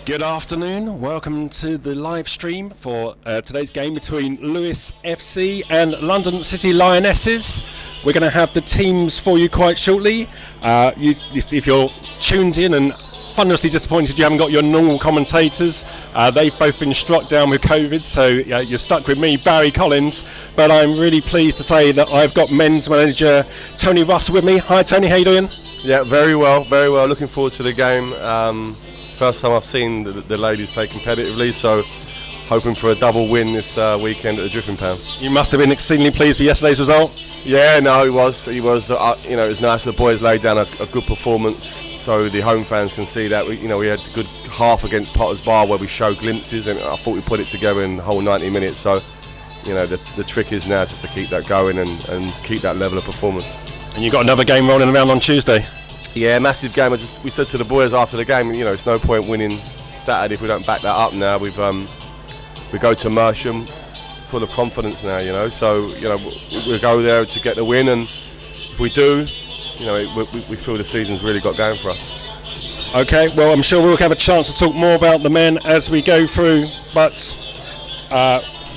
Good afternoon, welcome to the live stream for today's game between Lewes FC and London City Lionesses. We're going to have the teams for you quite shortly. If you're tuned in and thunderously disappointed you haven't got your normal commentators, they've both been struck down with COVID, so you're stuck with me, Barry Collins, but I'm really pleased to say that I've got men's manager Tony Russell with me. Hi Tony, how you doing? Yeah, very well, looking forward to the game. First time I've seen the ladies play competitively, so hoping for a double win this weekend at the Dripping Pound. You must have been exceedingly pleased with yesterday's result. Yeah, no, he was. It was nice the boys laid down a good performance so the home fans can see that. We had a good half against Potter's Bar where we showed glimpses, and I thought we put it together in the whole 90 minutes. So, the trick is now just to keep that going and keep that level of performance. And you've got another game rolling around on Tuesday. Yeah, massive game. We said to the boys after the game, it's no point winning Saturday if we don't back that up. Now we go to Mersham full of confidence now. So we'll go there to get the win, and if we do, we feel the season's really got going for us. Okay, well, I'm sure we'll have a chance to talk more about the men as we go through, but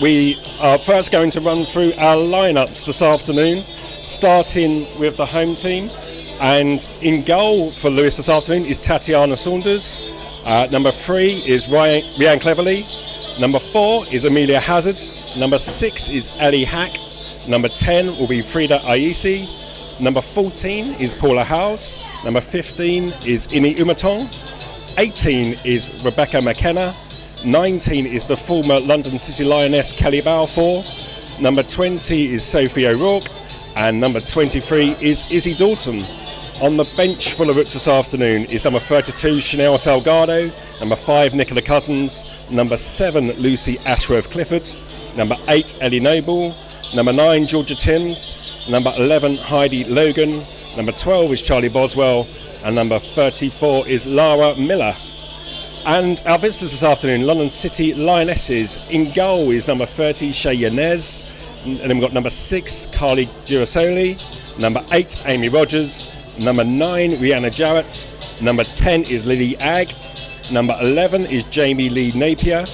we are first going to run through our lineups this afternoon, starting with the home team. And in goal for Lewes this afternoon is Tatiana Saunders. Number 3 is Rhiannon Cleverly. Number 4 is Amelia Hazard. Number 6 is Ellie Hack. Number 10 will be Frida Ayisi. Number 14 is Paula Howes. Number 15 is Ini Umatong. 18 is Rebecca McKenna. 19 is the former London City Lioness Kelly Balfour. Number 20 is Sophie O'Rourke. And number 23 is Izzy Dalton. On the bench for the Rooks this afternoon is number 32 Chanel Salgado, number 5 Nicola Cousins, number 7 Lucy Ashworth Clifford, number 8 Ellie Noble, number 9 Georgia Timms, number 11 Heidi Logan, number 12 is Charlie Boswell, and number 34 is Lara Miller. And our visitors this afternoon, London City Lionesses. In goal is number 30 Shay Yanez, and then we've got number 6 Carly Girasoli, number 8 Amy Rogers, number 9 Rihanna Jarrett, number 10 is Lily Agg, number 11 is Jamie Lee Napier,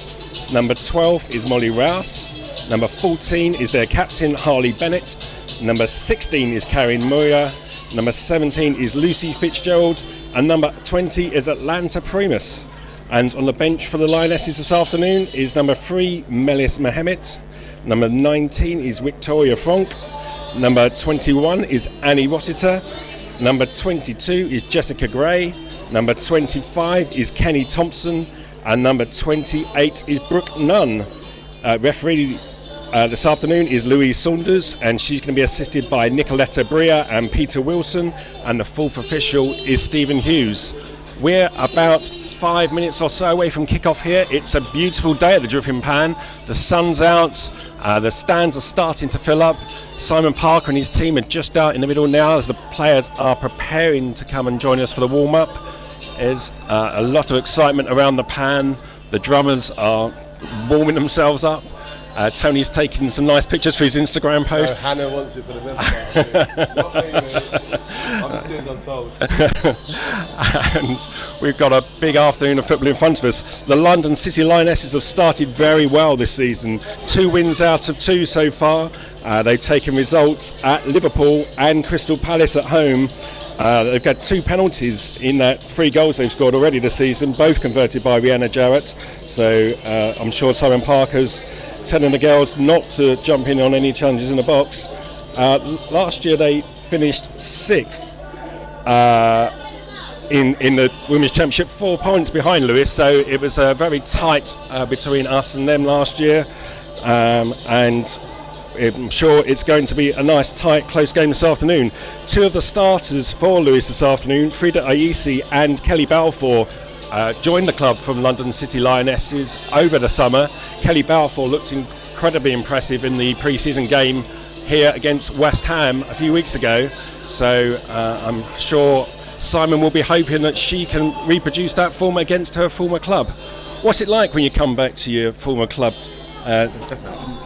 number 12 is Molly Rouse, number 14 is their captain Harley Bennett, number 16 is Karen Moya, number 17 is Lucy Fitzgerald, and number 20 is Atlanta Primus. And on the bench for the Lionesses this afternoon is number 3 Melis Mohammed, number 19 is Victoria Frank, number 21 is Annie Rossiter, number 22 is Jessica Gray, number 25 is Kenny Thompson, and number 28 is Brooke Nunn. Referee this afternoon is Louise Saunders, and she's going to be assisted by Nicoletta Bria and Peter Wilson, and the fourth official is Stephen Hughes. We're about 5 minutes or so away from kick-off here. It's a beautiful day at the Dripping Pan. The sun's out, the stands are starting to fill up. Simon Parker and his team are just out in the middle now as the players are preparing to come and join us for the warm-up. There's a lot of excitement around the pan. The drummers are warming themselves up. Tony's taking some nice pictures for his Instagram posts. Hannah wants it for the best. Not me, mate. I'm told. And we've got a big afternoon of football in front of us. The London City Lionesses have started very well this season. 2 wins out of 2 so far. They've taken results at Liverpool and Crystal Palace at home. They've got 2 penalties in that 3 goals they've scored already this season, both converted by Rihanna Jarrett. So I'm sure Simon Parker's telling the girls not to jump in on any challenges in the box. Last year they finished 6th in the Women's Championship, 4 points behind Lewes, so it was very tight between us and them last year, and I'm sure it's going to be a nice, tight, close game this afternoon. 2 of the starters for Lewes this afternoon, Frida Ayisi and Kelly Balfour, joined the club from London City Lionesses over the summer. Kelly Balfour looked incredibly impressive in the pre-season game here against West Ham a few weeks ago, so I'm sure Simon will be hoping that she can reproduce that form against her former club. What's it like when you come back to your former club?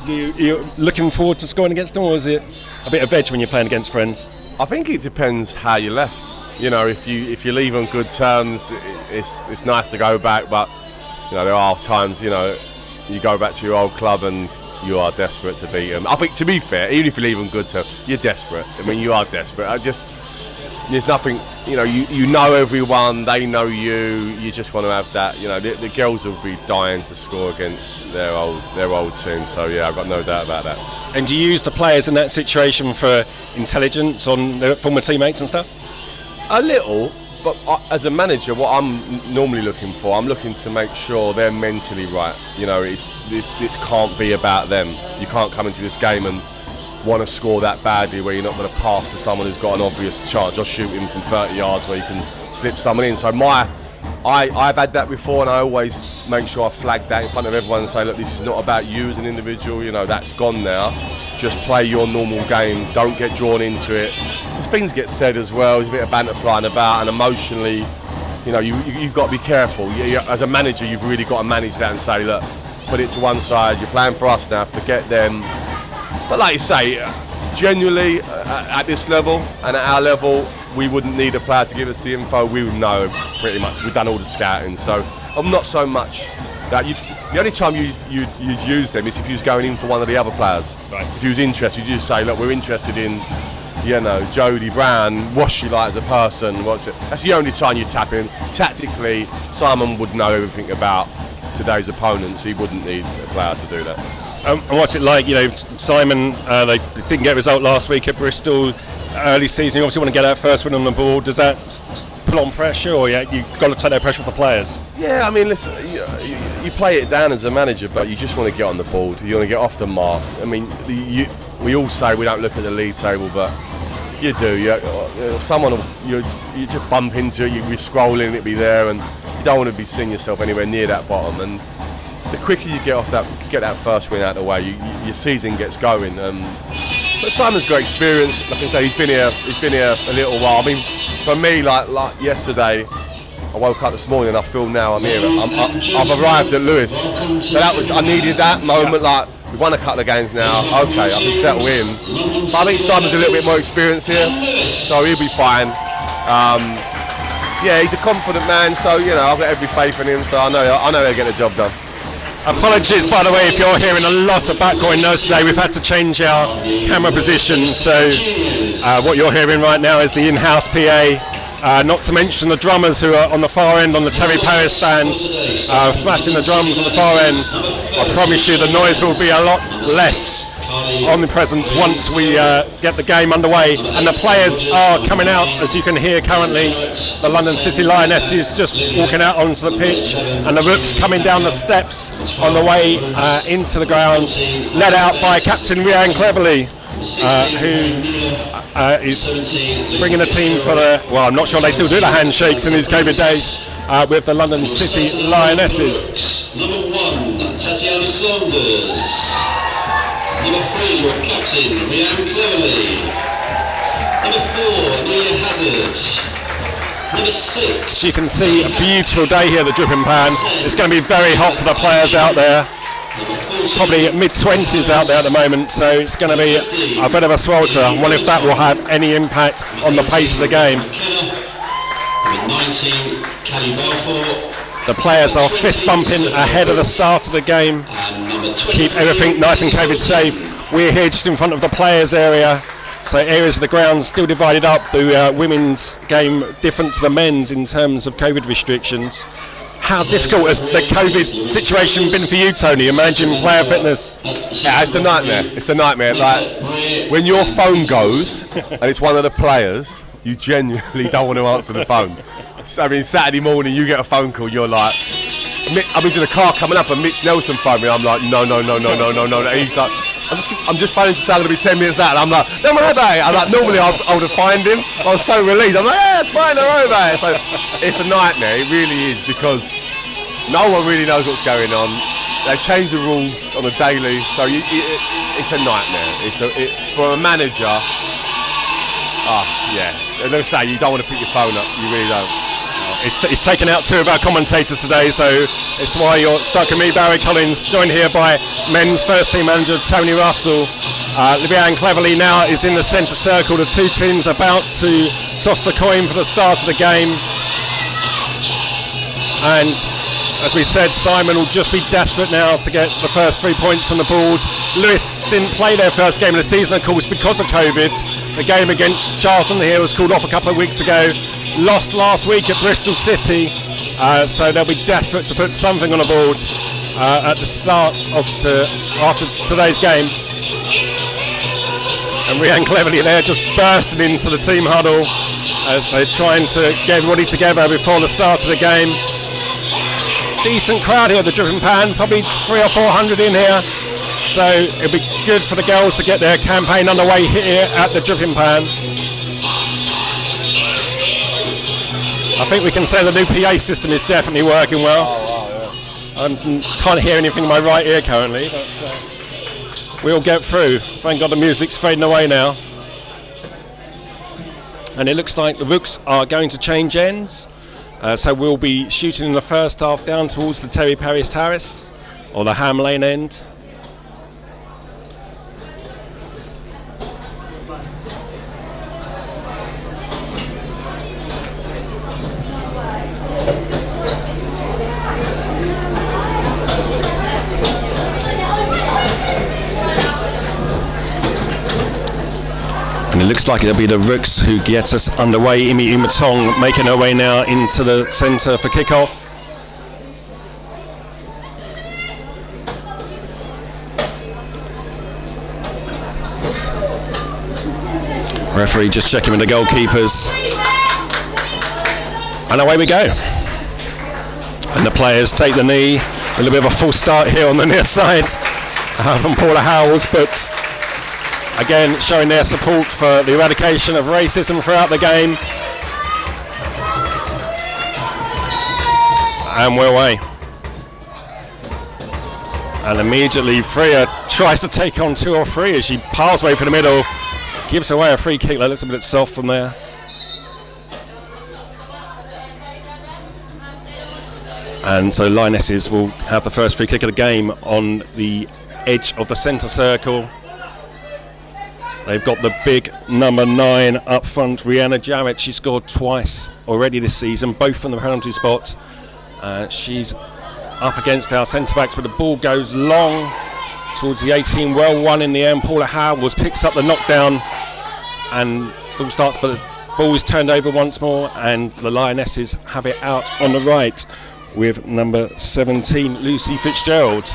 You're looking forward to scoring against them, or is it a bit of veg when you're playing against friends? I think it depends how you left. If you leave on good terms, it's nice to go back, but there are times you go back to your old club and you are desperate to beat them. I think, to be fair, even if you leave on good terms, you're desperate. I mean, you are desperate. There's nothing. You know everyone, they know you. You just want to have that. The girls will be dying to score against their old team. So yeah, I've got no doubt about that. And do you use the players in that situation for intelligence on their former teammates and stuff? A little, but as a manager, what I'm normally looking for, I'm looking to make sure they're mentally right. It can't be about them. You can't come into this game and want to score that badly where you're not going to pass to someone who's got an obvious chance or shoot him from 30 yards where you can slip someone in. So I've had that before, and I always make sure I flag that in front of everyone and say, look, this is not about you as an individual, you know, that's gone now. Just play your normal game, don't get drawn into it. Things get said as well, there's a bit of banter flying about, and emotionally, you know, you've got to be careful. As a manager, you've really got to manage that and say, look, put it to one side, you're playing for us now, forget them. But like you say, genuinely, at this level and at our level, we wouldn't need a player to give us the info. We would know pretty much. We've done all the scouting, so I'm not so much that the only time you'd use them is if you was going in for one of the other players. Right. If you was interested, you just say, look, we're interested in, you know, Jodie Brown. What's she like as a person? What's it? That's the only time you tap in. Tactically, Simon would know everything about today's opponents. He wouldn't need a player to do that. And what's it like? You know, Simon, they didn't get a result last week at Bristol. Early season, you obviously want to get that first win on the board. Does that put on pressure, or you've got to take that pressure off the players? Yeah, I mean, listen, you play it down as a manager, but you just want to get on the board. You want to get off the mark. I mean, we all say we don't look at the league table, but you do. Someone you just bump into it. You're scrolling, it'll be there, and you don't want to be seeing yourself anywhere near that bottom. And the quicker you get that first win out of the way, your season gets going. But Simon's got experience. Like I say, he's been here a little while. I mean, for me, like yesterday, I woke up this morning and I feel now I'm here. I've arrived at Lewes. So I needed that moment. Like, we've won a couple of games now. Okay, I can settle in. But I think Simon's a little bit more experienced here, so he'll be fine. Yeah, he's a confident man, so you know I've got every faith in him. So I know he'll get the job done. Apologies, by the way, if you're hearing a lot of background noise today. We've had to change our camera position, so what you're hearing right now is the in-house PA, not to mention the drummers who are on the far end on the Terry Paris stand, smashing the drums on the far end. I promise you the noise will be a lot less omnipresent once we get the game underway, and the players are coming out, as you can hear currently. The London City Lionesses just walking out onto the pitch, and the Rooks coming down the steps on the way into the ground, led out by Captain Rhian Cleverly, who is bringing the team for well, I'm not sure they still do the handshakes in these COVID days, with the London City Lionesses. Number 1, Tatiana Saunders. Number 3, your captain, Rhian Cleverly. Number 4, Nia Hazard. Number 6. You can see a beautiful day here at the Dripping Pan. It's going to be very hot for the players out there. Probably mid-20s out there at the moment, so it's going to be a bit of a swelter. I wonder if that will have any impact on the pace of the game. Number 19, Callie Balfour. The players are fist bumping ahead of the start of the game to keep everything nice and COVID safe. We're here just in front of the players area, so areas of the ground still divided up. The women's game different to the men's in terms of COVID restrictions. How difficult has the COVID situation been for you, Tony, managing player fitness? Yeah, it's a nightmare. It's a nightmare. Like, when your phone goes and it's one of the players, you genuinely don't want to answer the phone. I mean, Saturday morning you get a phone call, you're like, I'm into the car coming up and Mitch Nelson phoned me. I'm like, no. He's like, I'm just phoning to say I'm going to be 10 minutes out. And I'm like, no, mate. I'm like, normally I would have found him. I was so relieved. I'm like, yeah, it's fine, no, mate. So it's a nightmare. It really is, because no one really knows what's going on. They change the rules on a daily, so it's a nightmare. For a manager, yeah. As I say, you don't want to pick your phone up. You really don't. It's taken out 2 of our commentators today, so it's why you're stuck with me, Barry Collins, joined here by men's first team manager Tony Russell. Rhian Cleverly now is in the centre circle. The 2 teams about to toss the coin for the start of the game. And as we said, Simon will just be desperate now to get the first 3 points on the board. Lewes didn't play their first game of the season, of course, because of COVID. The game against Charlton here was called off a couple of weeks ago. Lost last week at Bristol City, so they'll be desperate to put something on the board at the start of after today's game. And Rhian Cleverly there just bursting into the team huddle as they're trying to get everybody together before the start of the game. Decent crowd here at the Dripping Pan, probably 300 or 400 in here. So it'll be good for the girls to get their campaign underway here at the Dripping Pan. I think we can say the new PA system is definitely working well. I can't hear anything in my right ear currently, but we'll get through. Thank God the music's fading away now. And it looks like the Rooks are going to change ends. So we'll be shooting in the first half down towards the Terry Paris Terrace, or the Ham Lane end. And it looks like it'll be the Rooks who get us underway. Imi Umatong making her way now into the centre for kick-off. Referee just checking with the goalkeepers. And away we go. And the players take the knee. A little bit of a full start here on the near side from Paula Howells, but again, showing their support for the eradication of racism throughout the game. And we're away. And immediately Freya tries to take on 2 or 3 as she piles away from the middle, gives away a free kick that looks a bit soft from there. And so Lionesses will have the first free kick of the game on the edge of the centre circle. They've got the big number 9 up front, Rihanna Jarrett. She scored twice already this season, both from the penalty spot. She's up against our centre-backs, but the ball goes long towards the 18. Well won in the end. Paula Howells picks up the knockdown and ball starts, but the ball is turned over once more, and the Lionesses have it out on the right with number 17, Lucy Fitzgerald.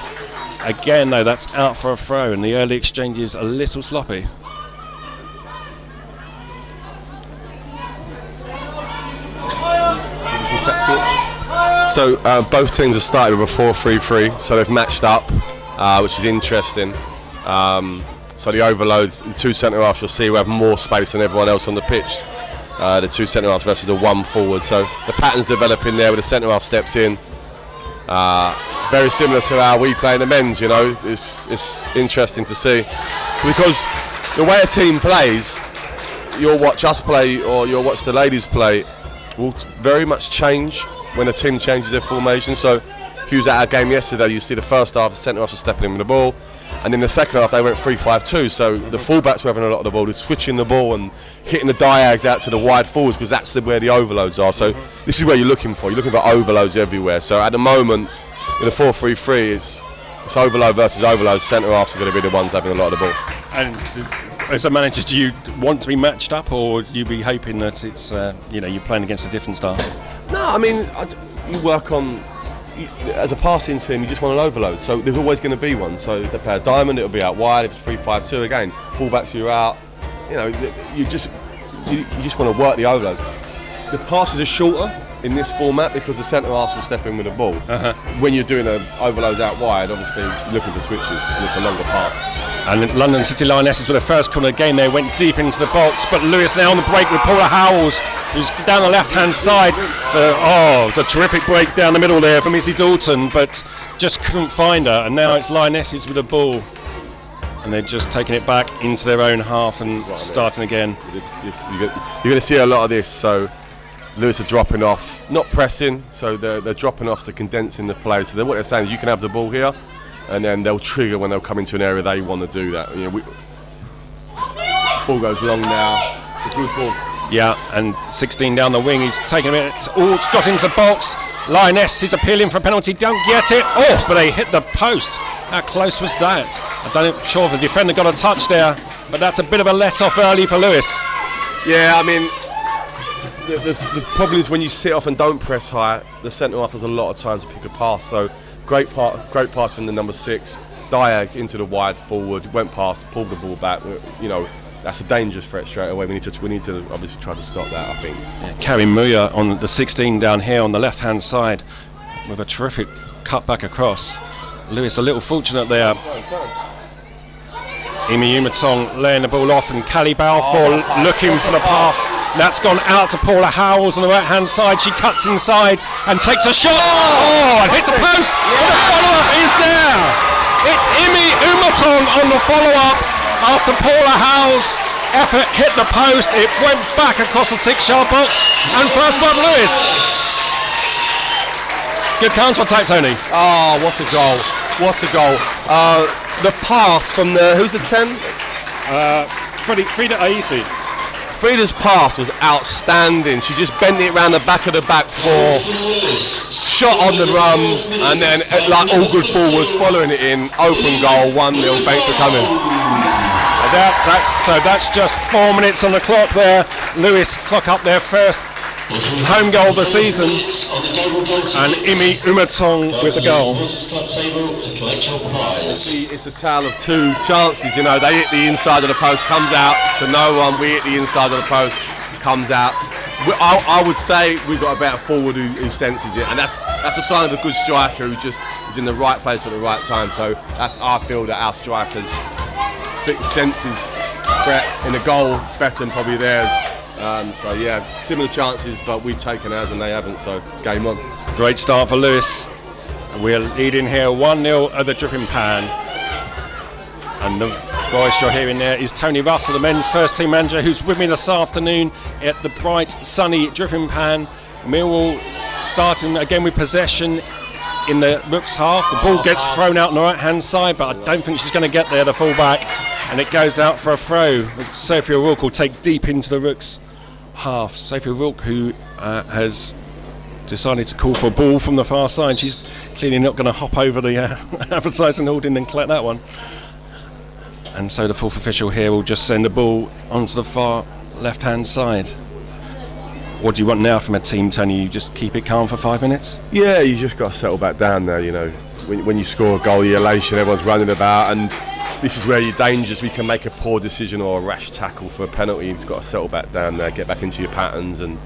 Again, though, that's out for a throw, and the early exchange is a little sloppy. So both teams have started with a 4-3-3, so they've matched up, which is interesting. So the overloads, the 2 centre-halves, you'll see, will have more space than everyone else on the pitch. The 2 centre-halves versus the 1 forward. So the pattern's developing there with the centre-half steps in. Very similar to how we play in the men's, you know. It's interesting to see. Because the way a team plays, you'll watch us play or you'll watch the ladies play, will very much change when a team changes their formation. So if you was at our game yesterday, you see the first half the centre-halves were stepping in with the ball, and in the second half they went 3-5-2, so the full-backs were having a lot of the ball. They're switching the ball and hitting the diags out to the wide forwards, because that's where the overloads are. So this is where you're looking for overloads everywhere. So at the moment in the 4-3-3, it's overload versus overload. Centre-halves are going to be the ones having a lot of the ball. And as a manager, do you want to be matched up, or would you be hoping that it's you're playing against a different style? No, I mean, you work on, as a passing team, you just want an overload. So there's always going to be one. So if they play a diamond, it'll be out wide. If it's 3-5-2 again, fullbacks you're out. You know, you just want to work the overload. The passes are shorter in this format because the centre halves will step in with the ball. When you're doing an overload out wide, obviously you're looking for switches, and it's a longer pass. And London City Lionesses with the first corner of the game, they went deep into the box, but Lewes now on the break with Paula Howells, who's down the left-hand side. So, it's a terrific break down the middle there from Izzy Dalton, but just couldn't find her. And now it's Lionesses with the ball, and they're just taking it back into their own half and starting again. You're going to see a lot of this. So Lewes are dropping off, not pressing, so they're dropping off to condensing the play. So what they're saying is you can have the ball here, and then they'll trigger when they'll come into an area they want to do that. Ball goes long now. It's a good ball. Yeah, and 16 down the wing. He's taking a minute. It's got into the box. Lioness is appealing for a penalty. Don't get it. But they hit the post. How close was that? I'm not sure if the defender got a touch there, but that's a bit of a let-off early for Lewes. Yeah, I mean, the problem is when you sit off and don't press high, the centre-half has a lot of time to pick a pass. So great pass from the number 6, diag into the wide forward, went past, pulled the ball back. That's a dangerous threat straight away. We need to obviously try to stop that, I think. Yeah, Karim Muya on the 16 down here on the left-hand side with a terrific cut back across. Lewes a little fortunate there. Imi Umatong laying the ball off, and Callie Balfour looking for the pass. That's gone out to Paula Howells on the right hand side. She cuts inside and takes a shot. Oh, and hits the post. And the follow-up is there. It's Imi Umatong on the follow-up after Paula Howells' effort hit the post. It went back across the 6-yard box, and first blood Lewes. Good counter-attack, Tony. Oh, what a goal. What a goal. The pass from who's the 10? Frida Aisi. Frida's pass was outstanding. She just bent it around the back of the back four, shot on the run, and then like all good forwards following it in. Open goal, 1-0, thanks for coming. That's just 4 minutes on the clock there. Lewes clock up their first home goal of the season, and Imi Umatong with the goal. It's a tale of two chances, you know. They hit the inside of the post, comes out to no one. We hit the inside of the post, comes out. I would say we've got a better forward who senses it, and that's a sign of a good striker who just is in the right place at the right time. So I feel that our strikers senses Brett in the goal better than probably theirs. So yeah, similar chances, but we've taken ours and they haven't, so game on. Great start for Lewes. We're leading here 1-0 at the Dripping Pan. And the voice you're hearing there is Tony Russell, the men's first team manager, who's with me this afternoon at the bright, sunny Dripping Pan. Millwall starting again with possession in the Rooks half. The ball gets thrown out on the right hand side, but I don't think she's going to get there, the full back. And it goes out for a throw. Sophia O'Rourke will take deep into the Rooks half. Sophia O'Rourke, who has decided to call for a ball from the far side. She's clearly not going to hop over the advertising hoarding and collect that one. And so the fourth official here will just send the ball onto the far left hand side. What do you want now from a team, Tony? You just keep it calm for 5 minutes? Yeah, you just got to settle back down there, you know. When you score a goal, the elation, everyone's running about, and this is where you're dangerous. We can make a poor decision or a rash tackle for a penalty. You've got to settle back down there, get back into your patterns and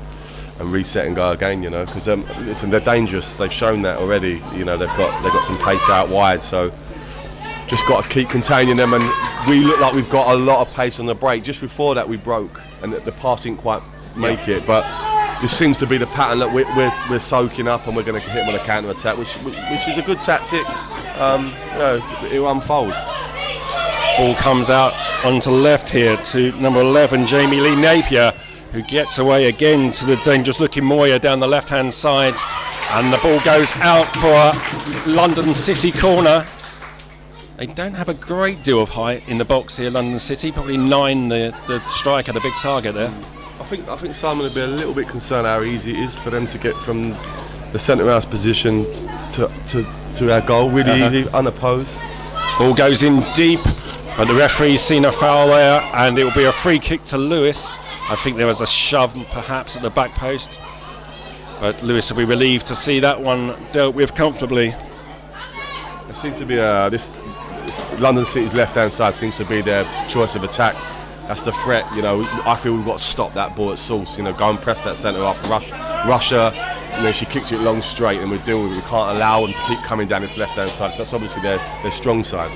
reset and go again, you know. Because listen, they're dangerous. They've shown that already. You know, they've got some pace out wide. So just got to keep containing them. And we look like we've got a lot of pace on the break. Just before that, we broke, and the pass didn't quite make it. But this seems to be the pattern that we're soaking up, and we're going to hit them on a counter attack, which is a good tactic. It will unfold. Ball comes out onto the left here to number 11, Jamie Lee Napier, who gets away again to the dangerous looking Moya down the left hand side, and the ball goes out for a London City corner. They don't have a great deal of height in the box here, London City, probably 9 the striker, the big target there. I think Simon will be a little bit concerned how easy it is for them to get from the centre house position to our goal, really easy, unopposed. Ball goes in deep, but the referee's seen a foul there, and it will be a free kick to Lewes. I think there was a shove perhaps at the back post, but Lewes will be relieved to see that one dealt with comfortably. It seems to be this London City's left hand side seems to be their choice of attack. That's the threat, you know. I feel we've got to stop that ball at source, you know, go and press that centre off, rush her, and then she kicks it long straight, and we're doing it. We can't allow them to keep coming down this left hand side. So that's obviously their strong side.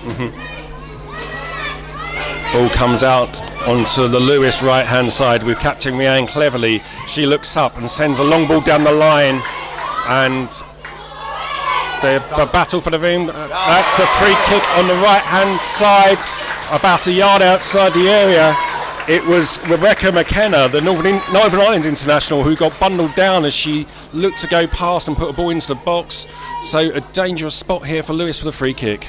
Ball comes out onto the Lewes right hand side with Captain Rhiannon Cleverly. She looks up and sends a long ball down the line, and the battle for the room. That's a free kick on the right hand side, about a yard outside the area. It was Rebecca McKenna, the Northern Ireland international, who got bundled down as she looked to go past and put a ball into the box. So a dangerous spot here for Lewes for the free kick.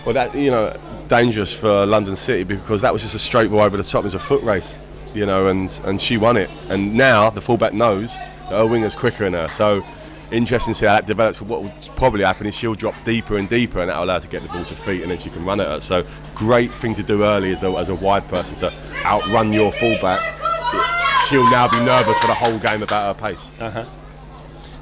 Well, that, you know, dangerous for London City, because that was just a straight ball over the top. It was a foot race, you know, and she won it. And now the fullback knows that her winger's quicker than her. So interesting to see how that develops. What will probably happen is she'll drop deeper and deeper, and that'll allow her to get the ball to feet, and then she can run at her. So great thing to do early as a wide person, to outrun your fullback. She'll now be nervous for the whole game about her pace.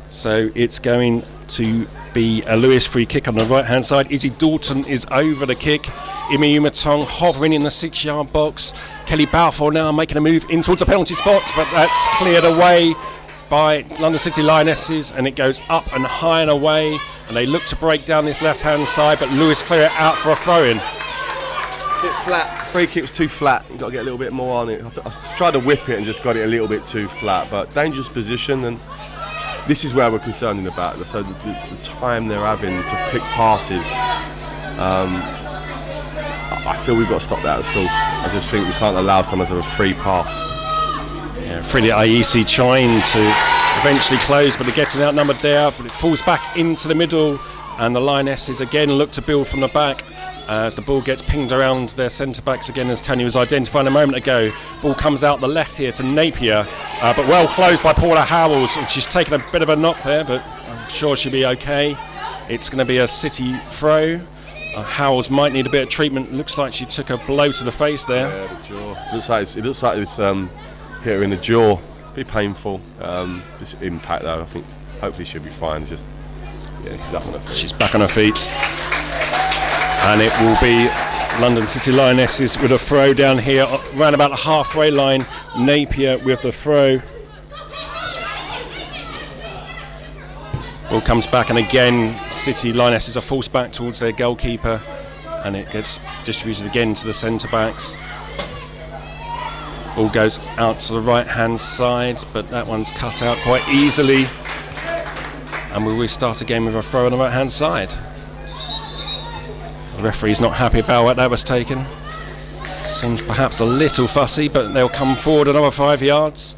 So it's going to be a Lewes free kick on the right hand side. Izzy Dalton is over the kick. Imi Umatong hovering in the 6-yard box. Kelly Balfour now making a move in towards the penalty spot, but that's cleared away by London City Lionesses, and it goes up and high and away, and they look to break down this left hand side, but Lewes clear it out for a throw in. bit flat. Free kick's too flat. You've got to get a little bit more on it. I tried to whip it and just got it a little bit too flat, but dangerous position, and this is where we're concerned about. So the time they're having to pick passes, I feel we've got to stop that at the source. I just think we can't allow someone to have a free pass. Yeah, Freddie Aisi trying to eventually close, but they're getting outnumbered there, but it falls back into the middle, and the Lionesses again look to build from the back as the ball gets pinged around their centre-backs again, as Tony was identifying a moment ago. Ball comes out the left here to Napier, but well closed by Paula Howells. She's taken a bit of a knock there, but I'm sure she'll be okay. It's going to be a City throw. Howells might need a bit of treatment. Looks like she took a blow to the face there. Yeah, the jaw. It looks like it's hit her in the jaw. Be painful. This impact though, I think hopefully she'll be fine. It's just, yeah, she's up on her feet. She's back on her feet. And it will be London City Lionesses with a throw down here, around about the halfway line. Napier with the throw. Ball comes back, and again City Lionesses are forced back towards their goalkeeper, and it gets distributed again to the centre backs. Ball goes out to the right hand side, but that one's cut out quite easily, and we will start again with a throw on the right hand side. The referee's not happy about what that was taken. Seems perhaps a little fussy, but they'll come forward another 5 yards.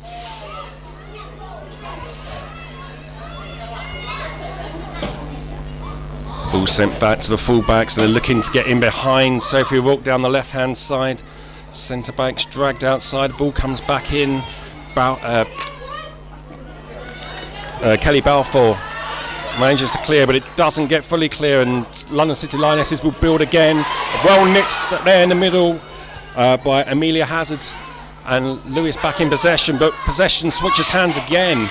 Ball sent back to the full-backs, and they're looking to get in behind Sophie O'Rourke down the left-hand side. Centre-backs dragged outside, ball comes back in. Kelly Balfour manages to clear, but it doesn't get fully clear, and London City Lionesses will build again. Well nicked there in the middle by Amelia Hazard, and Lewes back in possession, but possession switches hands again,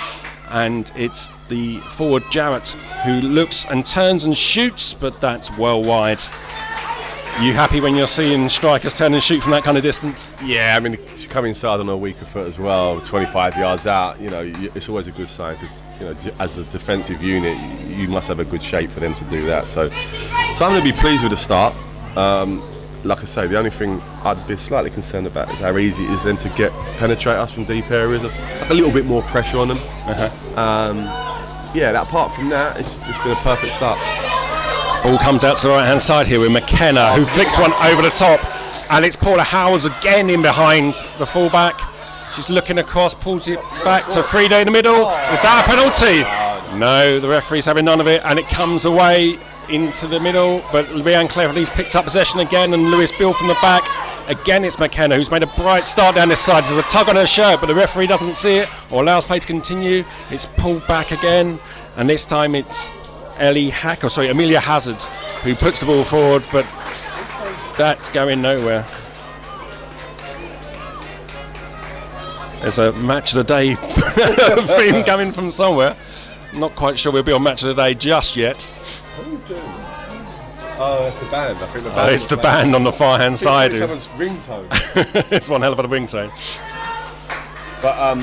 and it's the forward Jarrett who looks and turns and shoots, but that's well wide. You happy when you're seeing strikers turn and shoot from that kind of distance? Yeah, I mean, to come inside on a weaker foot as well, 25 yards out, you know, it's always a good sign, because, you know, as a defensive unit, you must have a good shape for them to do that. So I'm going to be pleased with the start. Like I say, the only thing I'd be slightly concerned about is how easy it is then to penetrate us from deep areas. There's like a little bit more pressure on them. Yeah, apart from that, it's been a perfect start. Ball comes out to the right hand side here with McKenna, who flicks one over the top, and it's Paula Howells again in behind the fullback. She's looking across, pulls it back to Frida in the middle. Is that a penalty? No, the referee's having none of it, and it comes away into the middle, but Leanne Cleverly's picked up possession again, and Lewis Bill from the back. Again, it's McKenna who's made a bright start down this side. There's a tug on her shirt, but the referee doesn't see it or allows play to continue. It's pulled back again, and this time it's Amelia Hazard who puts the ball forward, but that's going nowhere. There's a match of the day theme coming from somewhere. Not quite sure we'll be on match of the day just yet. Oh, it's the band. I think the band. It's the band on the far hand side. It's someone's ringtone. It's one hell of a ringtone. But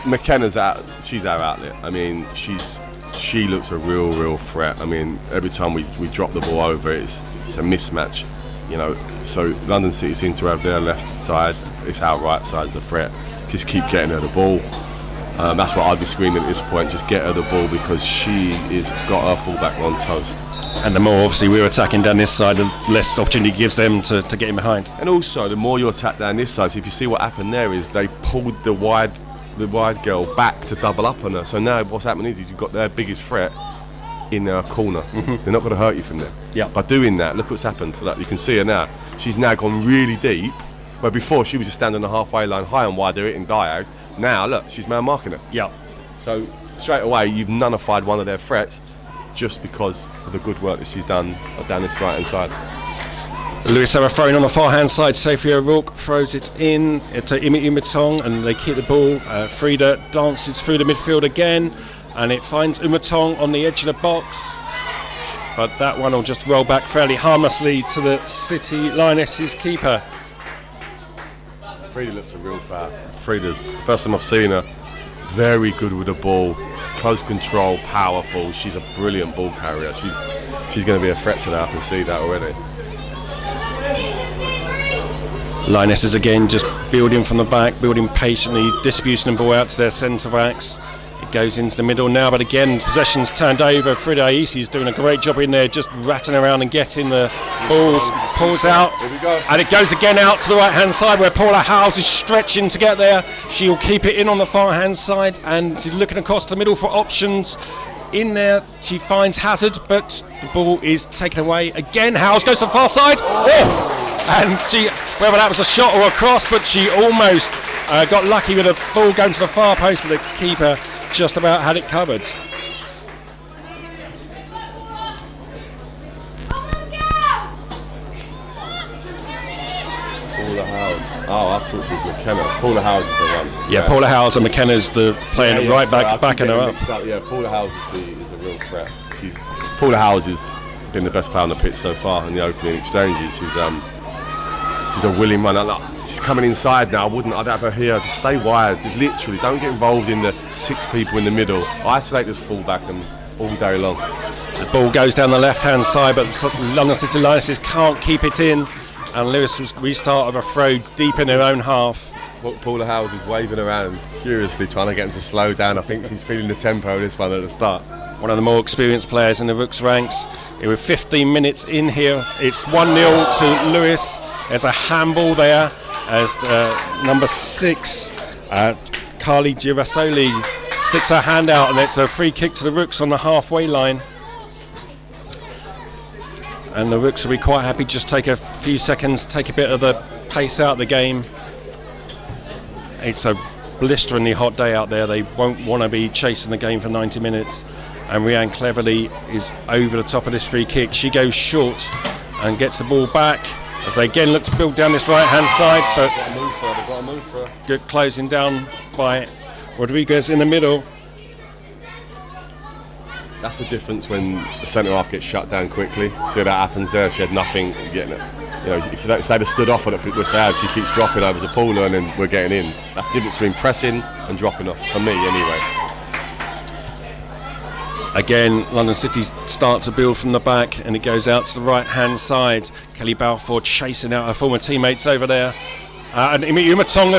McKenna's out. She's our outlet. I mean, she looks a real threat. I mean, every time we drop the ball over, it's a mismatch. You know, so London City seem to have their left side. It's our right side's the threat. Just keep getting her the ball. That's what I'd be screaming at this point. Just get her the ball, because she is got her fullback on toast. And the more obviously we're attacking down this side, the less opportunity gives them to get in behind. And also, the more you attack down this side, so if you see what happened there is they pulled the wide girl back to double up on her. So now what's happening is you've got their biggest threat in their corner. They're not going to hurt you from there. Yeah. By doing that, look what's happened. Look, you can see her now. She's now gone really deep, where before she was just standing on the halfway line, high and wide, they're hitting diags. Now look, she's man marking it. Yeah. So straight away you've nullified one of their threats, just because of the good work that she's done down this right hand side. Lewis have a throw in on the far hand side. Sophie O'Rourke throws it in to Imi Umatong, and they keep the ball. Frida dances through the midfield again, and it finds Umatong on the edge of the box, but that one will just roll back fairly harmlessly to the City Lionesses keeper. Frida looks a real bat. Frida's first time I've seen her. Very good with the ball, close control, powerful. She's a brilliant ball carrier. She's going to be a threat to that. I can see that already. Lionesses again just building from the back, building patiently, distributing the ball out to their centre backs. It goes into the middle now, but again possession's turned over. Frida Aisi's doing a great job in there, just rattling around and getting the balls. Pulls out, and it goes again out to the right hand side where Paula Howes is stretching to get there. She'll keep it in on the far hand side and she's looking across the middle for options. In there she finds Hazard, but the ball is taken away again. Howes goes to the far side. And she, whether that was a shot or a cross, but she almost got lucky with a ball going to the far post, but the keeper just about had it covered. Paula Howes. Oh, I thought she was McKenna. Paula Howes is the one. Yeah, Paula Howes and McKenna's the playing right back, backing her up. Yeah, Paula Howes is the real threat. Paula Howes has been the best player on the pitch so far in the opening exchanges. She's a willing runner. She's coming inside now. I'd have her here to stay wide. Literally, don't get involved in the 6 people in the middle. Isolate this fullback and all day long. The ball goes down the left-hand side, but London City Lionesses can't keep it in, and Lewes was restart of a throw deep in their own half. Paula Howes is waving around furiously, trying to get him to slow down. I think she's feeling the tempo of this one at the start. One of the more experienced players in the Rooks ranks. We're 15 minutes in here. It's 1-0 to Lewes. There's a handball there as number 6, Carly Girasoli, sticks her hand out, and it's a free kick to the Rooks on the halfway line. And the Rooks will be quite happy, just take a few seconds, take a bit of the pace out of the game. It's a blisteringly hot day out there. They won't want to be chasing the game for 90 minutes. And Rianne Cleverly is over the top of this free kick. She goes short and gets the ball back as they again look to build down this right hand side, but They've got to move for her. good closing down by Rodriguez in the middle. That's the difference when the centre half gets shut down quickly. See what that happens there. She had nothing getting it. You know, if they'd have stood off on it, which they have, she keeps dropping over to Paula, and then we're getting in. That's the difference between pressing and dropping off, for me anyway. Again, London City start to build from the back, and it goes out to the right hand side. Kelly Balfour chasing out her former teammates over there, and Imi Umatong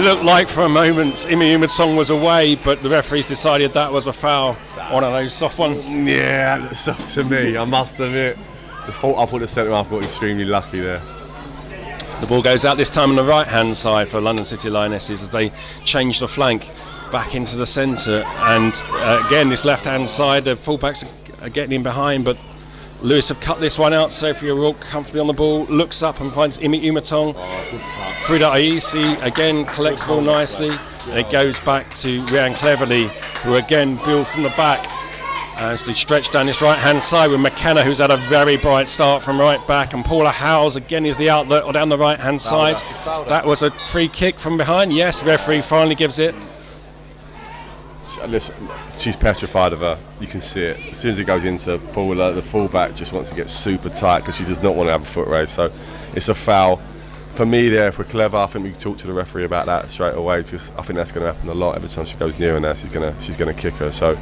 looked like for a moment Imi Umatong was away, but the referees decided that was a foul. One of those soft ones. Yeah, that's soft to me, I must admit. I thought the centre half got extremely lucky there. The ball goes out this time on the right hand side for London City Lionesses as they change the flank back into the centre, and again this left hand side, the fullbacks are getting in behind, but Lewes have cut this one out. Sophie O'Rourke comfortably on the ball, looks up and finds Imi Umatong. Frida Aisi again collects the ball nicely, and it goes back to Rianne Cleverly, who again build from the back as they stretch down this right hand side with McKenna, who's had a very bright start from right back, and Paula Howes again is the outlet or down the right hand side. That was a free kick from behind. Yes, referee finally gives it. Listen, she's petrified of her. You can see it. As soon as it goes into Paula, the fullback just wants to get super tight because she does not want to have a foot race. So it's a foul. For me there, if we're clever, I think we can talk to the referee about that straight away, because I think that's going to happen a lot. Every time she goes near her now, she's going to kick her. So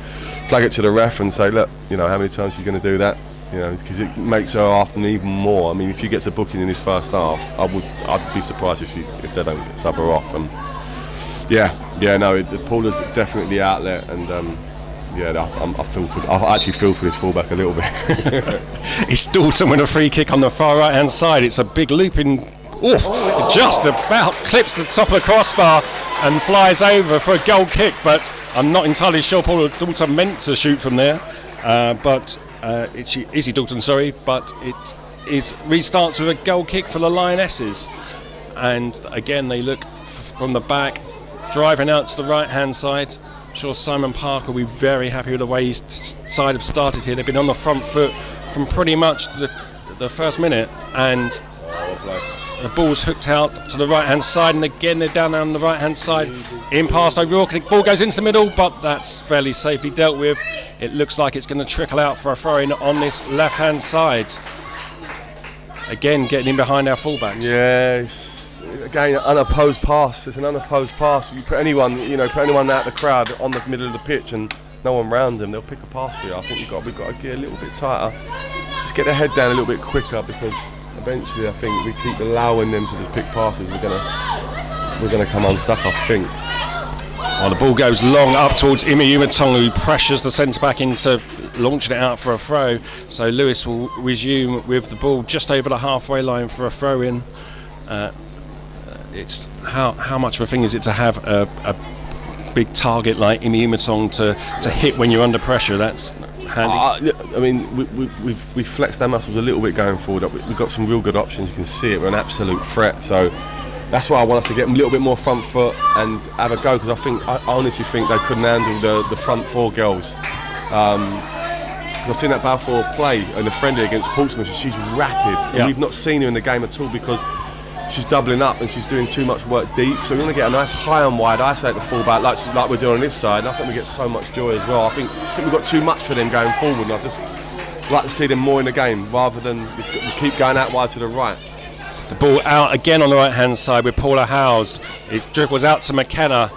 flag it to the ref and say, look, you know, how many times she's going to do that? You know, because it makes her afternoon even more. I mean, if she gets a booking in this first half, I'd be surprised if they don't sub her off. And Paula's definitely the outlet, and I actually feel for this fullback a little bit. It's Dalton with a free kick on the far right hand side. It's a big looping. It just about clips the top of the crossbar and flies over for a goal kick, but I'm not entirely sure Paula Dalton meant to shoot from there. It's Izzy Dalton, but it is restarts with a goal kick for the Lionesses, and again they look from the back, driving out to the right hand side. I'm sure Simon Parker will be very happy with the way his side have started here. They've been on the front foot from pretty much the first minute, and the ball's hooked out to the right hand side, and again they're down on the right hand side in past O'Rourke, and the ball goes into the middle, but that's fairly safely dealt with. It looks like it's going to trickle out for a throw-in on this left hand side. Again getting in behind our fullbacks. Yes, again unopposed pass. It's an unopposed pass. You put anyone out the crowd on the middle of the pitch and no one round them, they'll pick a pass for you. I think we've got to get a little bit tighter. Just get their head down a little bit quicker, because eventually, I think we keep allowing them to just pick passes, we're gonna come unstuck, I think. Well, the ball goes long up towards Imi Umatong, who pressures the centre back into launching it out for a throw. So Lewes will resume with the ball just over the halfway line for a throw in. It's how much of a thing is it to have a big target like Imi Umatong to hit when you're under pressure? That's handy. I mean, we've flexed our muscles a little bit going forward. We've got some real good options. You can see it. We're an absolute threat. So that's why I want us to get them a little bit more front foot and have a go, because I honestly think they couldn't handle the front four girls. I've seen that Balfour play in a friendly against Portsmouth. She's rapid. And we've not seen her in the game at all because she's doubling up and she's doing too much work deep. So we want to get a nice high and wide isolate the fullback like we're doing on this side. And I think we get so much joy as well. I think we've got too much for them going forward, and I just like to see them more in the game rather than we keep going out wide to the right. The ball out again on the right hand side with Paula Howes. It dribbles out to McKenna,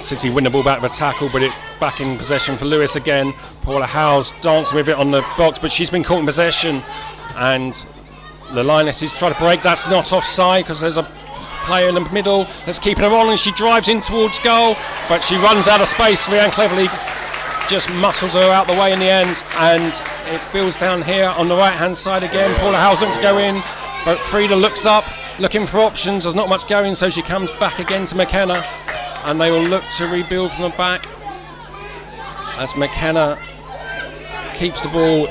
City win the ball back with a tackle, but it's back in possession for Lewes again. Paula Howes dancing with it on the box, but she's been caught in possession, and the Lionesses try to break. That's not offside because there's a player in the middle that's keeping her on, and she drives in towards goal, but she runs out of space. Rianne cleverly just muscles her out the way in the end, and it builds down here on the right hand side again. Paula Howes looking to go in, but Frida looks up looking for options. There's not much going, so she comes back again to McKenna, and they will look to rebuild from the back as McKenna keeps the ball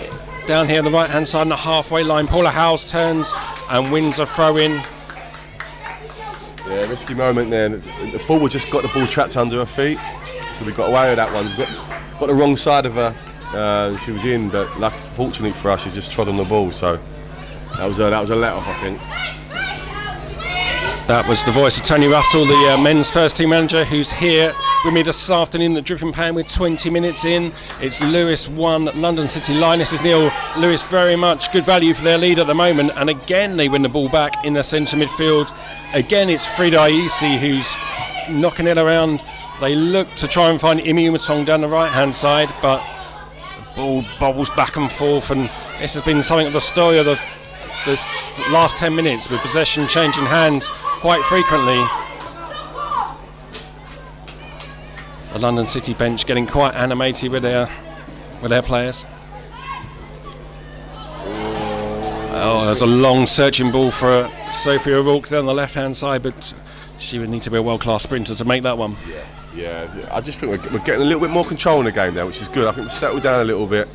down here on the right hand side on the halfway line. Paula Howes turns and wins a throw in. Yeah, risky moment there. The forward just got the ball trapped under her feet, so we got away with that one. Got the wrong side of her. She was in, but fortunately for us, she just trod on the ball. So that was a let-off, I think. That was the voice of Tony Russell, the men's first team manager, who's here with me this afternoon, the Dripping Pan, with 20 minutes in. It's Lewes 1, London City Lionesses 0. Lewes very much good value for their lead at the moment, and again they win the ball back in the centre midfield. Again it's Frida Aisi who's knocking it around. They look to try and find Imi Umatong down the right hand side, but the ball bobbles back and forth, and this has been something of the story of the last 10 minutes, with possession changing hands quite frequently. The London City bench getting quite animated with their players. Oh, there's a long searching ball for Sophie O'Rourke down the left hand side, but she would need to be a world-class sprinter to make that one. Yeah, I just think we're getting a little bit more control in the game now, which is good. I think we've settled down a little bit.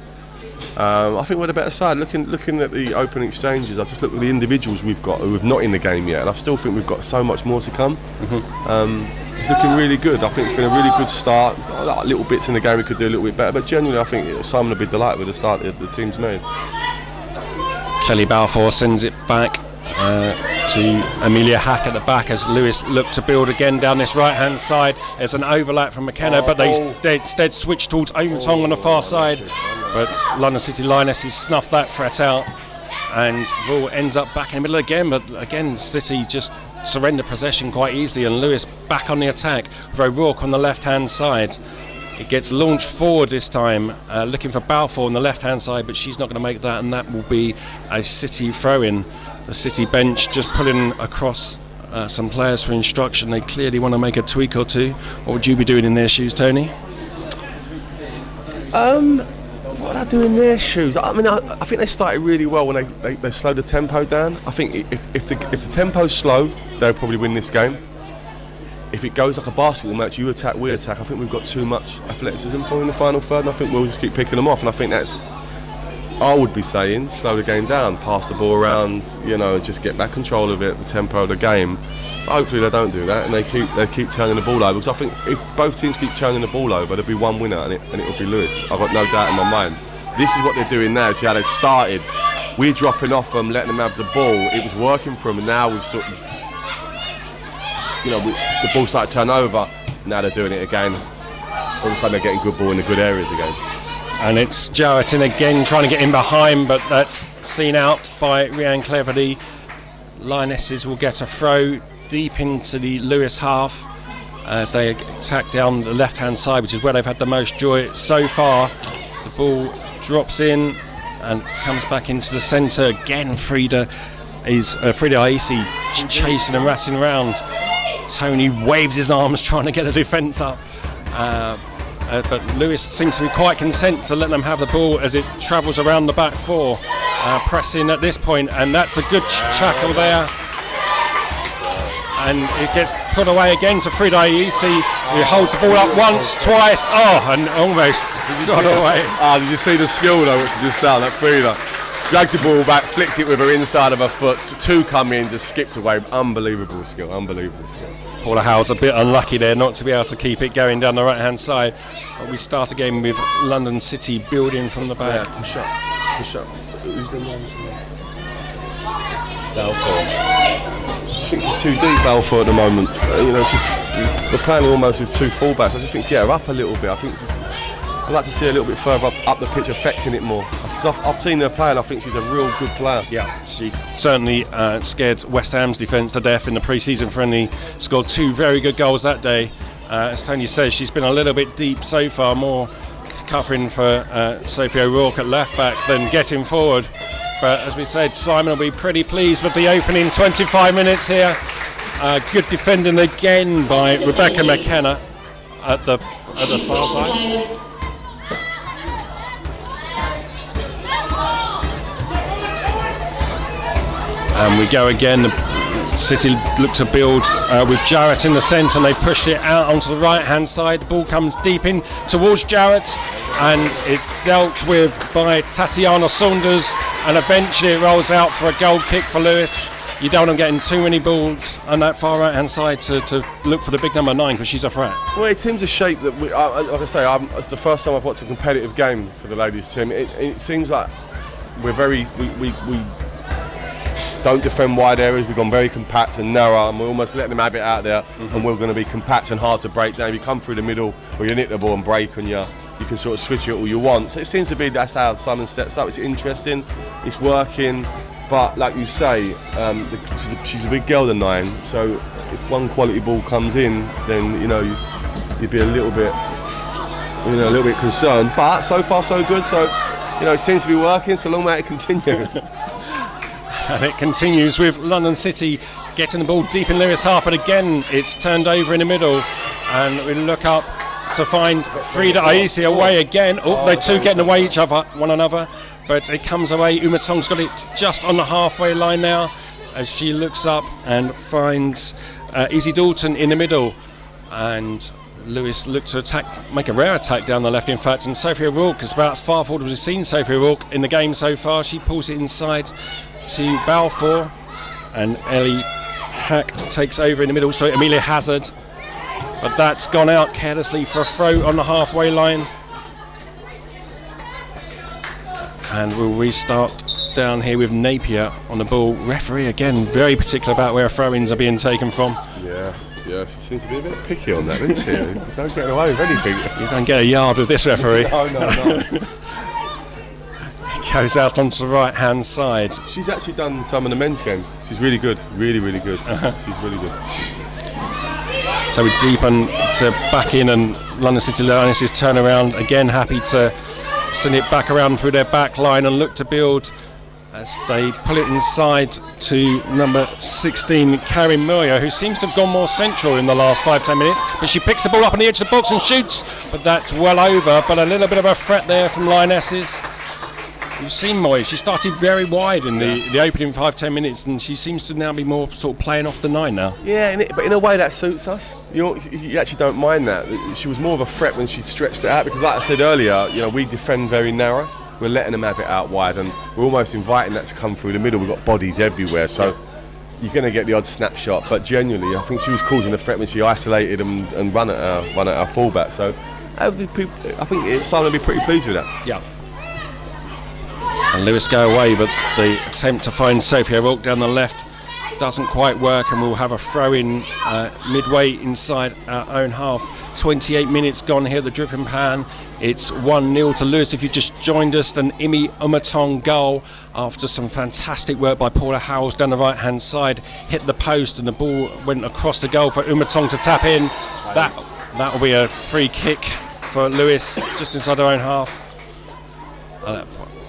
I think we're the better side. Looking at the open exchanges, I just look at the individuals we've got who are not in the game yet, and I still think we've got so much more to come. It's looking really good. I think it's been a really good start. Like little bits in the game we could do a little bit better, but generally I think Simon will be delighted with the start that the team's made. Kelly Balfour sends it back to Amelia Hack at the back as Lewes look to build again down this right hand side. There's an overlap from McKenna, but they instead switch towards Umatong on the far side, but London City Lionesses snuff that threat out, and ball ends up back in the middle again, but again City just surrender possession quite easily, and Lewes back on the attack with O'Rourke on the left hand side. It gets launched forward this time, looking for Balfour on the left hand side, but she's not going to make that, and that will be a City throw in. The City bench just pulling across some players for instruction. They clearly want to make a tweak or two. What would you be doing in their shoes, Tony? What would I do in their shoes? I mean, I think they started really well when they slowed the tempo down. I think if the tempo's slow, they'll probably win this game. If it goes like a basketball match, you attack, we attack, I think we've got too much athleticism for in the final third, and I think we'll just keep picking them off, and I think that's, I would be saying, slow the game down, pass the ball around, just get back control of it, the tempo of the game. But hopefully they don't do that, and they keep turning the ball over, because I think if both teams keep turning the ball over, there'll be one winner, and it'll be Lewes. I've got no doubt in my mind. This is what they're doing now. See how they've started. We're dropping off them, letting them have the ball. It was working for them, and now we've sort of, the ball started to turn over. Now they're doing it again. All of a sudden they're getting good ball in the good areas again. And it's Jarrett in again, trying to get in behind, but that's seen out by Rianne Cleverly. Lionesses will get a throw deep into the Lewes half as they attack down the left hand side, which is where they've had the most joy so far. The ball drops in and comes back into the centre again. Frida Aisi chasing and ratting around. Tony waves his arms trying to get a defence up, but Lewes seems to be quite content to let them have the ball as it travels around the back four, pressing at this point, and that's a good tackle there, and it gets put away again to Frida Aisi, who holds the ball up once, twice, and almost got away. Did you see the skill though, which she just done? That Frida dragged the ball back, flicked it with her inside of her foot, two come in, just skipped away. Unbelievable skill. Paula Howe's a bit unlucky there not to be able to keep it going down the right hand side. But we start again with London City building from the back. Yeah, push up. Who's the one? Balfour. I think she's too deep, Balfour, at the moment. It's just, we're playing almost with two fullbacks. I just think get her up a little bit. I think I'd like to see her a little bit further up the pitch, affecting it more. I've seen her play and I think she's a real good player. Yeah, she certainly scared West Ham's defence to death in the pre-season friendly. Scored 2 very good goals that day. As Tony says, she's been a little bit deep so far, more covering for Sophie O'Rourke at left back than getting forward. But as we said, Simon will be pretty pleased with the opening 25 minutes here. Good defending again by Rebecca McKenna at the far side. And we go again. City look to build with Jarrett in the centre, and they pushed it out onto the right hand side. The ball comes deep in towards Jarrett, and it's dealt with by Tatiana Saunders, and eventually it rolls out for a goal kick for Lewes. You don't want them getting too many balls on that far right hand side to look for the big number 9, because she's a threat. Well, it seems a shape that like I say, it's the first time I've watched a competitive game for the ladies team. It seems like we're we don't defend wide areas. We've gone very compact and narrow, and we're almost letting them have it out there. And we're going to be compact and hard to break down. If you come through the middle, or you nick the ball and break, and you can sort of switch it all you want. So it seems to be that's how Simon sets up. It's interesting, it's working, but like you say, she's a big girl, the 9. So if one quality ball comes in, then you'd be a little bit concerned. But so far so good. So it seems to be working. So long may it continue. And it continues with London City getting the ball deep in Lewes half, but again it's turned over in the middle, and we look up to find Frida Aisi away again. They two getting away one another, but it comes away. Umatong's got it just on the halfway line now, as she looks up and finds Izzy Dalton in the middle, and Lewes looked to make a rare attack down the left, in fact, and Sophie O'Rourke is about as far forward as we've seen Sophie O'Rourke in the game so far. She pulls it inside to Balfour, and Ellie Hack takes over in the middle, so Amelia Hazard, but that's gone out carelessly for a throw on the halfway line, and we'll restart down here with Napier on the ball. Referee again very particular about where throw-ins are being taken from. Yeah, she seems to be a bit picky on that, doesn't she? Don't get away with anything. You don't get a yard with this referee. No. Goes out onto the right hand side. She's actually done some of the men's games. She's really good, really good. She's really good. So we deepen to back in, and London City Lionesses turn around again, happy to send it back around through their back line and look to build as they pull it inside to number 16 Karen Murray, who seems to have gone more central in the last 5-10 minutes, but she picks the ball up on the edge of the box and shoots, but that's well over. But a little bit of a threat there from Lionesses. You've seen Moy, she started very wide in the opening 5-10 minutes, and she seems to now be more sort of playing off the 9 now. Yeah, but in a way that suits us. You actually don't mind that. She was more of a threat when she stretched it out, because like I said earlier, we defend very narrow. We're letting them have it out wide, and we're almost inviting that to come through the middle. We've got bodies everywhere, so you're going to get the odd snapshot. But genuinely, I think she was causing a threat when she isolated and run at our fullback. So I think Simon will be pretty pleased with that. Yeah. And Lewes go away, but the attempt to find Sophie O'Rourke down the left doesn't quite work, and we'll have a throw-in midway inside our own half. 28 minutes gone here at the Dripping Pan. It's 1-0 to Lewes. If you just joined us, an Imi Umatong goal after some fantastic work by Paula Howells down the right-hand side, hit the post, and the ball went across the goal for Umatong to tap in. That will be a free kick for Lewes just inside our own half.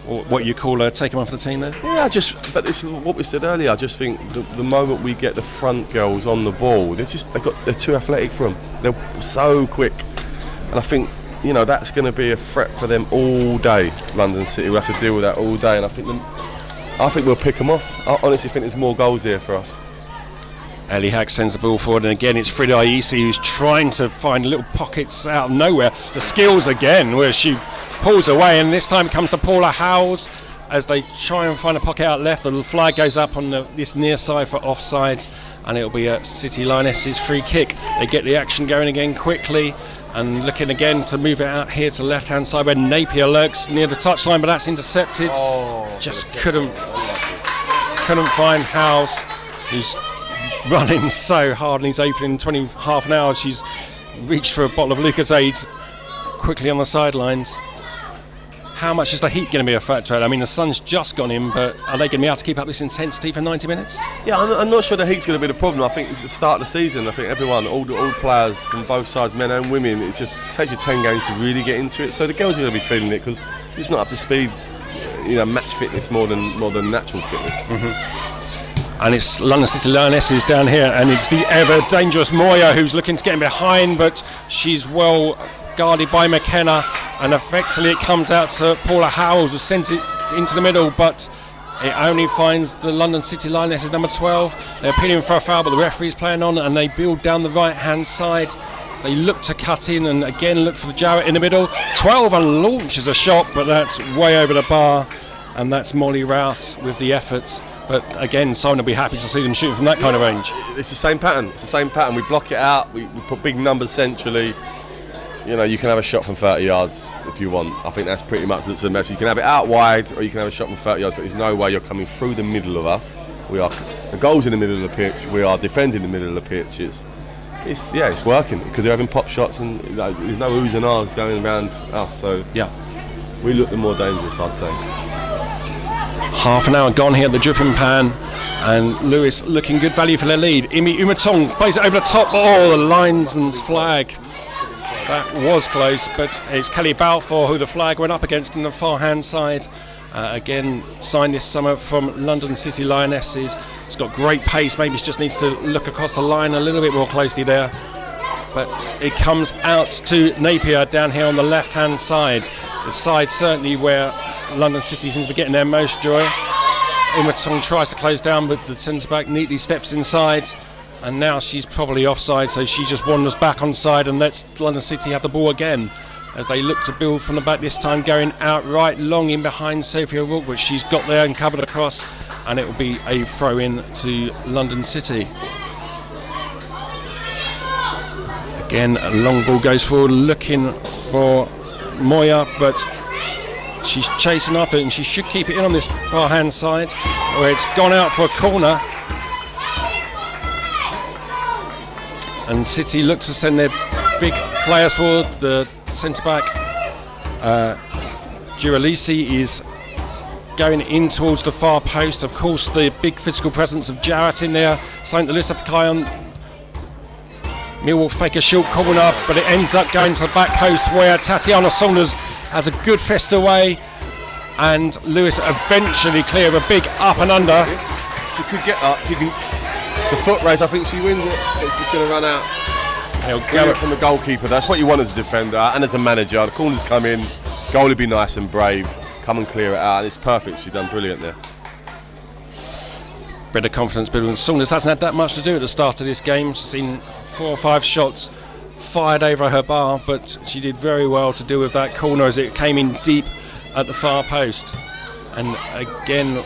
or what you call take them off the team there? Yeah, but it's what we said earlier. I just think the moment we get the front girls on the ball, they're too athletic for them. They're so quick, and I think that's going to be a threat for them all day. London City will have to deal with that all day, and I think we'll pick them off. I honestly think there's more goals here for us. Ellie Hack sends the ball forward, and again it's Frida Aisi who's trying to find little pockets out of nowhere. The skills again, where she pulls away, and this time it comes to Paula Howes as they try and find a pocket out left. The flag goes up on this near side for offside, and it'll be a City Lionesses free kick. They get the action going again quickly, and looking again to move it out here to the left hand side where Napier lurks near the touchline, but that's intercepted. Just couldn't find Howes, who's running so hard, and he's opening half an hour. She's reached for a bottle of Lucozade quickly on the sidelines. How much is the heat going to be a factor? I mean, the sun's just gone in, but are they going to be able to keep up this intensity for 90 minutes? Yeah, I'm not sure the heat's going to be the problem. I think at the start of the season, I think all players from both sides, men and women, it just takes you 10 games to really get into it. So the girls are going to be feeling it because it's not up to speed, match fitness more than natural fitness. Mm-hmm. And it's London City Lionesses down here, and it's the ever dangerous Moya who's looking to get in behind, but she's well guarded by McKenna, and effectively it comes out to Paula Howes, who sends it into the middle, but it only finds the London City Lionesses number 12. They're appealing for a foul, but the referee's playing on, and they build down the right hand side. They look to cut in, and again look for Jarrett in the middle. 12 and launches a shot, but that's way over the bar, and that's Molly Rouse with the efforts. But again, Simon will be happy to see them shooting from that kind of range. It's the same pattern. We block it out. We put big numbers centrally. You can have a shot from 30 yards if you want. I think that's pretty much the message. You can have it out wide, or you can have a shot from 30 yards. But there's no way you're coming through the middle of us. The goal's in the middle of the pitch. We are defending the middle of the pitch. It's working because they're having pop shots, and there's no oohs and ahs going around us. So yeah, we look the more dangerous, I'd say. Half an hour gone here at the Dripping Pan, and Lewes looking good value for their lead. Imi Umatong plays it over the top. The linesman's flag. That was close, but it's Kelly Balfour who the flag went up against on the far hand side. Again, signed this summer from London City Lionesses. It's got great pace. Maybe it just needs to look across the line a little bit more closely there. But it comes out to Napier down here on the left hand side. The side certainly where London City seems to be getting their most joy. Umatong tries to close down, but the centre back neatly steps inside, and now she's probably offside, so she just wanders back onside and lets London City have the ball again as they look to build from the back, this time going out right long in behind Sophia Rook, which she's got there and covered across, and it will be a throw in to London City. Again, a long ball goes forward looking for Moya, but she's chasing after it, and she should keep it in on this far hand side where it's gone out for a corner, and City looks to send their big players forward. The centre back Giralisi is going in towards the far post. Of course, the big physical presence of Jarrett in there, something to list up to Kai on. Millwall fake a short corner, but it ends up going to the back post where Tatiana Saunders has a good fist away, and Lewes eventually clear a big up and under. She could get up. It's a foot race. I think she wins it. It's just going to run out. It'll go from the goalkeeper. That's what you want as a defender and as a manager. The corners come in, goalie be nice and brave, come and clear it out. It's perfect. She's done brilliant there. Bit of confidence building. Saunders hasn't had that much to do at the start of this game. She's seen 4 or 5 shots fired over her bar, but she did very well to deal with that corner as it came in deep at the far post. And again,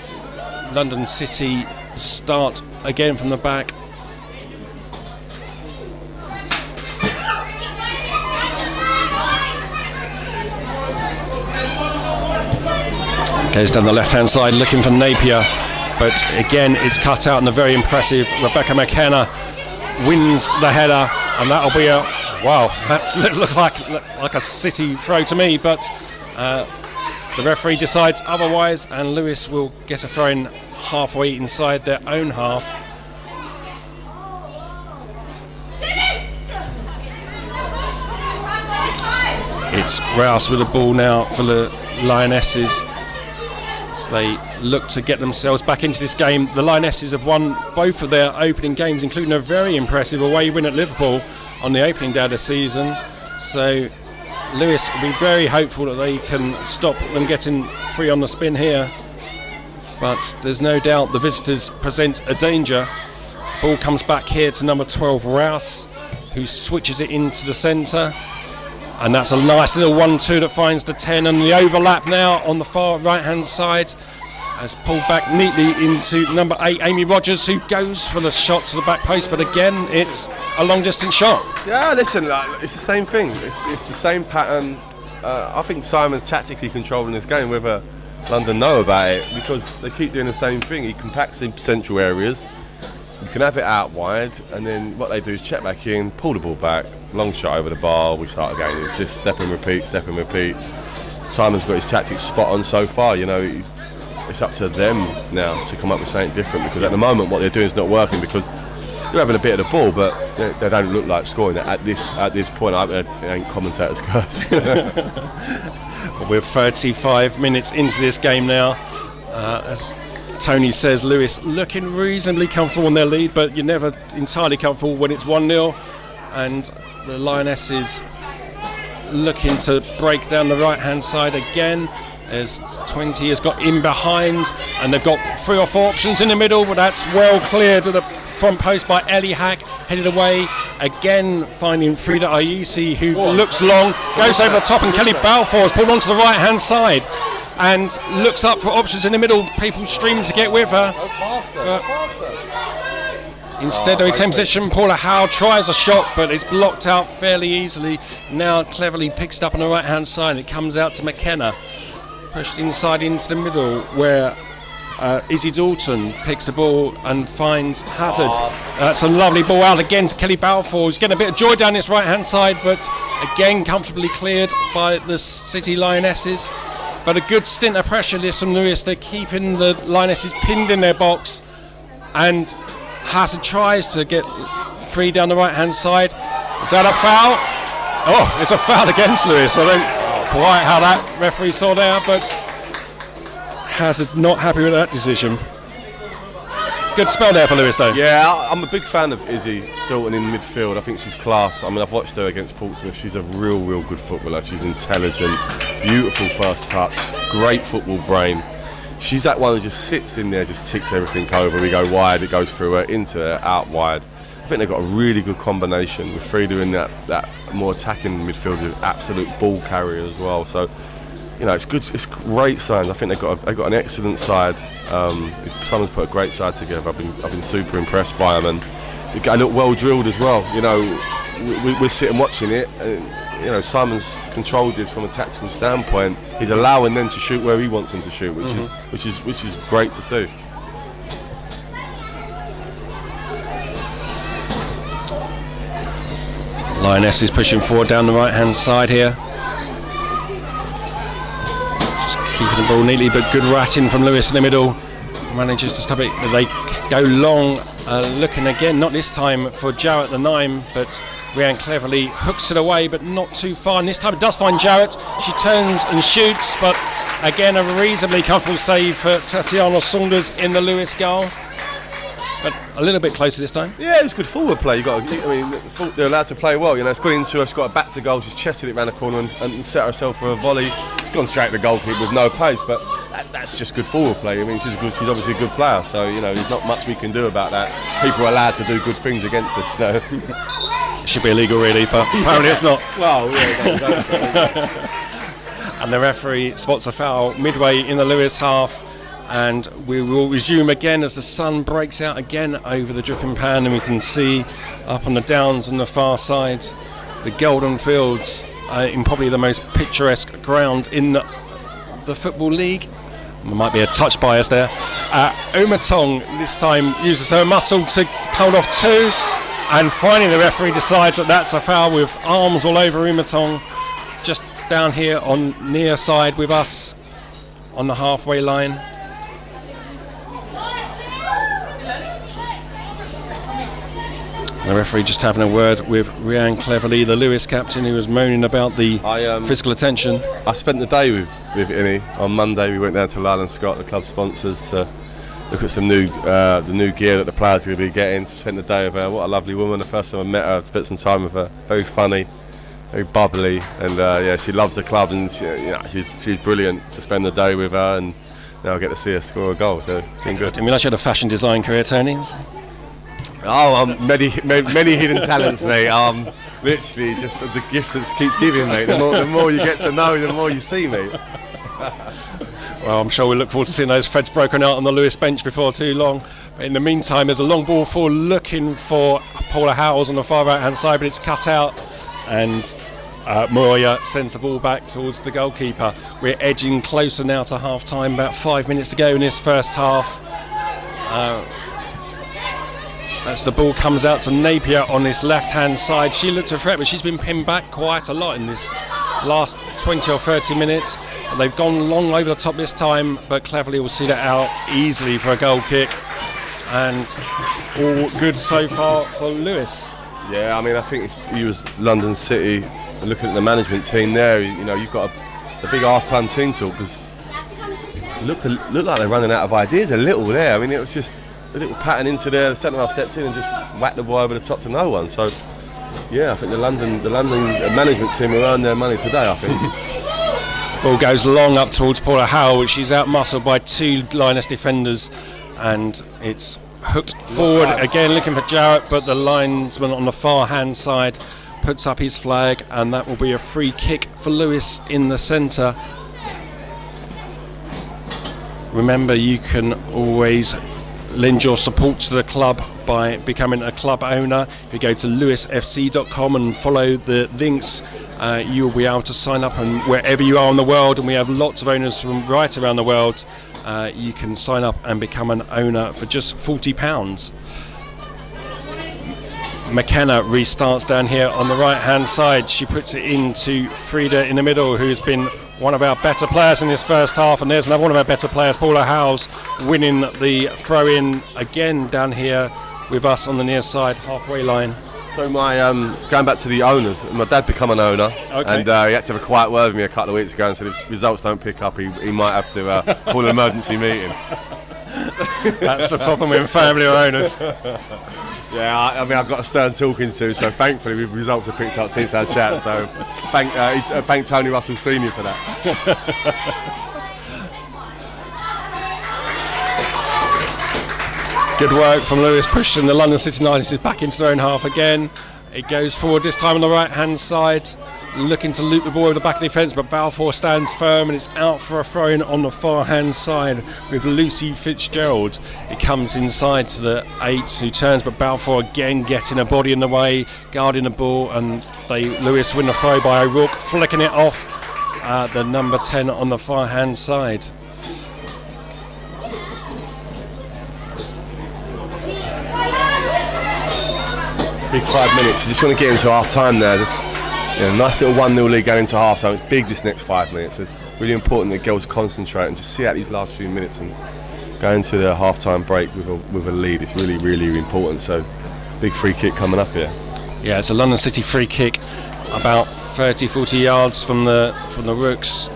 London City start again from the back. Goes down the left hand side looking for Napier, but again it's cut out, and the very impressive Rebecca McKenna wins the header, and that'll be a that's look like a City throw to me, but the referee decides otherwise, and Lewes will get a throw in halfway inside their own half. It's Rouse with the ball now for the Lionesses. So they look to get themselves back into this game. The Lionesses have won both of their opening games, including a very impressive away win at Liverpool on the opening day of the season. So Lewes will be very hopeful that they can stop them getting free on the spin here. But there's no doubt the visitors present a danger. Ball comes back here to number 12, Rouse, who switches it into the centre. And that's a nice little 1-2 that finds the 10, and the overlap now on the far right-hand side has pulled back neatly into number 8, Amy Rogers, who goes for the shot to the back post, but again, it's a long-distance shot. Yeah, listen, it's the same thing. It's the same pattern. I think Simon's tactically controlling this game, whether London know about it, because they keep doing the same thing. He compacts in central areas. You can have it out wide, and then what they do is check back in, pull the ball back, long shot over the bar, we start again. It's just step and repeat, step and repeat. Simon's got his tactics spot on so far, you know. It's up to them now to come up with something different, because at the moment what they're doing is not working, because they're having a bit of the ball, but they don't look like scoring it at this point. It ain't commentators' curse. We're 35 minutes into this game now. As Tony says, Lewes looking reasonably comfortable in their lead, but you're never entirely comfortable when it's 1-0. And the Lionesses looking to break down the right-hand side again, as 20 has got in behind, and they've got 3 or 4 options in the middle, but that's well cleared to the front post by Ellie Hack, headed away again, finding Frida Ayusi, who looks long, goes over the top, and Kelly Balfour has pulled onto the right-hand side and looks up for options in the middle. People streaming to get with her. Instead of attempts it, Paula Howe tries a shot, but it's blocked out fairly easily. Now cleverly picks it up on the right-hand side. It comes out to McKenna, pushed inside into the middle, where Izzy Dalton picks the ball and finds Hazard. That's a lovely ball out again to Kelly Balfour, who's getting a bit of joy down this right-hand side, but again comfortably cleared by the City Lionesses. But a good stint of pressure this from Lewes. They're keeping the Lionesses pinned in their box, and Hazard tries to get free down the right-hand side. Is that a foul? Oh, it's a foul against Lewes. I don't know quite how that referee saw there, but Hazard not happy with that decision. Good spell there for Lewes, though. Yeah, I'm a big fan of Izzy Dalton in midfield. I think she's class. I mean, I've watched her against Portsmouth. She's a real good footballer. She's intelligent, beautiful first touch, great football brain. She's that one who just sits in there, just ticks everything over. We go wide, it goes through her, into her, out wide. I think they've got a really good combination with Frida in that more attacking midfield, with absolute ball carrier as well. So, you know, it's good. It's great signs. I think they've got an excellent side. Someone's put a great side together. I've been super impressed by them, and they look well drilled as well. You know, we're sitting watching it. And, you know, Simon's controlled this from a tactical standpoint. He's allowing them to shoot where he wants them to shoot, which is great to see. Lioness is pushing forward down the right-hand side here. Just keeping the ball neatly, but good ratting from Lewes in the middle. Manages to stop it. They go long, looking again, not this time for Jarrett the 9, but Rianne cleverly hooks it away, but not too far. And this time it does find Jarrett. She turns and shoots, but again a reasonably comfortable save for Tatiana Saunders in the Lewes goal. But a little bit closer this time. Yeah, it was good forward play. They're allowed to play well. You know, it's gone into her. She's got a back to goal. She's chested it round the corner and set herself for a volley. It's gone straight to the goalkeeper with no pace, but that's just good forward play. I mean, she's obviously a good player. So you know, there's not much we can do about that. People are allowed to do good things against us. You know. It should be illegal, really, but apparently it's not. Well, yeah, and the referee spots a foul midway in the Lewes half. And we will resume again as the sun breaks out again over the dripping pan, and we can see up on the downs on the far side the golden fields in probably the most picturesque ground in the Football League. There might be a touch bias there. Umatong this time uses her muscle to hold off 2, and finally the referee decides that that's a foul, with arms all over Umatong, just down here on near side with us on the halfway line. The referee just having a word with Rhiannon Cleverly, the Lewes captain, who was moaning about the physical attention. I spent the day with Innie. On Monday we went down to Lyle and Scott, the club sponsors, to look at some the new gear that the players are going to be getting. So spent the day with her. What a lovely woman. The first time I met her, I spent some time with her. Very funny, very bubbly, and yeah, she loves the club, and she's brilliant to spend the day with her, and now I get to see her score a goal, so it's been good. I didn't realise you had a fashion design career, Tony. Oh, many hidden talents, mate. Literally just the gift that keeps giving, mate. The more you get to know, the more you see, mate. Well, I'm sure we look forward to seeing those threads broken out on the Lewes bench before too long. But in the meantime, there's a long ball forward looking for Paula Howells on the far right-hand side, but it's cut out, and Moya sends the ball back towards the goalkeeper. We're edging closer now to half-time, about 5 minutes to go in this first half. As the ball comes out to Napier on this left-hand side. She looked a threat, but she's been pinned back quite a lot in this last 20 or 30 minutes. And they've gone long over the top this time, but Cleverly will see that out easily for a goal kick. And all good so far for Lewes. Yeah, I mean, I think if you was London City, looking at the management team there, you've got a big half-time team talk, because it looked like they're running out of ideas a little there. I mean, it was just a little pattern into there, the centre half steps in and just whacked the ball over the top to no one. So yeah, I think the London management team will earn their money today, I think. Ball goes long up towards Paula Howell, which she's out-muscled by two Lioness defenders, and it's hooked forward again, looking for Jarrett, but the linesman on the far hand side puts up his flag, and that will be a free kick for Lewes in the centre. Remember, you can always lend your support to the club by becoming a club owner. If you go to lewesfc.com and follow the links, you'll be able to sign up, and wherever you are in the world, and we have lots of owners from right around the world, you can sign up and become an owner for just £40. McKenna restarts down here on the right hand side. She puts it into Frida in the middle, who's been one of our better players in this first half, and there's another one of our better players, Paula Howells, winning the throw-in again down here with us on the near side halfway line. So my going back to the owners, my dad become an owner, and he had to have a quiet word with me a couple of weeks ago and said if results don't pick up, he might have to call an emergency meeting. That's the problem with family or owners. Yeah, I mean, I've got a stern talking to, so thankfully the results have picked up since our chat, so thank Tony Russell Senior for that. Good work from Lewes, pushing the London City Lionesses back into their own half again. It goes forward this time on the right hand side, looking to loop the ball over the back of the defence, but Balfour stands firm, and it's out for a throw-in on the far hand side with Lucy Fitzgerald. It comes inside to the 8 who turns, but Balfour again getting a body in the way, guarding the ball, and Lewes win the throw by O'Rourke, flicking it off the number 10 on the far hand side. Big 5 minutes. You just want to get into half time there. Just nice little 1-0 lead going into half time. It's big this next 5 minutes. So it's really important that girls concentrate and just see out these last few minutes and go into the half time break with a lead. It's really, really important. So big free kick coming up here. Yeah, it's a London City free kick about 30-40 yards from the Rooks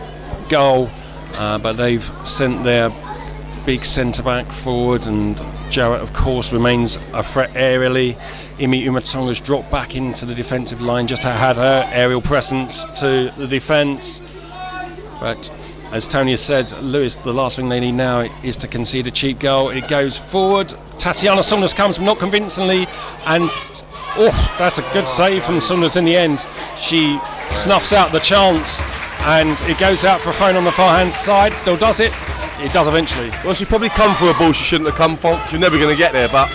goal, but they've sent their big centre back forward, and Jarrett of course remains a threat aerially. Imi Umatonga's dropped back into the defensive line, just had her aerial presence to the defence. But as Tony has said, Lewes, the last thing they need now is to concede a cheap goal. It goes forward. Tatiana Saunders comes, not convincingly, and that's a good save from Saunders in the end. She snuffs out the chance, and it goes out for a throw on the far hand side. Though does it? It does eventually. Well, she probably come for a ball she shouldn't have come for. She's never going to get there, but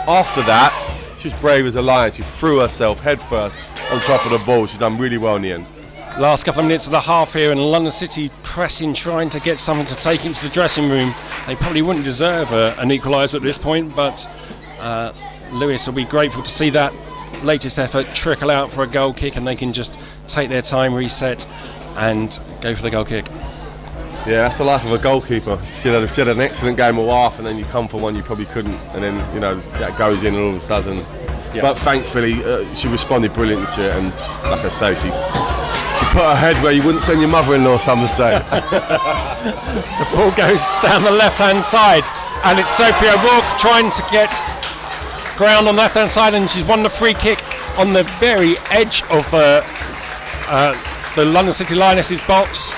after that, she's brave as a lion. She threw herself head first on top of the ball. She's done really well in the end. Last couple of minutes of the half here, and London City pressing, trying to get something to take into the dressing room. They probably wouldn't deserve an equaliser at this point, but Lewes will be grateful to see that latest effort trickle out for a goal kick, and they can just take their time, reset, and go for the goal kick. Yeah, that's the life of a goalkeeper. She had an excellent game of half, and then you come for one you probably couldn't, and then that goes in, and all of a sudden But thankfully, she responded brilliantly to it, and like I say, she put her head where you wouldn't send your mother-in-law, some would say. The ball goes down the left-hand side, and it's Sophia O'Rourke trying to get ground on the left-hand side, and she's won the free kick on the very edge of the London City Lionesses box.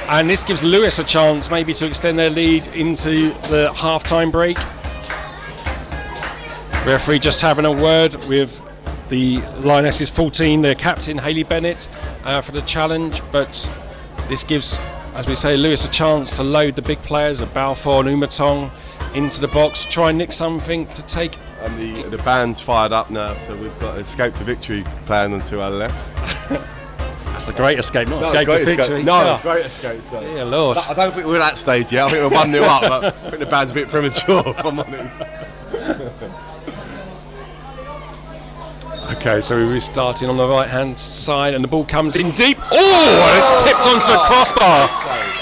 And this gives Lewes a chance maybe to extend their lead into the half-time break. Referee just having a word with the Lionesses 14, their captain Hayley Bennett, for the challenge, but this gives, as we say, Lewes a chance to load the big players of Balfour and Umatong into the box, try and nick something to take. And the band's fired up now, so we've got Escape to Victory playing onto our left. That's a great escape, not escape to victory. No, great escape. So. Dear Lord. I don't think we're at that stage yet. I think we're 1-0 up, but I think the band's a bit premature, if I'm honest. Okay, so we're restarting on the right-hand side, and the ball comes in deep. Oh, and it's tipped onto the crossbar.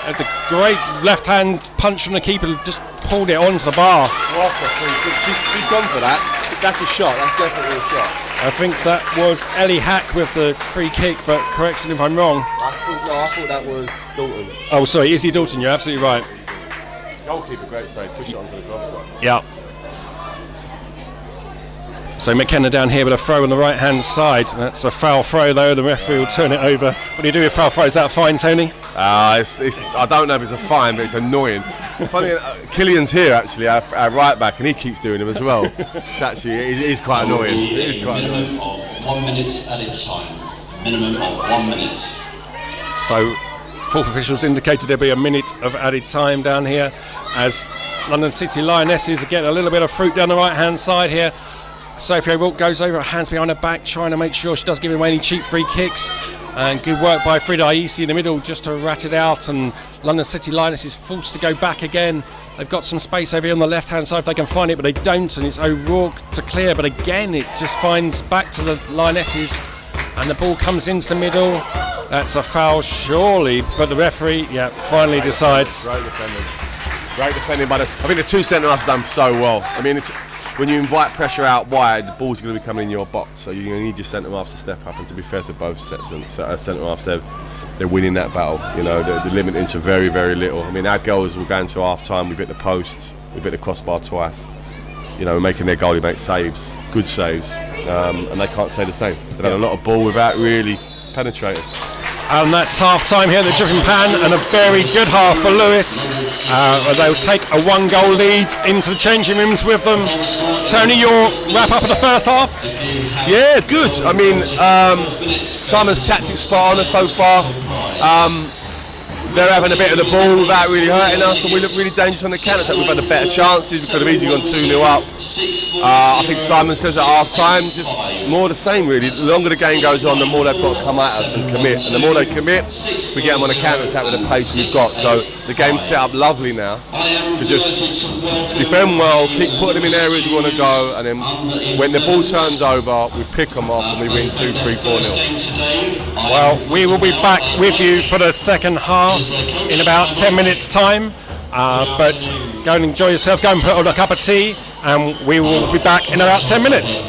And the great left-hand punch from the keeper just pulled it onto the bar. She's gone for that. That's a shot. That's definitely a shot. I think that was Ellie Hack with the free kick, but correction if I'm wrong. I thought that was Dalton. Oh, sorry, Izzy Dalton, you're absolutely right. Goalkeeper, great save. Push it onto the crossbar. Yeah. So McKenna down here with a throw on the right-hand side. That's a foul throw, though. The referee will turn it over. What do you do with foul throw? Is that fine, Tony? I don't know if it's a fine, but it's annoying. Funny, Killian's here actually, our right back, and he keeps doing them as well. It is quite annoying. It is quite annoying. Minimum of 1 minute at a time. Minimum of 1 minute. So, fourth officials indicated there'll be a minute of added time down here as London City Lionesses are getting a little bit of fruit down the right-hand side here. Sophie O'Rourke goes over, her hands behind her back, trying to make sure she doesn't give away any cheap free kicks. And good work by Frida Aisi in the middle just to rat it out, and London City Lionesses is forced to go back again. They've got some space over here on the left-hand side if they can find it, but they don't, and it's O'Rourke to clear, but again it just finds back to the Lionesses, and the ball comes into the middle. That's a foul surely, but the referee, finally decides. Great defending. Great defending by I think the two centre-halves done so well. I mean, when you invite pressure out wide, the ball's going to be coming in your box, so you need your centre-halves to step up, and to be fair to both sets and centre-halves, they're winning that battle. You know, they're limiting to very, very little. I mean, our goals will go into half-time, we've hit the post, we've hit the crossbar twice. You know, we're making their goalie make saves, good saves, and they can't say the same. They've had a lot of ball without really penetrating. And that's half-time here at the Driven Pan, and a very good half for Lewes. They'll take a 1-goal lead into the changing rooms with them. Tony, your wrap-up of the first half? Yeah, good. I mean, Simon's tactics spot on so far. They're having a bit of the ball without really hurting us, and we look really dangerous on the counter attack. We've had the better chances, we could have easily gone 2-0 up. I think Simon says at half time, just more the same really. The longer the game goes on, the more they've got to come at us and commit. And the more they commit, we get them on a counter attack with the pace we've got. So the game's set up lovely now to just defend well, keep putting them in areas we want to go, and then when the ball turns over, we pick them off and we win 2-3, 4-0. Well, we will be back with you for the second half in about 10 minutes time, but go and enjoy yourself, go and put on a cup of tea, and we will be back in about 10 minutes.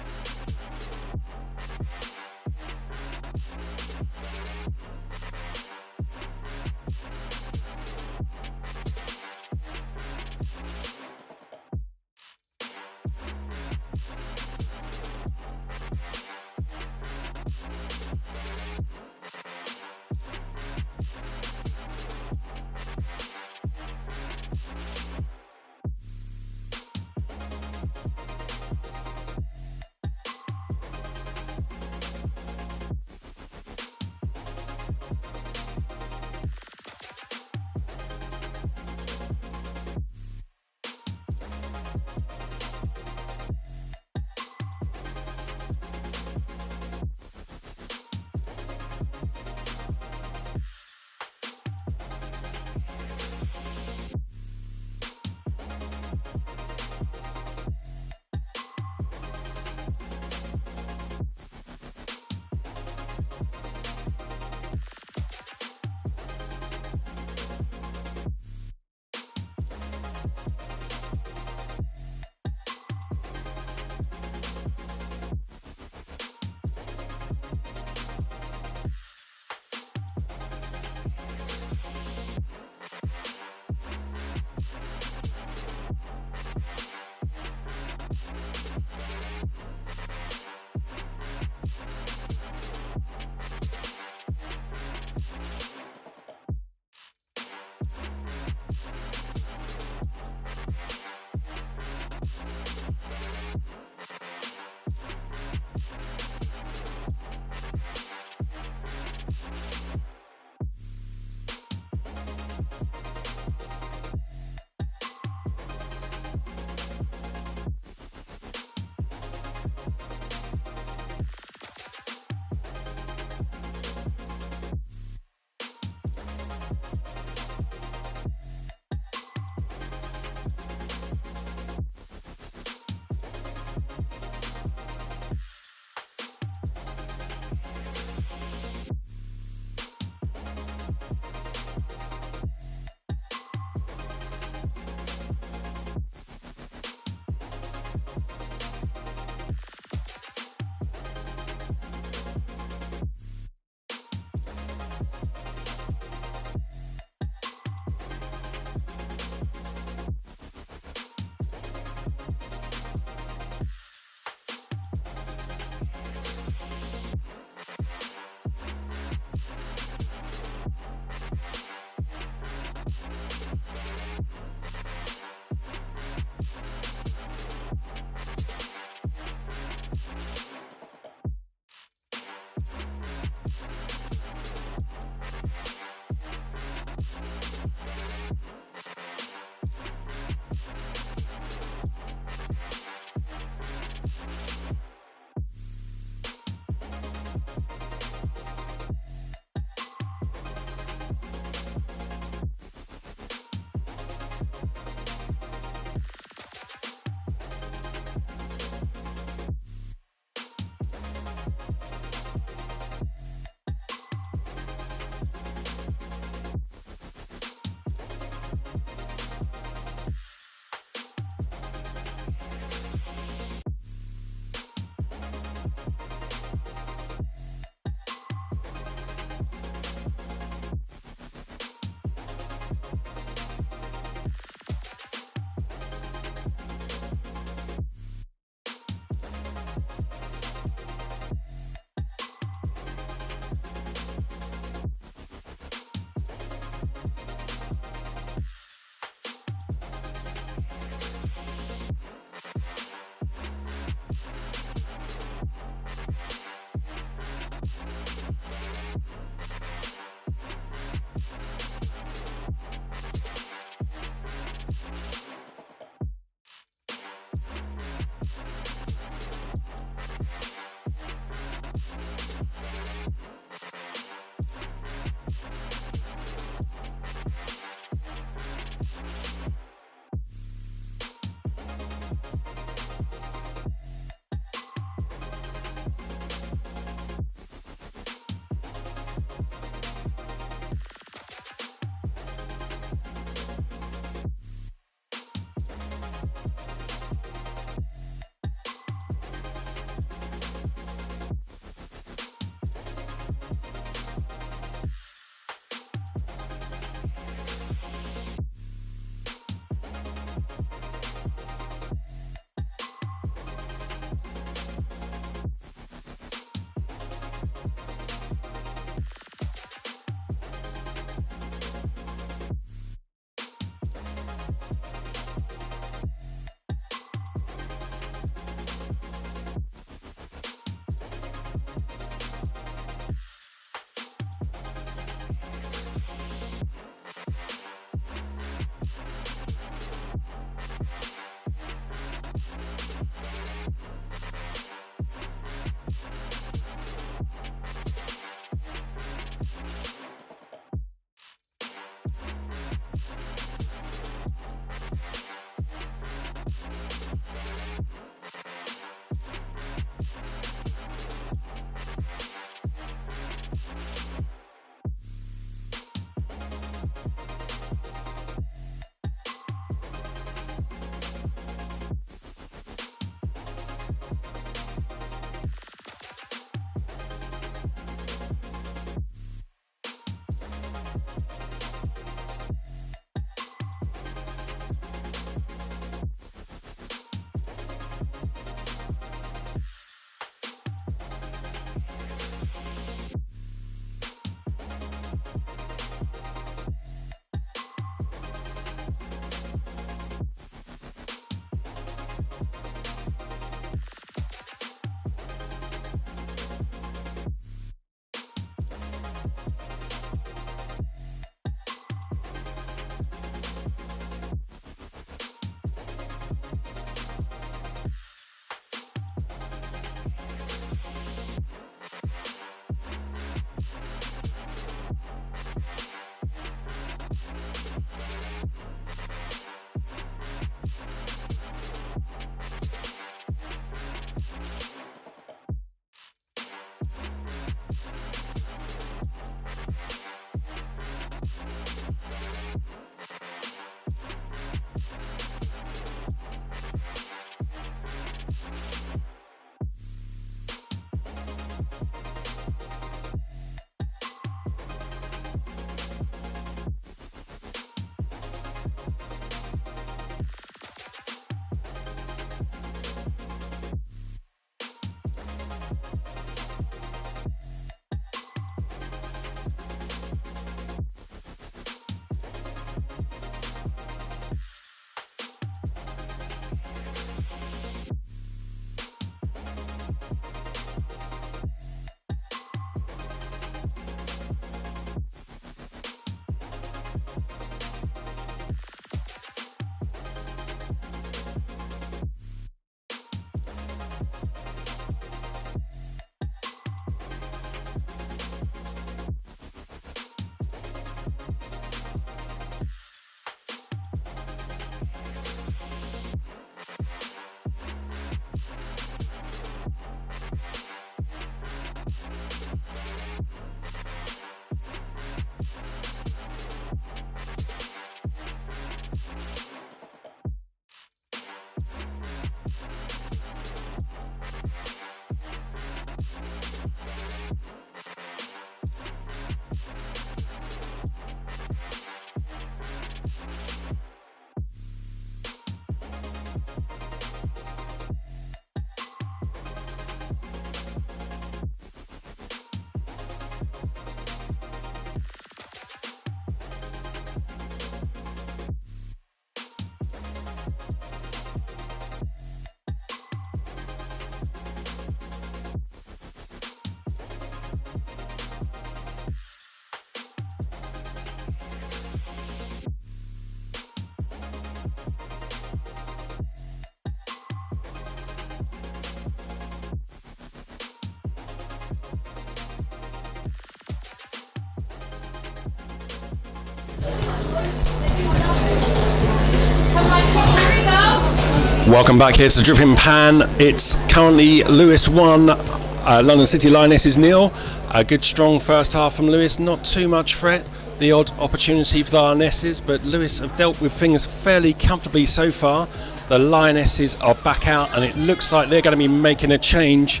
Welcome back here to Dripping Pan. It's currently Lewes 1, London City Lionesses 0. A good strong first half from Lewes, not too much threat. The odd opportunity for the Lionesses, but Lewes have dealt with things fairly comfortably so far. The Lionesses are back out and it looks like they're going to be making a change.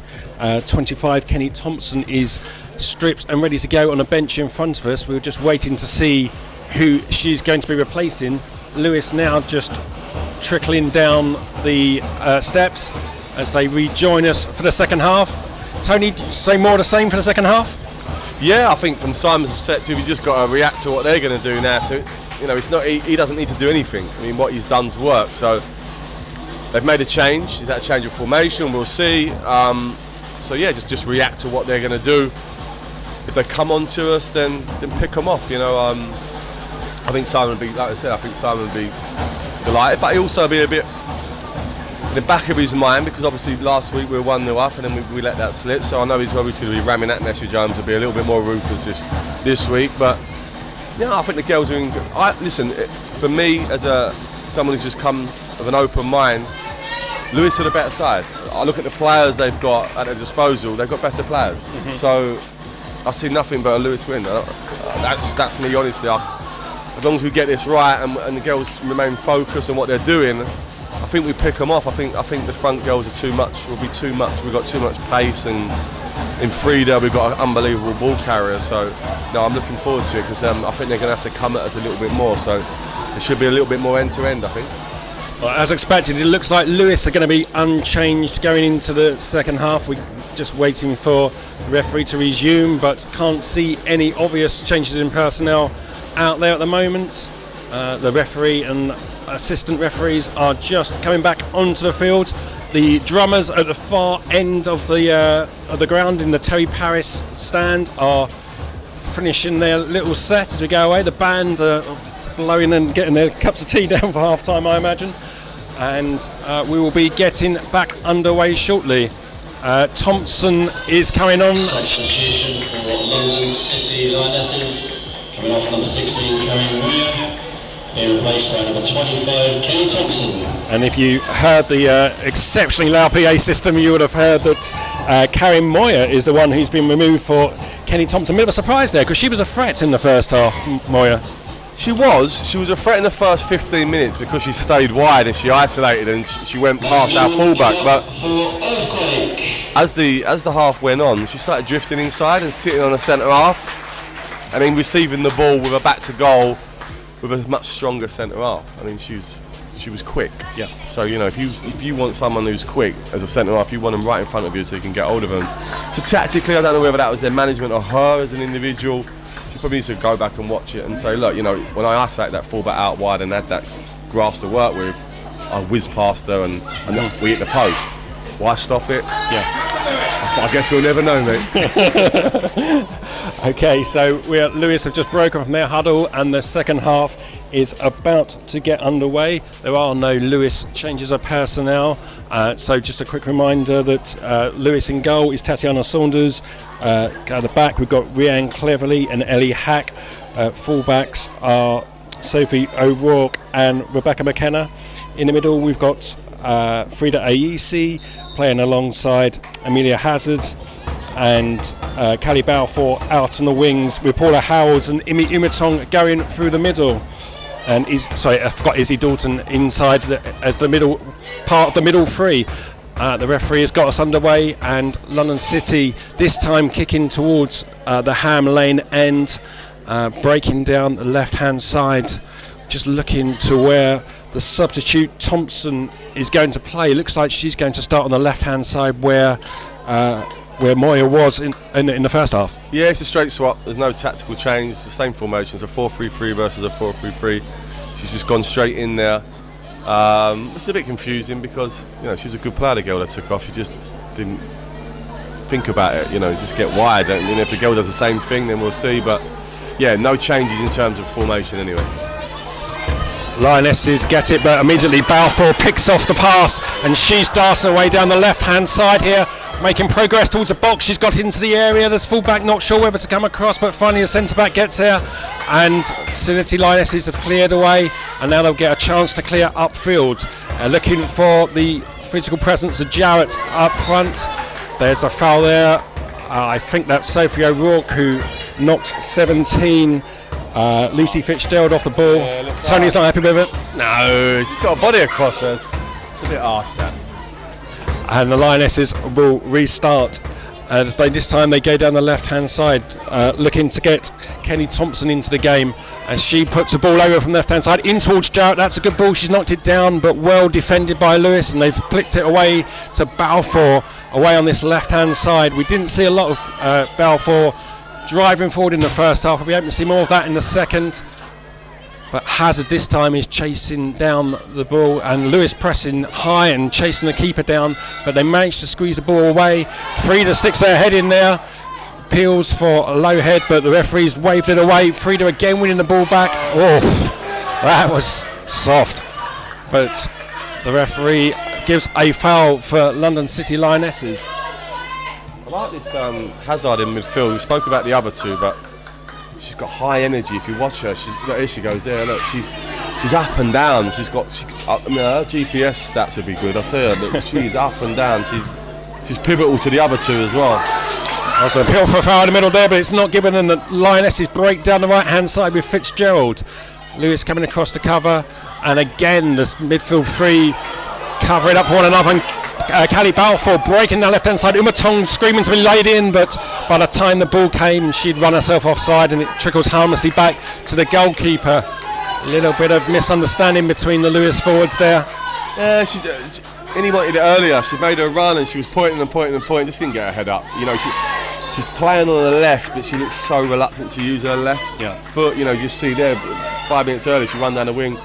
25 Kenny Thompson is stripped and ready to go on a bench in front of us. We were just waiting to see who she's going to be replacing. Lewes now just trickling down the steps as they rejoin us for the second half. Tony, say more of the same for the second half? Yeah, I think from Simon's perspective, you just got to react to what they're going to do now. So, it's not he doesn't need to do anything. I mean, what he's done's work. So they've made a change. Is that a change of formation? We'll see. So yeah, just react to what they're going to do. If they come on to us, then pick them off. I think Simon would be, like I said, Simon would be delighted, but he'll also be a bit in the back of his mind, because obviously last week we were 1-0 up and then we let that slip. So I know he's probably going to be ramming that message home to be a little bit more ruthless this week. But yeah, I think the girls are in good. Listen, for me, as someone who's just come with an open mind, Lewes are the better side. I look at the players they've got at their disposal. They've got better players. Mm-hmm. So I see nothing but a Lewes win. That's me, honestly. As long as we get this right and the girls remain focused on what they're doing, I think we pick them off. I think the front girls are too much. Will be too much. We've got too much pace, and in Frida we've got an unbelievable ball carrier. So no, I'm looking forward to it, because I think they're going to have to come at us a little bit more. So there should be a little bit more end to end, I think. Well, as expected, it looks like Lewes are going to be unchanged going into the second half. We're just waiting for the referee to resume, but can't see any obvious changes in personnel out there at the moment. The referee and assistant referees are just coming back onto the field. The drummers at the far end of the ground in the Terry Paris stand are finishing their little set as we go away. The band are blowing and getting their cups of tea down for half time, I imagine, and we will be getting back underway shortly. Thompson is coming on. Substitution for London City Lionesses. Coming off number 16, Carrie Moya, being replaced by number 25, Kenny Thompson. And if you heard the exceptionally loud PA system, you would have heard that Carrie Moya is the one who's been removed for Kenny Thompson. A bit of a surprise there, because she was a threat in the first half, Moya. She was a threat in the first 15 minutes because she stayed wide and she isolated and she went past our fullback. But as the half went on, she started drifting inside and sitting on the centre half, and then receiving the ball with her back to goal with a much stronger centre half. I mean, she was quick. Yeah. So if you want someone who's quick as a centre half, you want them right in front of you so you can get hold of them. So tactically, I don't know whether that was their management or her as an individual. She probably needs to go back and watch it and say, look, when I isolate that fullback out wide and had that grass to work with, I whiz past her and we hit the post. Why stop it? Yeah. I guess we'll never know, mate. Okay, so Lewes have just broken from their huddle and the second half is about to get underway. There are no Lewes changes of personnel, so just a quick reminder that Lewes in goal is Tatiana Saunders. At the back we've got Rhiannon Cleverly and Ellie Hack. Fullbacks are Sophie O'Rourke and Rebecca McKenna. In the middle we've got Frida Aisi playing alongside Amelia Hazard, and Callie Balfour out on the wings with Paula Howells and Imi Umatong going through the middle. And I forgot Izzy Dalton inside as the middle part of the middle three. The referee has got us underway, and London City this time kicking towards the Ham Lane end, breaking down the left-hand side, just looking to where the substitute Thompson is going to play. It looks like she's going to start on the left-hand side where Moya was in the first half. Yeah, it's a straight swap. There's no tactical change. It's the same formation. It's a 4-3-3 versus a 4-3-3. She's just gone straight in there. It's a bit confusing because she's a good player, the girl that took off. She just didn't think about it. Just get wide. And if the girl does the same thing, then we'll see. But yeah, no changes in terms of formation anyway. Lionesses get it, but immediately Balfour picks off the pass and she's darting away down the left-hand side here making progress towards the box. She's got into the area. There's fullback not sure whether to come across, but finally the centre back gets there, and City Lionesses have cleared away, and now they'll get a chance to clear upfield, looking for the physical presence of Jarrett up front. There's a foul there. I think that's Sophie O'Rourke who knocked 17 Lucy Fitzgerald off the ball. Yeah, Tony's not happy with it. No, she's got a body across her. It's a bit harsh, that. And the Lionesses will restart. This time they go down the left-hand side, looking to get Kenny Thompson into the game, as she puts the ball over from the left-hand side in towards Jarrett. That's a good ball. She's knocked it down, but well defended by Lewes, and they've flicked it away to Balfour, away on this left-hand side. We didn't see a lot of Balfour driving forward in the first half. We'll be able to see more of that in the second. But Hazard this time is chasing down the ball, and Lewes pressing high and chasing the keeper down, but they managed to squeeze the ball away. Frida sticks her head in there, appeals for a low head, but the referees waved it away. Frida again winning the ball back. Oh, that was soft. But the referee gives a foul for London City Lionesses. I like this Hazard in midfield. We spoke about the other two, but she's got high energy. If you watch her, there she goes there. Look, she's up and down. Her GPS stats would be good. I tell you, look, she's up and down. She's pivotal to the other two as well. Also appeal for a foul in the middle there, but it's not given, and the Lionesses break down the right hand side with Fitzgerald. Lewes coming across to cover, and again the midfield three covering up for one another, and Callie Balfour breaking the left hand side. Uma Tong screaming to be laid in, but by the time the ball came she'd run herself offside, and it trickles harmlessly back to the goalkeeper. A little bit of misunderstanding between the Lewes forwards there. Yeah, Innie wanted it earlier. She made her run and she was pointing, just didn't get her head up. You know, she's playing on the left, but she looks so reluctant to use her left foot. You know, you just see there 5 minutes earlier she ran down the wing,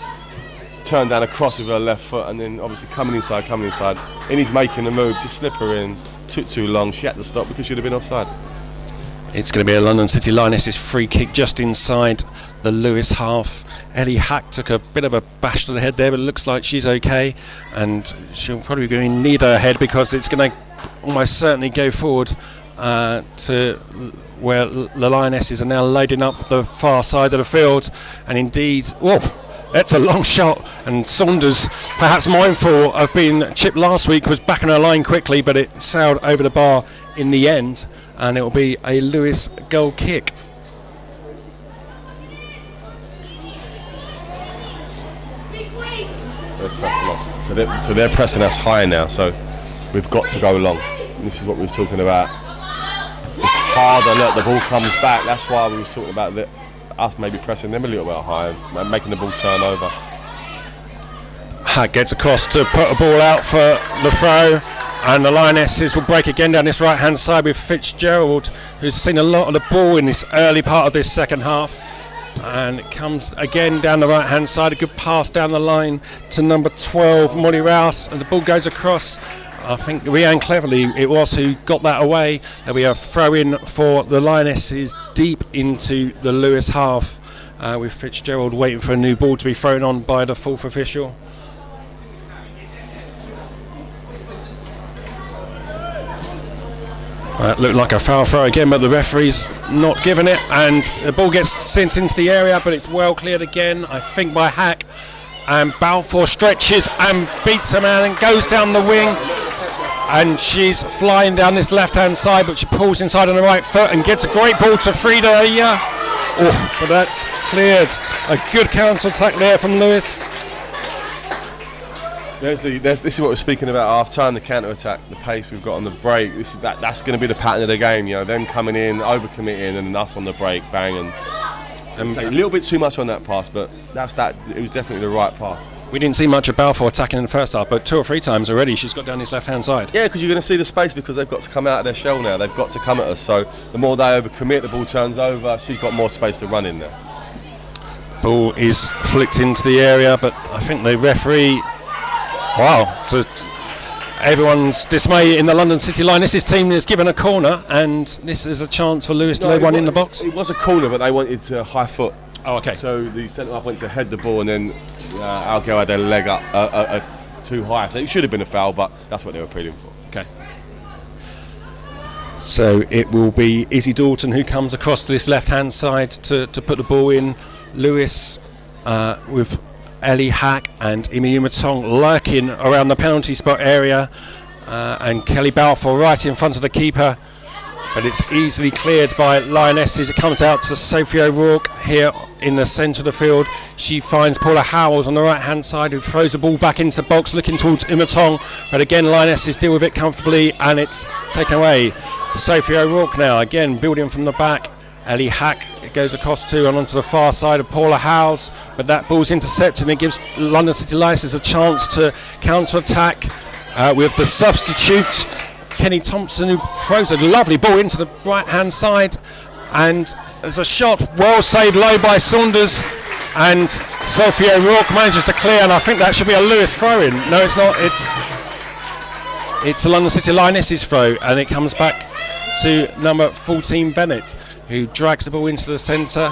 turned down a cross with her left foot, and then obviously coming inside. Innie's making a move, just slip her in. Took too long. She had to stop because she'd have been offside. It's going to be a London City Lionesses free kick just inside the Lewes half. Ellie Hack took a bit of a bash to the head there, but it looks like she's okay, and she'll probably going to need her head because it's going to almost certainly go forward to where the Lionesses are now loading up the far side of the field. And indeed, whoa, that's a long shot, and Saunders, perhaps mindful of being chipped last week, was back on her line quickly, but it sailed over the bar in the end, and it will be a Lewes goal kick. They're pressing us. So they're pressing us high now, so we've got to go long. And this is what we were talking about. It's harder, look, the ball comes back. That's why we were talking about us maybe pressing them a little bit high and making the ball turn over. Hack gets across to put a ball out for the throw, and the Lionesses will break again down this right hand side with Fitzgerald, who's seen a lot of the ball in this early part of this second half, and it comes again down the right hand side. A good pass down the line to number 12 Molly Rouse, and the ball goes across. I think Rhiannon Cleverly it was who got that away. There'll be a throw in for the Lionesses deep into the Lewes half, with Fitzgerald waiting for a new ball to be thrown on by the fourth official. Looked like a foul throw again, but the referee's not giving it, and the ball gets sent into the area, but it's well cleared again, I think by Hack, and Balfour stretches and beats a man and goes down the wing, and she's flying down this left hand side, but she pulls inside on the right foot and gets a great ball to Frida here. Oh, but that's cleared. A good counter attack there from Lewes. This is what we're speaking about half time, the counter attack, the pace we've got on the break. That's going to be the pattern of the game, you know, them coming in, overcommitting, and then us on the break, bang, and a little bit too much on that pass, but it was definitely the right pass. We didn't see much of Balfour attacking in the first half, but 2 or 3 times already she's got down his left hand side. Yeah, because you're going to see the space, because they've got to come out of their shell now. They've got to come at us, so the more they overcommit, the ball turns over, she's got more space to run in there. Ball is flicked into the area, but I think the referee, to everyone's dismay in the London City Lionesses team, is given a corner, and this is a chance for Lewes to lay one in the box. It was a corner, but they wanted to high foot. Oh, okay. So the centre half went to head the ball, and then our girl had their leg up too high. So it should have been a foul, but that's what they were appealing for. Okay. So it will be Izzy Dalton who comes across to this left-hand side to put the ball in. Lewes with Ellie Hack and Imi Umatong lurking around the penalty spot area, and Kelly Balfour right in front of the keeper, but it's easily cleared by Lionesses. It comes out to Sophie O'Rourke here in the centre of the field. She finds Paula Howells on the right hand side, who throws the ball back into the box looking towards Umatong, but again Lionesses deal with it comfortably and it's taken away. Sophie O'Rourke now again building from the back. Ellie Hack goes across to and onto the far side of Paula Howells, but that ball's intercepted and it gives London City Lionesses a chance to counter-attack with the substitute Kenny Thompson, who throws a lovely ball into the right hand side, and there's a shot well saved low by Saunders, and Sophie O'Rourke manages to clear, and I think that should be a Lewes throw-in. No, it's not. It's a London City Lionesses throw, and it comes back to number 14 Bennett, who drags the ball into the centre.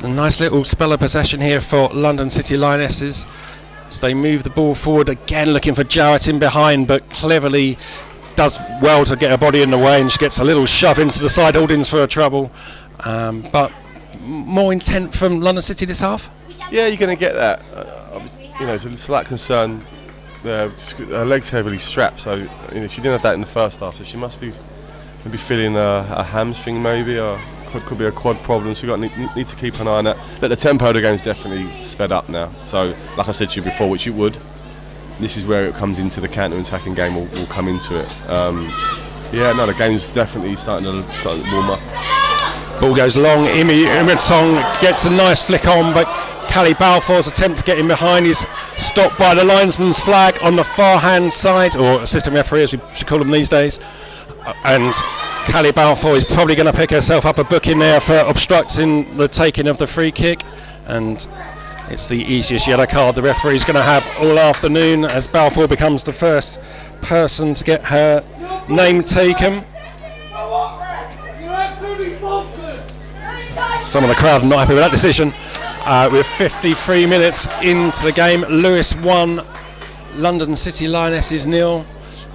A nice little spell of possession here for London City Lionesses. So they move the ball forward again, looking for Jarrett in behind, but cleverly does well to get her body in the way, and she gets a little shove into the side holdings for her trouble. But more intent from London City this half? Yeah, you're going to get that. It's a slight concern. Her legs heavily strapped, so she didn't have that in the first half, so she must be maybe feeling a hamstring maybe, or could be a quad problem, so you've got need to keep an eye on that. But the tempo of the game's definitely sped up now, so like I said to you before, which it would, this is where it comes into the counter-attacking game, will come into it. The game's definitely starting to warm up. Ball goes long, Imi Umatong gets a nice flick on, but Callie Balfour's attempt to get in behind is stopped by the linesman's flag on the far hand side, or assistant referee as we should call them these days. And Callie Balfour is probably going to pick herself up a booking there for obstructing the taking of the free kick, and it's the easiest yellow card the referee's going to have all afternoon, as Balfour becomes the first person to get her name taken. Some of the crowd are not happy with that decision. With 53 minutes into the game, Lewes 1, London City Lionesses 0.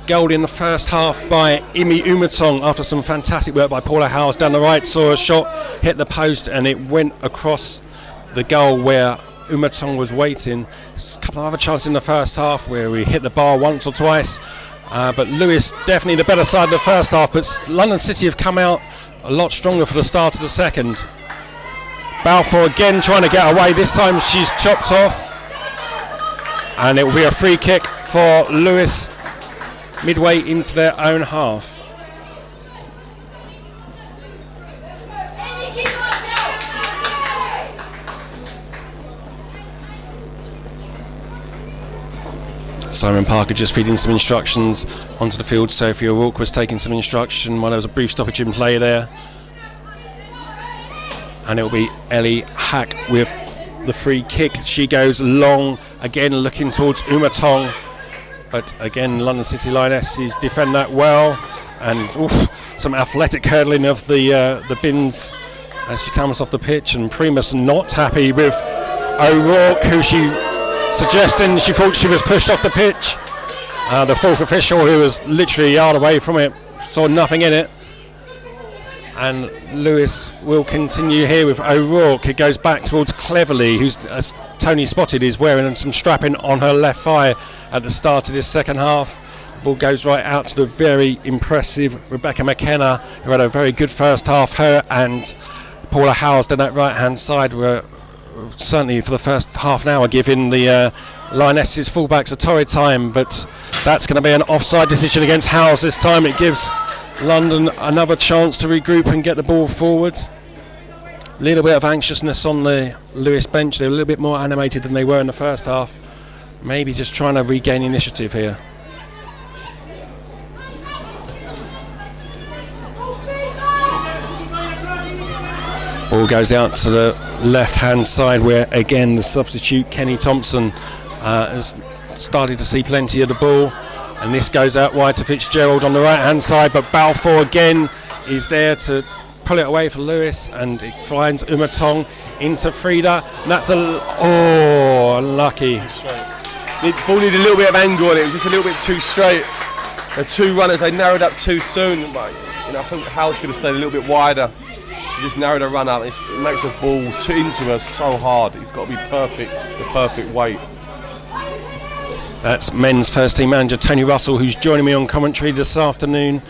Goal in the first half by Imi Umatong after some fantastic work by Paula Howells down the right, saw a shot, hit the post, and it went across the goal where Umatong was waiting. There's a couple of other chances in the first half where we hit the bar once or twice, but Lewes definitely the better side of the first half, but London City have come out a lot stronger for the start of the second. Balfour again trying to get away, this time she's chopped off, and it will be a free kick for Lewes midway into their own half. Simon Parker just feeding some instructions onto the field. Sophie O'Rourke was taking some instruction while there was a brief stoppage in play there. And it will be Ellie Hack with the free kick. She goes long, again looking towards Umatong. But again, London City Lionesses defend that well, and some athletic hurdling of the bins as she comes off the pitch. And Primus not happy with O'Rourke, who she suggesting she thought she was pushed off the pitch. The fourth official, who was literally a yard away from it, saw nothing in it. And Lewes will continue here with O'Rourke. It goes back towards Cleverly, who's, as Tony spotted, is wearing some strapping on her left thigh at the start of this second half. Ball goes right out to the very impressive Rebecca McKenna, who had a very good first half. Her and Paula Howells down that right hand side were certainly for the first half an hour giving the Lionesses fullbacks a torrid time, but that's going to be an offside decision against Howells this time. It gives London another chance to regroup and get the ball forward. A little bit of anxiousness on the Lewes bench. They're a little bit more animated than they were in the first half. Maybe just trying to regain initiative here. Ball goes out to the left hand side, where again the substitute Kenny Thompson has started to see plenty of the ball. And this goes out wide to Fitzgerald on the right hand side, but Balfour again is there to pull it away for Lewes, and it finds Umatong into Frida, and that's unlucky. The ball needed a little bit of angle on it, it was just a little bit too straight. The two runners, they narrowed up too soon. But, you know, I think Howes could have stayed a little bit wider. He just narrowed a run up. It makes the ball into her so hard. It's got to be perfect, the perfect weight. That's men's first team manager Tony Russell, who's joining me on commentary this afternoon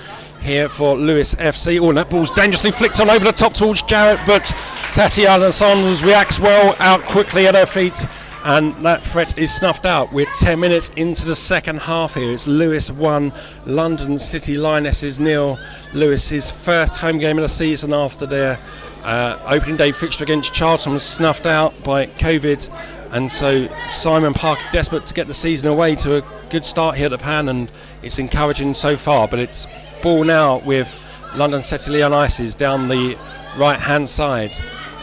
here for Lewes FC. Oh, and that ball's dangerously flicked on over the top towards Jarrett, but Tatiana Saunders reacts well, out quickly at her feet, and that threat is snuffed out. We're 10 minutes into the second half here. It's Lewes 1, London City Lionesses 0. Lewes' first home game of the season after their opening day fixture against Charlton was snuffed out by COVID. And so Simon Park desperate to get the season away to a good start here at the Pan, and it's encouraging so far. But it's ball now with London City Lionesses down the right hand side.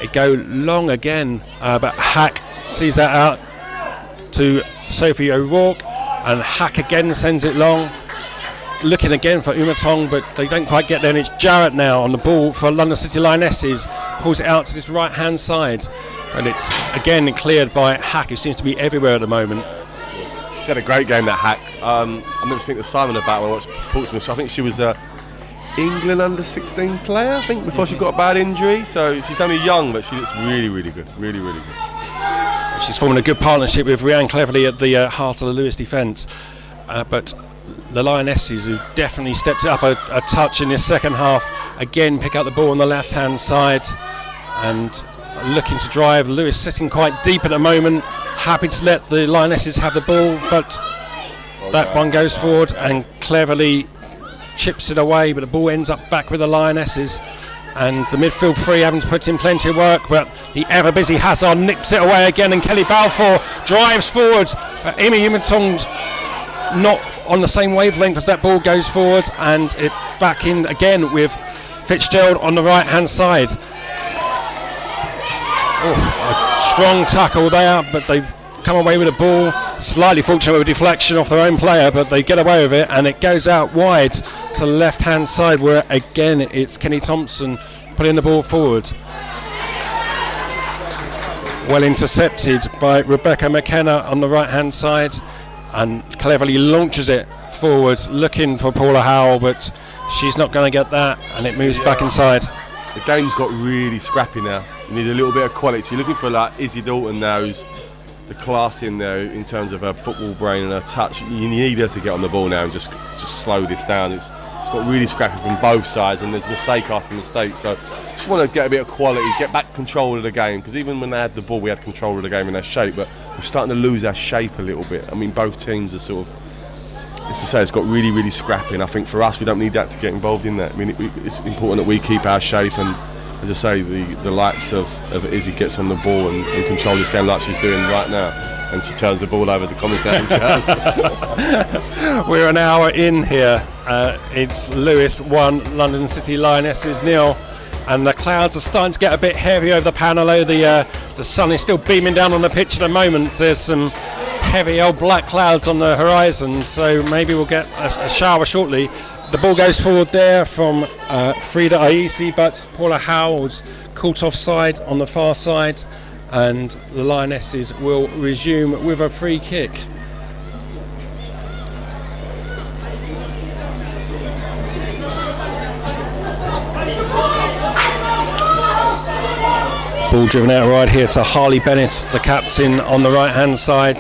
It go long again, but Hack sees that out to Sophie O'Rourke, and Hack again sends it long. Looking again for Umatong, but they don't quite get there, and it's Jarrett now on the ball for London City Lionesses, pulls it out to this right hand side, and it's again cleared by Hack, who seems to be everywhere at the moment. She had a great game, that Hack. I remember speaking to Simon about when I watched Portsmouth. I think she was a England under-16 player, I think, before she got a bad injury. So she's only young, but she looks really, really good. Really, really good. She's forming a good partnership with Rhiannon Cleverly at the heart of the Lewes defence. But the Lionesses, who definitely stepped it up a touch in this second half, again pick up the ball on the left-hand side and looking to drive. Lewes sitting quite deep at the moment, happy to let the Lionesses have the ball, but that one goes forward and Cleverly chips it away, but the ball ends up back with the Lionesses, and the midfield three having to put in plenty of work, but the ever busy Hazard nips it away again, and Kelly Balfour drives forward. Amy Umatong's not on the same wavelength as that ball goes forward, and it back in again with Fitzgerald on the right hand side. A strong tackle there, but they've come away with the ball. Slightly fortunate with a deflection off their own player, but they get away with it, and it goes out wide to the left hand side, where again it's Kenny Thompson putting the ball forward. Well intercepted by Rebecca McKenna on the right hand side, and cleverly launches it forward looking for Paula Howell, but she's not going to get that, and it moves back inside. The game's got really scrappy now. You need a little bit of quality. You're looking for like Izzy Dalton now, who's the class in there in terms of her football brain and her touch. You need her to get on the ball now and just slow this down. It's got really scrappy from both sides, and there's mistake after mistake. So just want to get a bit of quality, get back control of the game, because even when they had the ball, we had control of the game in our shape, but we're starting to lose our shape a little bit. I mean, both teams are sort of, as I say, it's got really, really scrappy, and I think for us, we don't need that to get involved in that. I mean, it's important that we keep our shape, and as I say, the likes of Izzy gets on the ball and control this game like she's doing right now, and she turns the ball over to commentators. We're an hour in here. It's Lewes 1, London City Lionesses 0, and the clouds are starting to get a bit heavy over the Pan, although the sun is still beaming down on the pitch at the moment. There's some heavy old black clouds on the horizon, so maybe we'll get a shower shortly. The ball goes forward there from Frida Aisi, but Paula Howell's caught offside on the far side, and the Lionesses will resume with a free kick. Ball driven out right here to Harley Bennett, the captain, on the right hand side.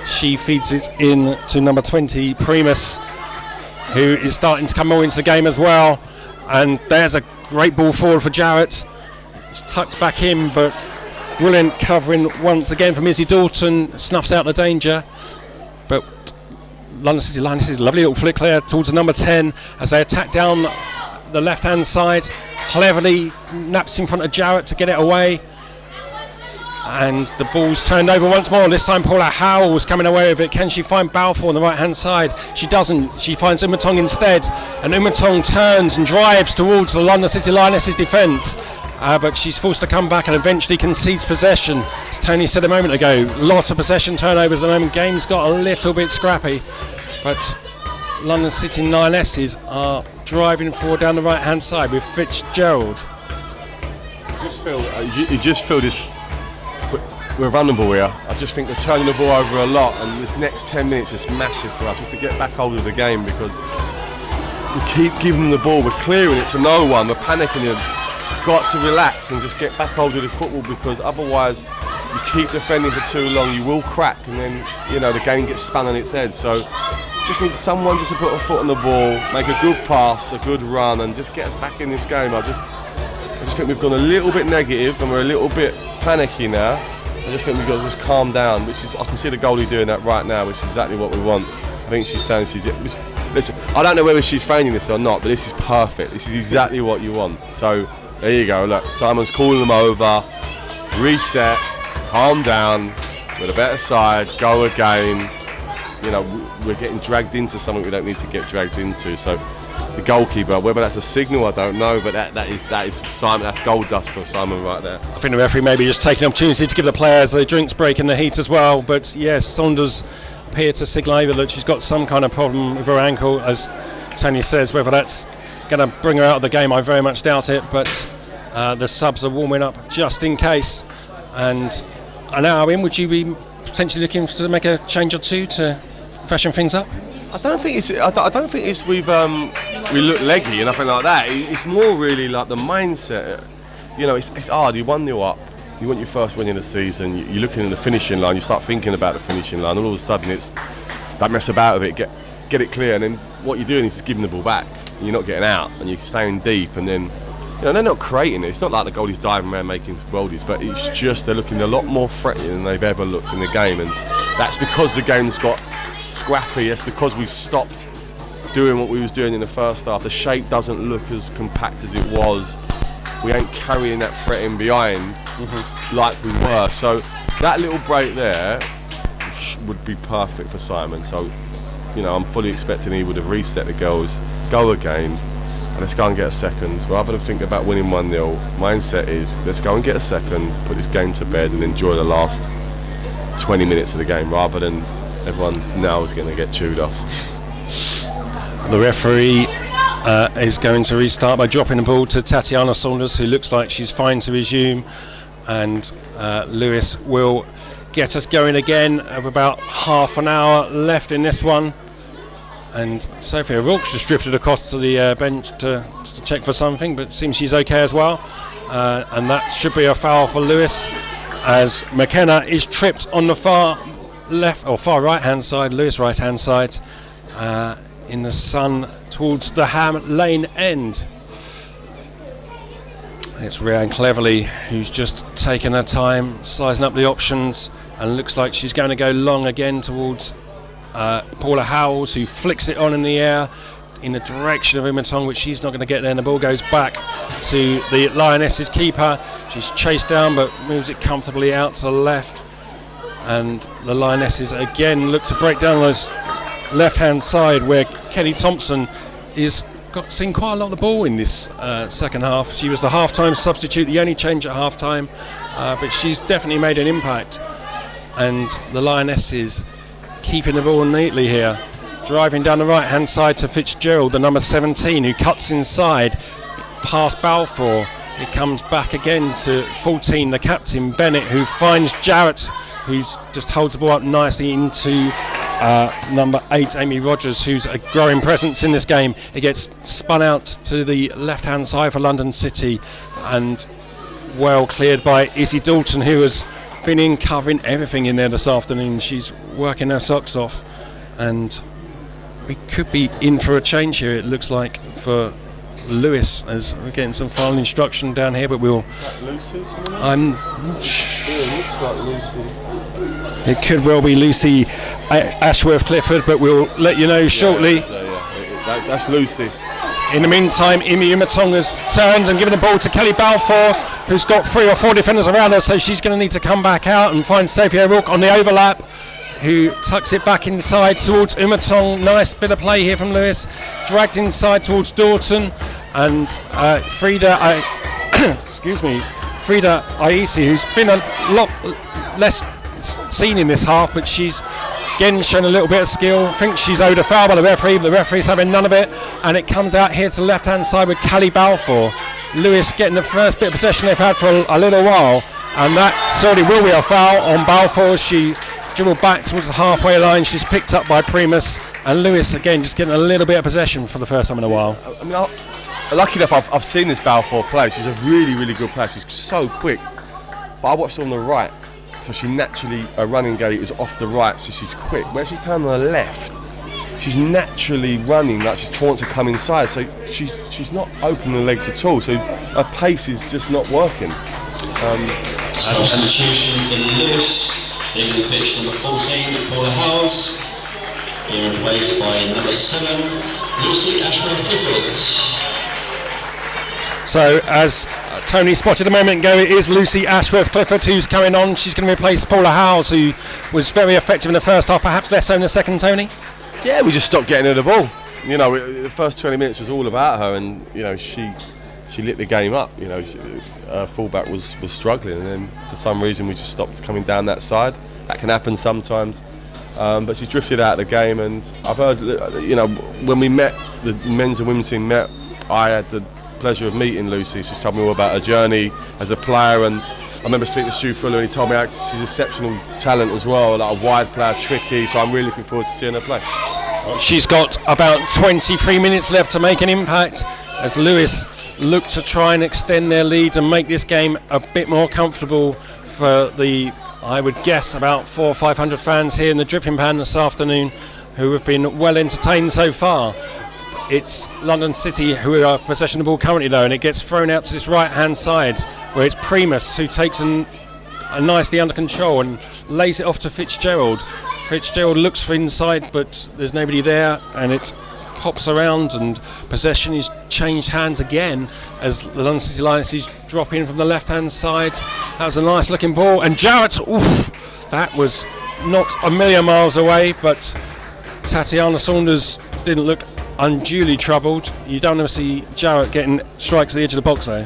She feeds it in to number 20 Primus, who is starting to come more into the game as well. And there's a great ball forward for Jarrett. It's tucked back in, but brilliant covering once again from Izzy Dalton, snuffs out the danger. But London City Lionesses, lovely little flick there towards the number 10 as they attack down the left hand side. Cleverly naps in front of Jarrett to get it away, and the ball's turned over once more. This time Paula Howell was coming away with it. Can she find Balfour on the right hand side? She doesn't. She finds Umatong instead, and Umatong turns and drives towards the London City Lionesses defence, but she's forced to come back and eventually concedes possession. As Tony said a moment ago, lot of possession turnovers at the moment. Game's got a little bit scrappy, but London City Lionesses are driving forward down the right hand side with Fitzgerald. You just feel this. We're vulnerable here. I just think they're turning the ball over a lot, and this next 10 minutes is massive for us, just to get back hold of the game, because we keep giving them the ball, we're clearing it to no one, we're panicking. You've got to relax and just get back hold of the football, because otherwise you keep defending for too long, you will crack, and then the game gets spun on its head. So just need someone just to put a foot on the ball, make a good pass, a good run, and just get us back in this game. I just think we've gone a little bit negative and we're a little bit panicky now. I just think we've got to just calm down, I can see the goalie doing that right now, which is exactly what we want. I think she's saying listen, I don't know whether she's feigning this or not, but this is perfect. This is exactly what you want. So there you go. Look, Simon's calling them over. Reset, calm down. We're the better side. Go again. We're getting dragged into something we don't need to get dragged into. So the goalkeeper, whether that's a signal, I don't know, but that is Simon. That's gold dust for Simon right there. I think the referee maybe just taking the opportunity to give the players a drinks break in the heat as well. But yes, Saunders appeared to signal over that she's got some kind of problem with her ankle, as Tanya says. Whether that's going to bring her out of the game, I very much doubt it. But the subs are warming up just in case. And an hour in, would you be potentially looking to make a change or two to freshen things up? I don't think it's we look leggy and nothing like that. It's more really like the mindset. It's hard. You 1-0 up. You want your first win in the season. You're looking at the finishing line. You start thinking about the finishing line. All of a sudden, it's that mess about with it. Get it clear, and then what you're doing is just giving the ball back. You're not getting out, and you're staying deep, and then they're not creating it. It's not like the goalie's diving around making worldies, but it's just they're looking a lot more threatening than they've ever looked in the game, and that's because the game's got scrappy. That's because we've stopped doing what we was doing in the first half. The shape doesn't look as compact as it was. We ain't carrying that threat in behind like we were. So that little break there would be perfect for Simon. So I'm fully expecting he would have reset the girls, go again, and let's go and get a second. Rather than think about winning 1-0, mindset is let's go and get a second, put this game to bed, and enjoy the last 20 minutes of the game, rather than everyone's now is going to get chewed off. The referee is going to restart by dropping the ball to Tatiana Saunders, who looks like she's fine to resume, and Lewes will get us going again with about half an hour left in this one. And Sophie O'Rourke's just drifted across to the bench to check for something, but it seems she's okay as well, and that should be a foul for Lewes, as McKenna is tripped on the far left or far right hand side, Lewes right hand side, in the sun towards the Ham Lane end. It's Rhiannon Cleverly who's just taken her time, sizing up the options, and looks like she's going to go long again towards Paula Howells, who flicks it on in the air in the direction of Umatong, which she's not going to get there, and the ball goes back to the Lionesses keeper. She's chased down but moves it comfortably out to the left, and the Lionesses again look to break down those left hand side, where Kelly Thompson is seen quite a lot of the ball in this second half. She was the half-time substitute, the only change at half-time, but she's definitely made an impact. And the Lionesses keeping the ball neatly here, driving down the right-hand side to Fitzgerald, the number 17, who cuts inside past Balfour. It comes back again to 14, the captain, Bennett, who finds Jarrett, who just holds the ball up nicely into number 8, Amy Rogers, who's a growing presence in this game. It gets spun out to the left-hand side for London City, and well cleared by Izzy Dalton, who has been in covering everything in there this afternoon. She's working her socks off, and we could be in for a change here, it looks like, for Lewes, as we're getting some final instruction down here, but we'll... Lucy? I'm not sure. Yeah, it looks like Lucy. It could well be Lucy Ashworth Clifford, but we'll let you know shortly. That's Lucy. In the meantime, Imi Umatong has turned and given the ball to Kelly Balfour, who's got 3 or 4 defenders around her, so she's going to need to come back out and find Sophie O'Rourke on the overlap, who tucks it back inside towards Umatong. Nice bit of play here from Lewes, dragged inside towards Dalton, and Frida Aisi, who's been a lot less seen in this half, but she's again shown a little bit of skill. Thinks she's owed a foul by the referee, but the referee's having none of it, and it comes out here to the left hand side with Kelly Balfour. Lewes getting the first bit of possession they've had for a little while, and that certainly will be a foul on Balfour. She Fitzgerald back towards the halfway line. She's picked up by Primus, and Lewes again just getting a little bit of possession for the first time in a while. I mean, lucky enough, I've seen this Balfour play. She's a really, really good player. She's so quick. But I watched her on the right, so she naturally, her running gait is off the right, so she's quick. Where she's playing on the left, she's naturally running like she wants to come inside. So she's not opening the legs at all. So her pace is just not working. Substitution for Lewes, leaving the pitch number 14, Paula Howes, being replaced by number 7, Lucy Ashworth-Clifford. So as Tony spotted a moment ago, it is Lucy Ashworth-Clifford who's coming on. She's going to replace Paula Howes, who was very effective in the first half, perhaps less so in the second, Tony? Yeah, we just stopped getting her the ball. You know, the first 20 minutes was all about her, and you know she lit the game up. You know, fullback was struggling, and then for some reason we just stopped coming down that side. That can happen sometimes, but she drifted out of the game. And I've heard, you know, when we met, the men's and women's team met, I had the pleasure of meeting Lucy. She told me all about her journey as a player, and I remember speaking to Stu Fuller, and he told me she's exceptional talent as well, like a wide player, tricky. So I'm really looking forward to seeing her play. She's got about 23 minutes left to make an impact as Lewes look to try and extend their lead and make this game a bit more comfortable for the, I would guess, about 400 or 500 fans here in the Dripping Pan this afternoon who have been well entertained so far. It's London City who are possession of the ball currently though, and it gets thrown out to this right hand side where it's Primus who takes nicely under control and lays it off to Fitzgerald. Fitzgerald looks for inside, but there's nobody there, and it pops around, and possession is changed hands again as the London City Lionesses drop in from the left hand side. That was a nice looking ball, and Jarrett, oof, that was not a million miles away, but Tatiana Saunders didn't look unduly troubled. You don't ever see Jarrett getting strikes at the edge of the box though.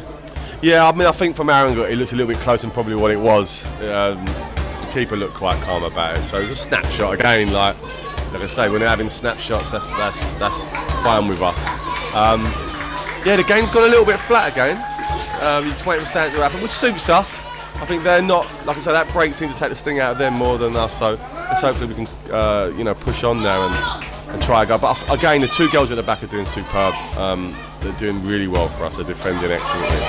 Yeah, I mean, I think from our angle it looks a little bit closer than probably what it was. The keeper looked quite calm about it, so it was a snapshot again. Like I say, when they're having snapshots, that's fine with us. Yeah, the game's gone a little bit flat again. You're just waiting for something to happen, which suits us. I think they're not, like I say, that break seems to take the sting out of them more than us. So let's hopefully we can, you know, push on there and try and go. But again, the two girls at the back are doing superb. They're doing really well for us. They're defending excellently.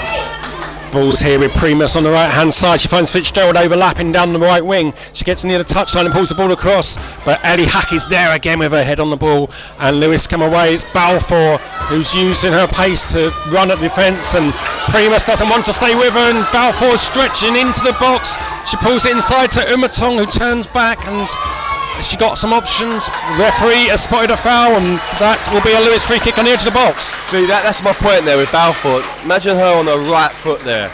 Ball's here with Primus on the right hand side. She finds Fitzgerald overlapping down the right wing. She gets near the touchline and pulls the ball across, but Ellie Hack is there again with her head on the ball, and Lewes come away. It's Balfour who's using her pace to run at defence, and Primus doesn't want to stay with her, and Balfour's stretching into the box. She pulls it inside to Umatong, who turns back, and she got some options. The referee has spotted a foul, and that will be a Lewes free kick on the edge of the box. See, that's my point there with Balfour. Imagine her on her right foot there.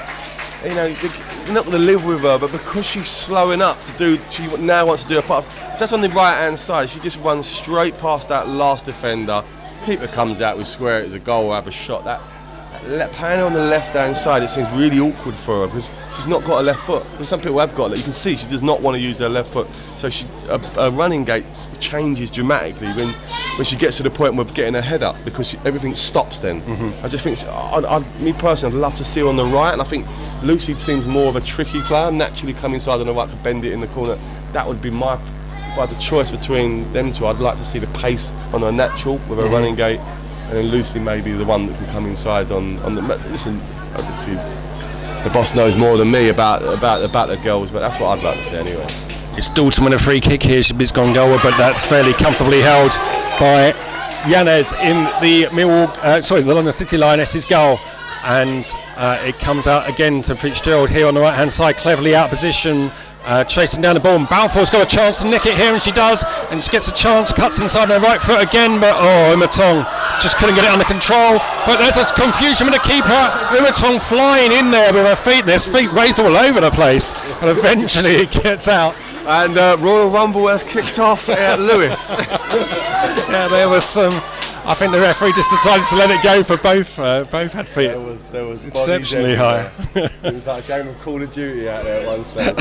You know, you're not going to live with her, but because she's slowing up she now wants to do a pass. If that's on the right hand side, she just runs straight past that last defender. Keeper comes out, we square it as a goal or have a shot. Playing on the left hand side, it seems really awkward for her because she's not got a left foot. And some people have got it. You can see she does not want to use her left foot. So her running gait changes dramatically when she gets to the point of getting her head up because everything stops then. Mm-hmm. I just think, me personally, I'd love to see her on the right, and I think Lucy seems more of a tricky player. Naturally come inside on the right, could bend it in the corner. That would be if I had the choice between them two, I'd like to see the pace on her natural with her running gait. And then Lucy may be the one that can come inside on the. Listen, obviously, the boss knows more than me about the girls, but that's what I'd like to see anyway. It's Dalton with a free kick here. It's gone goal, but that's fairly comfortably held by Yanez in the the London City Lionesses goal, and it comes out again to Fitzgerald here on the right hand side, cleverly out of position. Chasing down the ball, and Balfour's got a chance to nick it here, and she does, and she gets a chance, cuts inside her right foot again, but Umatong just couldn't get it under control. But there's a confusion with the keeper. Umatong flying in there with her feet, there's feet raised all over the place, and eventually it gets out. And Royal Rumble has kicked off at Lewes. Yeah, there was some. I think the referee just decided to let it go for both. Both had feet. There was exceptionally high. It was like a game of Call of Duty out there at one stage.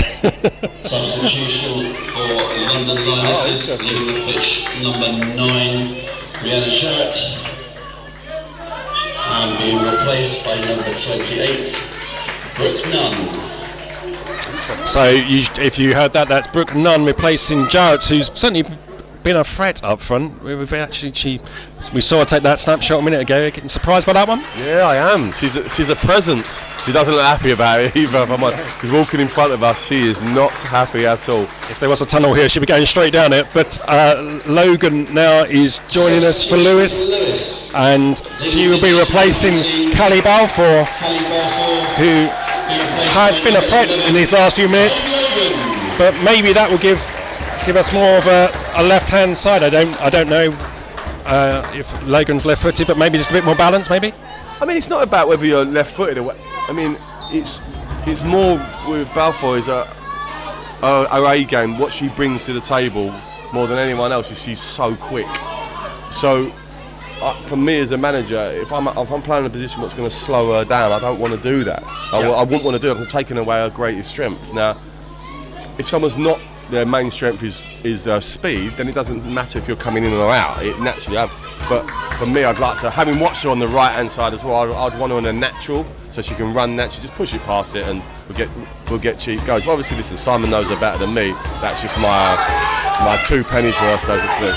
Substitution for London Lionesses, leaving the pitch number 9, Rihanna Jarrett, and being replaced by number 28, Brooke Nunn. So if you heard that, that's Brooke Nunn replacing Jarrett, who's certainly been a threat up front. We saw her take that snapshot a minute ago. Getting surprised by that one? Yeah, I am. She's a presence. She doesn't look happy about it either. If I'm honest. She's walking in front of us. She is not happy at all. If there was a tunnel here, she'd be going straight down it. But Logan now is joining us for Lewes, and she will be replacing Callie Balfour, who has been a threat in these last few minutes. But maybe that will give us more of a left-hand side. I don't know if Logan's left-footed, but maybe just a bit more balance, maybe. I mean, it's not about whether you're left-footed or. I mean, it's more with Balfour is her A game, what she brings to the table more than anyone else. Is she's so quick. So, for me as a manager, if I'm playing in a position what's going to slow her down, I don't want to do that. I wouldn't want to do it. I'm taking away her greatest strength. Now, if someone's not. Their main strength is speed, then it doesn't matter if you're coming in or out. It naturally but for me, I'd like to, having watched her on the right hand side as well, I'd want her on a natural, so she can run naturally, just push it past it, and we'll get cheap goals. But obviously, listen, Simon knows her better than me. That's just my 2 pennies worth, so to speak.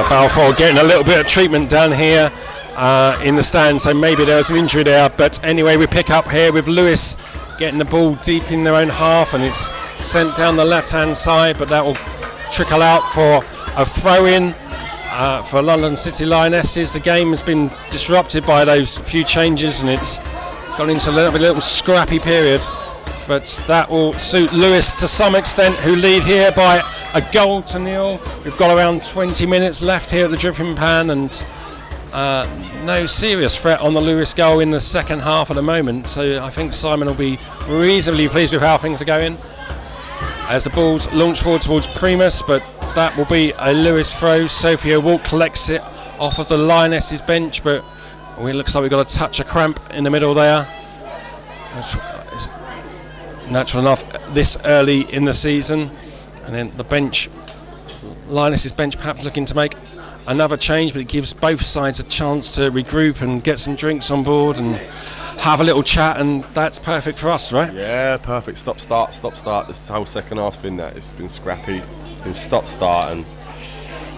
Balfour getting a little bit of treatment down here in the stand, so maybe there was an injury there. But anyway, we pick up here with Lewes getting the ball deep in their own half, and it's sent down the left-hand side, but that will trickle out for a throw-in for London City Lionesses. The game has been disrupted by those few changes, and it's gone into a little scrappy period. But that will suit Lewes to some extent, who lead here by a goal to nil. We've got around 20 minutes left here at the Dripping Pan, and no serious threat on the Lewes goal in the second half at the moment. So I think Simon will be reasonably pleased with how things are going as the ball's launched forward towards Primus, but that will be a Lewes throw. Sophie O'Rourke collects it off of the Lionesses bench, but it looks like we've got a touch of cramp in the middle there. It's natural enough this early in the season. And then the bench, Lionesses bench, perhaps looking to make another change, but it gives both sides a chance to regroup and get some drinks on board and have a little chat, and that's perfect for us, right? Yeah, perfect. Stop start. This whole second half's been that. It's been scrappy. It's been stop start, and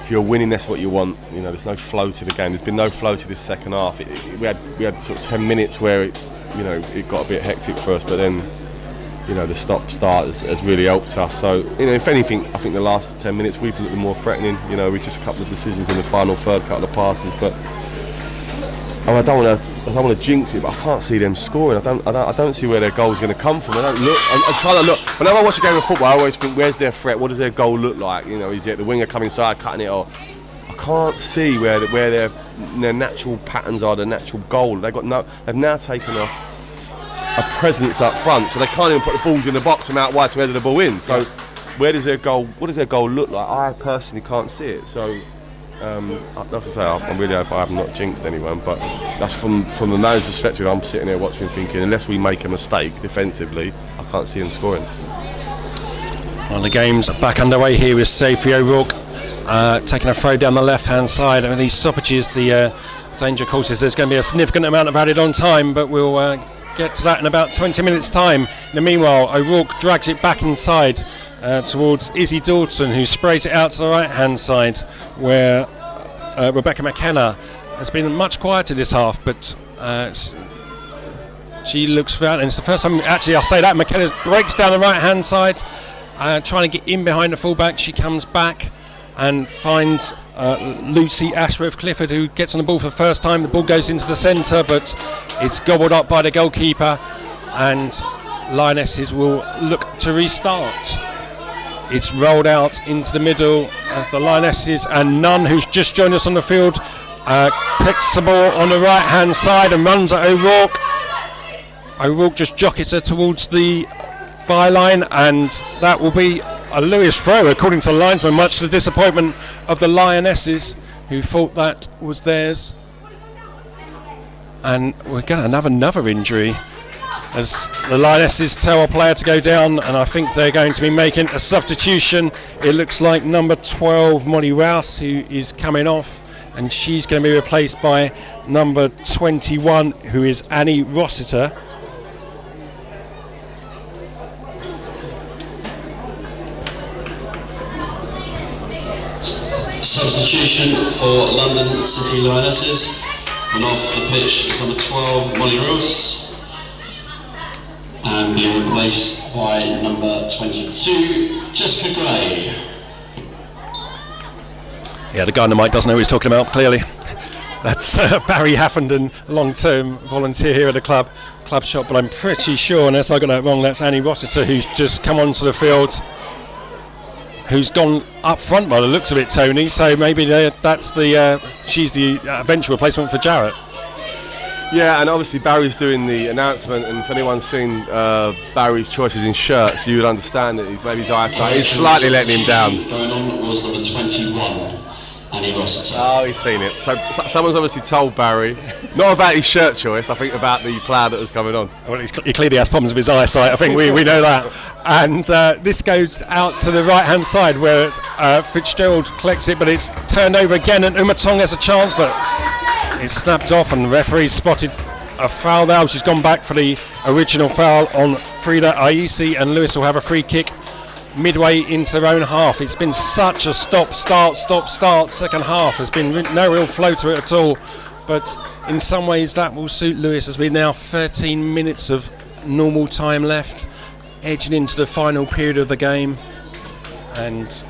if you're winning, that's what you want. You know, there's no flow to the game. There's been no flow to this second half. We had sort of 10 minutes where it got a bit hectic for us, but then the stop start has really helped us. So if anything, I think the last 10 minutes we've looked more threatening. With just a couple of decisions in the final third, couple of passes, but I don't want to jinx it, but I can't see them scoring. I don't see where their goal's going to come from. I'm trying to look. Whenever I watch a game of football, I always think, where's their threat? What does their goal look like? Is it the winger coming inside, cutting it off? I can't see where their natural patterns are, the natural goal. They've now taken off a presence up front, so they can't even put the balls in the box and out wide to header the ball in. So what does their goal look like? I personally can't see it. So like I say, I'm really hope I have not jinxed anyone, but that's from the manager's perspective. I'm sitting there watching thinking, unless we make a mistake defensively, I can't see them scoring. Well, the game's back underway here with Sophie O'Rourke taking a throw down the left hand side. I mean, these stoppages, the danger, of course, is there's going to be a significant amount of added on time, but we'll get to that in about 20 minutes time. In the meanwhile, O'Rourke drags it back inside towards Izzy Dalton, who sprays it out to the right hand side, where Rebecca McKenna has been much quieter this half, but she looks for it, and it's the first time actually I'll say that McKenna breaks down the right hand side, trying to get in behind the fullback. She comes back and finds Lucy Ashworth Clifford, who gets on the ball for the first time. The ball goes into the centre, but it's gobbled up by the goalkeeper, and Lionesses will look to restart. It's rolled out into the middle of the Lionesses, and Nunn, who's just joined us on the field, picks the ball on the right hand side and runs at O'Rourke. O'Rourke just jockets her towards the byline, and that will be a Lewes throw, according to the linesman, much to the disappointment of the Lionesses, who thought that was theirs. And we're going to have another injury as the Lionesses tell a player to go down, and I think they're going to be making a substitution. It looks like number 12, Molly Rouse, who is coming off, and she's going to be replaced by number 21, who is Annie Rossiter. substitution for London City Lionesses. And off the pitch is number 12, Molly Roos. And being replaced by number 22, Jessica Gray. Yeah, the guy on the mic doesn't know what he's talking about, clearly. That's Barry Haffenden, long-term volunteer here at the club shop, but I'm pretty sure, unless I got that wrong, that's Annie Rossiter, who's just come onto the field, who's gone up front by the looks of it, Tony, so maybe she's the eventual replacement for Jarrett. Yeah, and obviously Barry's doing the announcement, and if anyone's seen Barry's choices in shirts, you would understand that maybe his eyesight is slightly letting him down. Going on was number 21. Oh, he's seen it. So someone's obviously told Barry, not about his shirt choice, I think about the player that was coming on. Well, he clearly has problems with his eyesight, I think we know that. And this goes out to the right-hand side where Fitzgerald collects it, but it's turned over again, and Umatong has a chance, but it's snapped off, and the referee spotted a foul there. She's gone back for the original foul on Frida Aisi, and Lewes will have a free kick midway into their own half. It's been such a stop-start second half. There's been no real flow to it at all, but in some ways that will suit Lewes, as we now 13 minutes of normal time left, edging into the final period of the game, and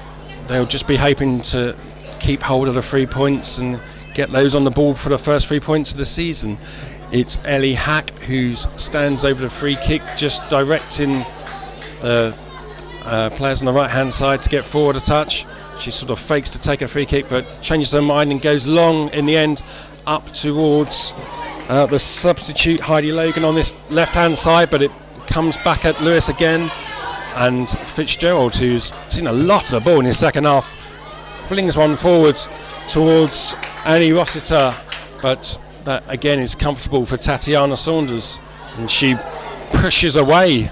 they'll just be hoping to keep hold of the 3 points and get those on the board for the first 3 points of the season. It's Ellie Hack who stands over the free kick, just directing the players on the right hand side to get forward a touch. She sort of fakes to take a free kick, but changes her mind and goes long in the end up towards the substitute Heidi Logan on this left hand side, but it comes back at Lewes again, and Fitzgerald, who's seen a lot of the ball in his second half, flings one forward towards Annie Rossiter, but that again is comfortable for Tatiana Saunders, and she pushes away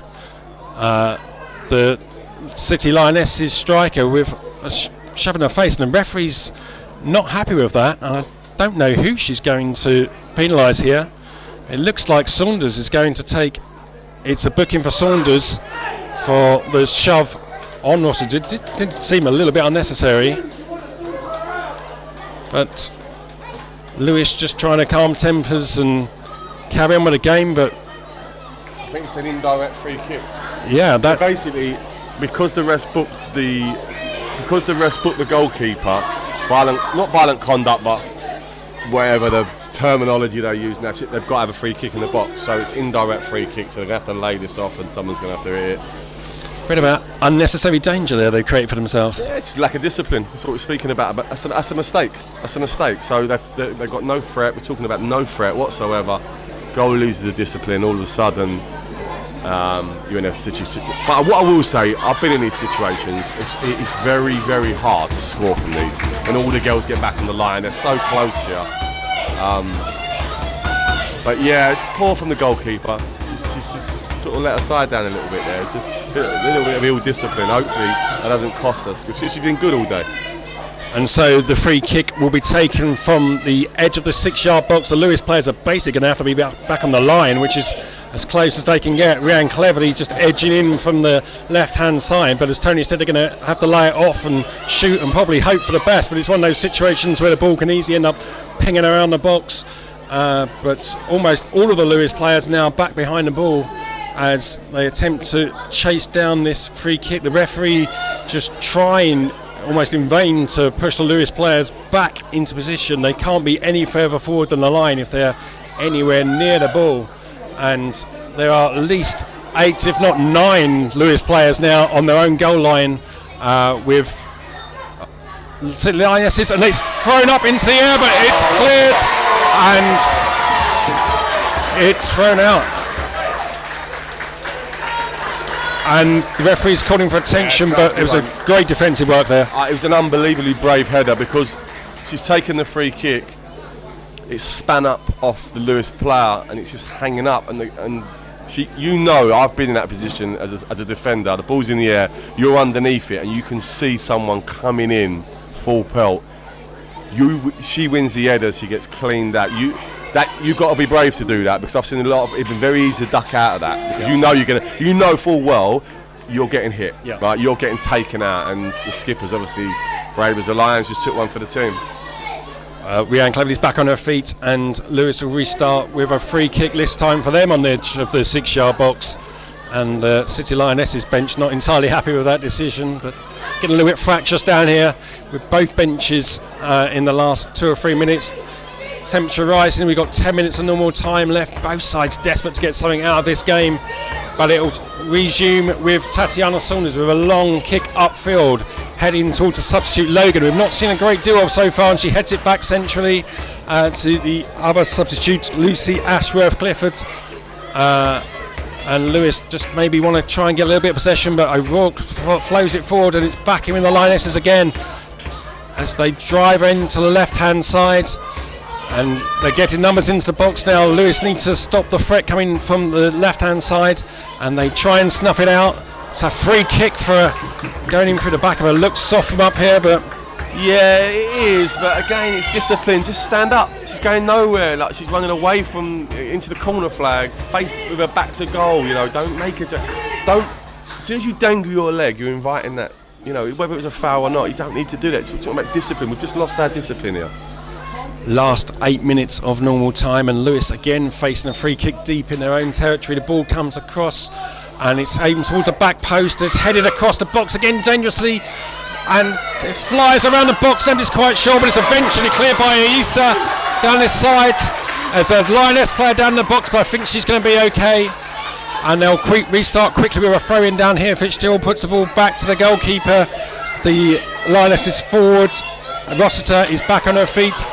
the City Lionesses striker with a shove in her face, and the referee's not happy with that, and I don't know who she's going to penalise here. It looks like Saunders is going to take, it's a booking for Saunders for the shove on Rossiter. It did seem a little bit unnecessary, but Lewes just trying to calm tempers and carry on with the game, but I think it's an indirect free kick. Yeah, that so basically, because the rest booked the goalkeeper, not violent conduct, but whatever the terminology they use now, they've got to have a free kick in the box. So it's indirect free kick, so they have to lay this off, and someone's going to have to hit it. Bit about unnecessary danger there they create for themselves. Yeah, it's lack of discipline. That's what we're speaking about. But that's a mistake. That's a mistake. So they've got no threat. We're talking about no threat whatsoever. Goal loses the discipline. All of a sudden, you're in a situation. But what I will say, I've been in these situations. It's very, very hard to score from these. When all the girls get back on the line, they're so close here. But yeah, it's poor from the goalkeeper. She's just sort of let her side down a little bit there. It's just a little bit of ill discipline. Hopefully that doesn't cost us, because she's been good all day. And so the free kick will be taken from the edge of the 6-yard box. The Lewes players are basically going to have to be back on the line, which is as close as they can get. Rhiannon cleverly just edging in from the left-hand side, but as Tony said, they're going to have to lay it off and shoot and probably hope for the best. But it's one of those situations where the ball can easily end up pinging around the box. But almost all of the Lewes players now back behind the ball as they attempt to chase down this free kick. The referee just trying almost in vain to push the Lewes players back into position. They can't be any further forward than the line if they're anywhere near the ball, and there are at least 8 if not 9 Lewes players now on their own goal line with Lionesses, and it's thrown up into the air, but it's cleared and it's thrown out. And the referee's calling for attention, but it was a great defensive work there. It was an unbelievably brave header, because she's taken the free kick, it's span up off the Lewes player, and it's just hanging up. And she, I've been in that position as a defender. The ball's in the air, you're underneath it, and you can see someone coming in full pelt. She wins the header, she gets cleaned out. You've got to be brave to do that, because I've seen a lot of, it's been very easy to duck out of that, because you know full well you're getting hit, right? You're getting taken out, and the skippers obviously, brave as the Lions, just took one for the team. Rhiannon Cleverley's back on her feet, and Lewes will restart with a free kick this time for them on the edge of the 6-yard box. And City Lionesses bench not entirely happy with that decision, but getting a little bit fractious down here with both benches in the last 2 or 3 minutes. Temperature rising, we've got 10 minutes of normal time left. Both sides desperate to get something out of this game, but it'll resume with Tatiana Saunders with a long kick upfield, heading towards a substitute Logan. We've not seen a great deal of so far, and she heads it back centrally to the other substitute, Lucy Ashworth Clifford. And Lewes just maybe want to try and get a little bit of possession, but O'Rourke flows it forward, and it's back in with the Lionesses again as they drive into the left-hand side, and they're getting numbers into the box now. Lewes needs to stop the threat coming from the left-hand side, and they try and snuff it out. It's a free kick for going in through the back of her. Looks soft from up here, but yeah, it is, but again, it's discipline. Just stand up. She's going nowhere. Like, she's running away from into the corner flag, face with her back to goal. You know, don't make her. Don't. As soon as you dangle your leg, you're inviting that. You know, whether it was a foul or not, you don't need to do that. We're talking about discipline. We've just lost our discipline here. Last 8 minutes of normal time, and Lewes again facing a free kick deep in their own territory. The ball comes across, and it's aimed towards the back post. It's headed across the box again dangerously, and it flies around the box. Nobody's quite sure, but it's eventually cleared by Isa down this side. There's a Lioness player down the box, but I think she's going to be okay. And they'll restart quickly with a throw in down here. Fitzgerald puts the ball back to the goalkeeper. The Lioness is forward. Rossiter is back on her feet,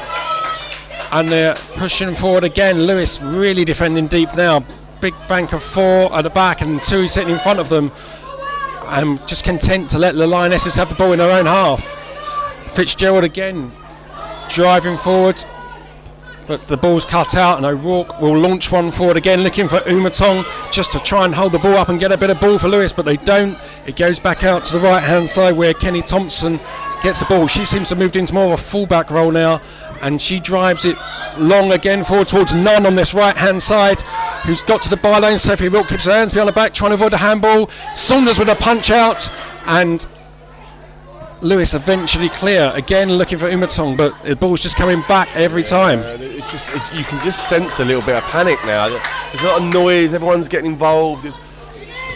and they're pushing forward again. Lewes really defending deep now. Big bank of 4 at the back and 2 sitting in front of them. I'm just content to let the Lionesses have the ball in their own half. Fitzgerald again driving forward, but the ball's cut out, and O'Rourke will launch one forward again, looking for Umatong just to try and hold the ball up and get a bit of ball for Lewes, but they don't. It goes back out to the right hand side where Kenny Thompson gets the ball. She seems to have moved into more of a fullback role now, and she drives it long again forward towards Nunn on this right hand side, who's got to the byline. Sophie Wilk keeps her hands behind the back trying to avoid the handball. Saunders with a punch out, and Lewes eventually clear again, looking for Umatong, but the ball's just coming back every time. You can just sense a little bit of panic now. There's a lot of noise, everyone's getting involved.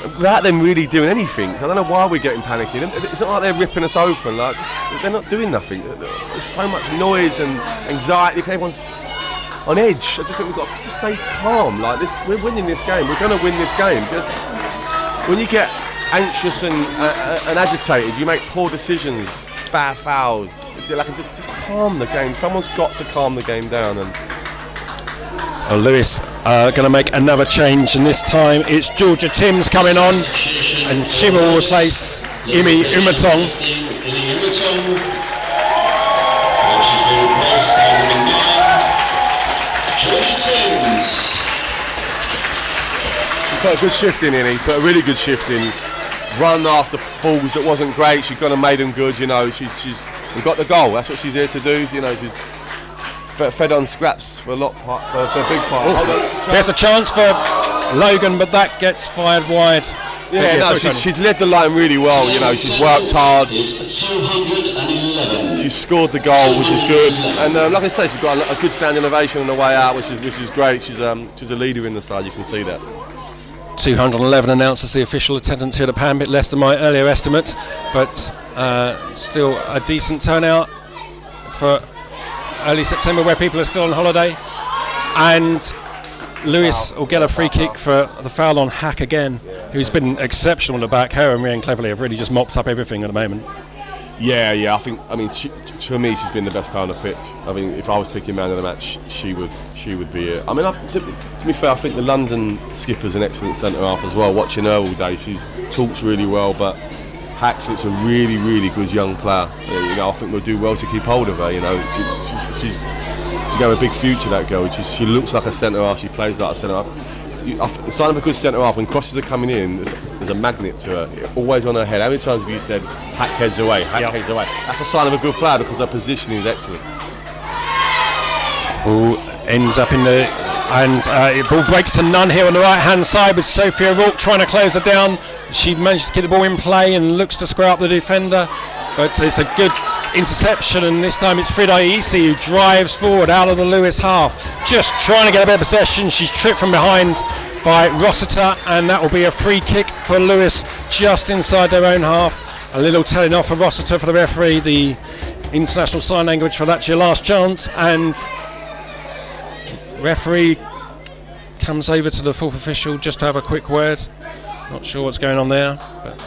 Without them really doing anything. I don't know why we're getting panicky. It's not like they're ripping us open. Like, they're not doing nothing. There's so much noise and anxiety. Everyone's on edge. I just think we've got to stay calm. Like this, we're winning this game. We're going to win this game. Just when you get anxious and agitated, you make poor decisions, bad fouls. Just calm the game. Someone's got to calm the game down. And Lewes going to make another change, and this time it's Georgia Timms coming on, and she will replace Imi Umatong. She's been replaced by number 9, Georgia Timms. Put a good shift in, Innie. Put a really good shift in. Run after balls that wasn't great. She's gonna make them good. You know, she's got the goal. That's what she's here to do. You know, she's fed on scraps for a lot, for a big part. There's a chance for Logan, but that gets fired wide. Yeah, no, she's led the line really well. You know, she's worked hard. 211. She's scored the goal, which is good. And like I say, she's got a good standing ovation on the way out, which is great. She's a leader in the side. You can see that. 211 announces the official attendance here at the Pan, bit less than my earlier estimate, but still a decent turnout for early September where people are still on holiday. And Lewes will get a free kick for the foul on Hack again, who's been exceptional in the back. Her and Rhiannon Cleverley have really just mopped up everything at the moment. Yeah, I mean, for me, she's been the best player on the pitch. I mean, if I was picking man of the match, she would be it. I mean, to be fair, I think the London skipper's an excellent centre half as well. Watching her all day, she talks really well, but Hax looks a really, really good young player. You know, I think we'll do well to keep hold of her. You know, she's got a big future, that girl. She looks like a centre half. She plays like a centre half. The sign of a good centre half, when crosses are coming in, there's a magnet to her, always on her head. How many times have you said, Hack heads away, heads away? That's a sign of a good player because her positioning is excellent. Who ends up in the And ball breaks to none here on the right hand side with Sophie O'Rourke trying to close her down. She manages to get the ball in play and looks to square up the defender, but it's a good interception, and this time it's Frida Isi who drives forward out of the Lewes half, just trying to get a bit of possession. She's tripped from behind by Rossiter, and that will be a free kick for Lewes just inside their own half. A little telling off for Rossiter for the referee, the international sign language for that's your last chance, and referee comes over to the fourth official just to have a quick word. Not sure what's going on there, but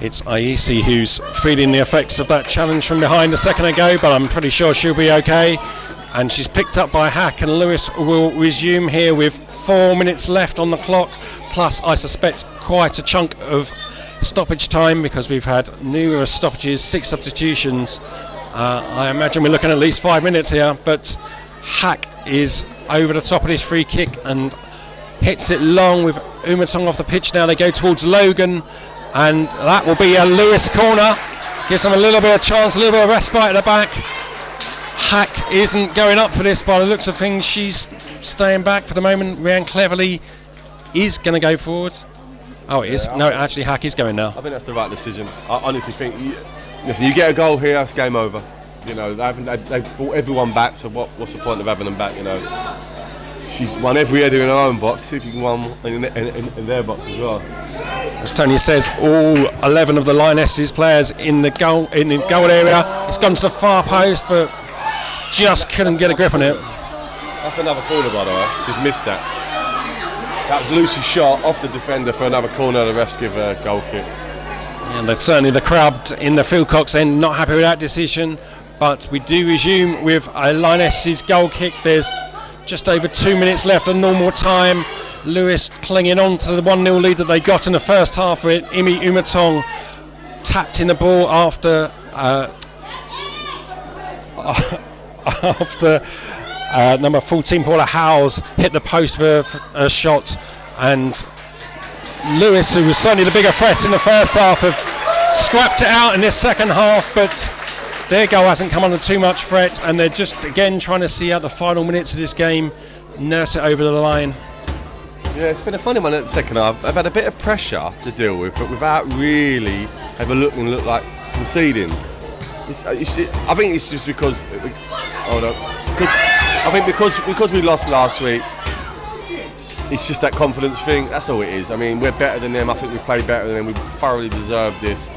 it's Aisi who's feeling the effects of that challenge from behind a second ago, but I'm pretty sure she'll be okay. And she's picked up by Hack, and Lewes will resume here with 4 minutes left on the clock, plus I suspect quite a chunk of stoppage time because we've had numerous stoppages, 6 substitutions. I imagine we're looking at least 5 minutes here, but Hack is over the top of this free kick and hits it long with Umatong off the pitch. Now they go towards Logan, and that will be a Lewes corner. Gives them a little bit of chance, a little bit of respite at the back. Hack isn't going up for this by the looks of things. She's staying back for the moment. Rhiannon Cleverly is going to go forward. Oh, it is? No, actually Hack is going now. I think that's the right decision. I honestly think, listen, you get a goal here, it's game over. You know, they've brought everyone back, so what's the point of having them back, you know? She's won every header in her own box, see if you can win in their box as well. As Tony says, all 11 of the Lionesses players in the goal area. It's gone to the far post, but just couldn't get a grip on it. That's another corner, by the way. She's missed that. That was Lucy's shot off the defender for another corner. The refs give a goal kick. And certainly the crowd in the Philcox end not happy with that decision. But we do resume with a Lionesses goal kick. There's just over 2 minutes left of normal time. Lewes clinging on to the 1-0 lead that they got in the first half with Imi Umatong tapped in the ball after number 14 Paula Howes hit the post for a shot, and Lewes, who was certainly the bigger threat in the first half, have scrapped it out in this second half, but their goal hasn't come under too much threat, and they're just again trying to see out the final minutes of this game, nurse it over the line. Yeah, it's been a funny one at the second half. I've had a bit of pressure to deal with, but without really having look like conceding. I think it's just because I think because we lost last week, it's just that confidence thing. That's all it is. I mean, we're better than them. I think we've played better than them. We thoroughly deserve this.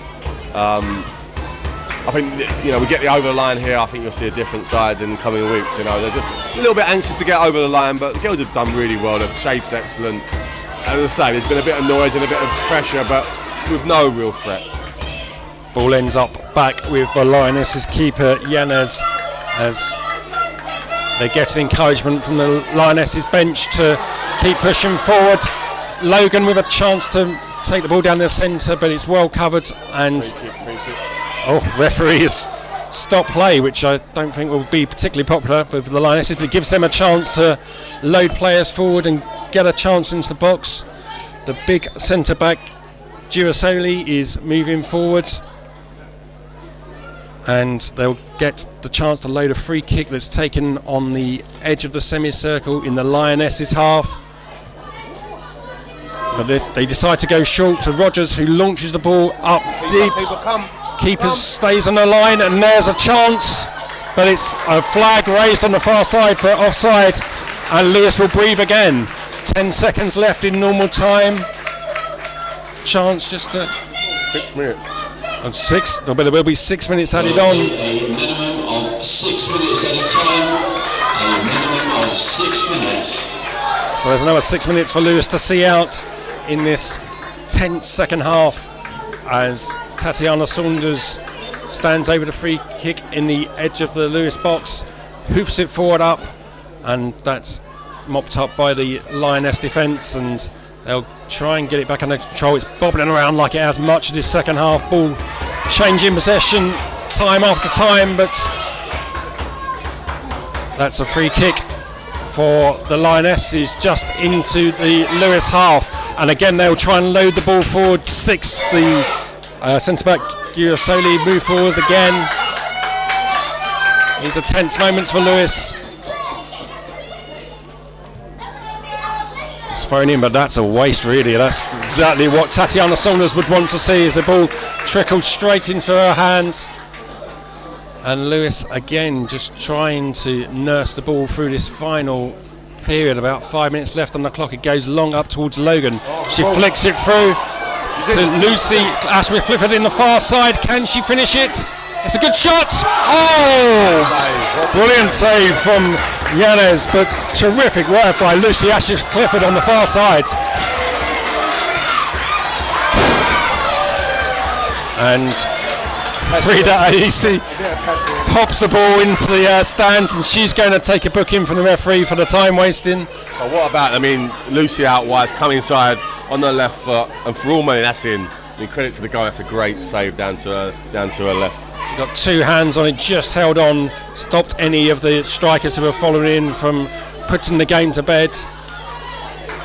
I think we get the over the line here. I think you'll see a different side in the coming weeks. You know, they're just a little bit anxious to get over the line, but the girls have done really well. The shape's excellent. And as I say, there's been a bit of noise and a bit of pressure, but with no real threat. Ball ends up back with the Lionesses keeper Yanez as they get an encouragement from the Lionesses bench to keep pushing forward. Logan with a chance to take the ball down the centre, but it's well covered, and Free kick. referee has stopped play, which I don't think will be particularly popular with the Lionesses, but it gives them a chance to load players forward and get a chance into the box. The big centre back Girasoli is moving forward, and they'll get the chance to load a free kick that's taken on the edge of the semicircle in the Lionesses half. But they decide to go short to Rogers, who launches the ball up deep. Keeper stays on the line, and there's a chance, but it's a flag raised on the far side for offside, and Lewes will breathe again. 10 seconds left in normal time. Chance just to 6 minutes. And there will be 6 minutes added on. A minimum of 6 minutes at a time. A minimum of 6 minutes. So there's another 6 minutes for Lewes to see out in this tense second half, as Tatiana Saunders stands over the free kick in the edge of the Lewes box, hoofs it forward up, and that's mopped up by the Lioness defence, and they'll try and get it back under control. It's bobbling around like it has much of this second half. Ball changing possession time after time, but that's a free kick for the Lionesses just into the Lewes half, and again they'll try and load the ball forward. The centre back Girasoli move forward again. These are tense moments for Lewes. thrown in, but that's a waste really. That's exactly what Tatiana Saunders would want to see, as the ball trickled straight into her hands. And Lewes again just trying to nurse the ball through this final period. About 5 minutes left on the clock. It goes long up towards Logan. She flicks it through to Lucy Ashworth-Clifford in the far side. Can she finish it? It's a good shot. Oh! Brilliant save from Lionesses, but terrific work by Lucy Ashworth-Clifford on the far side. And Frida Aisi pops the ball into the stands, and she's going to take a booking from the referee for the time wasting. But what about, Lucy out wide, come inside on the left foot, and for all money that's in. I mean, credit to the guy, that's a great save down to her left. She got two hands on it, just held on, stopped any of the strikers who were following in from putting the game to bed.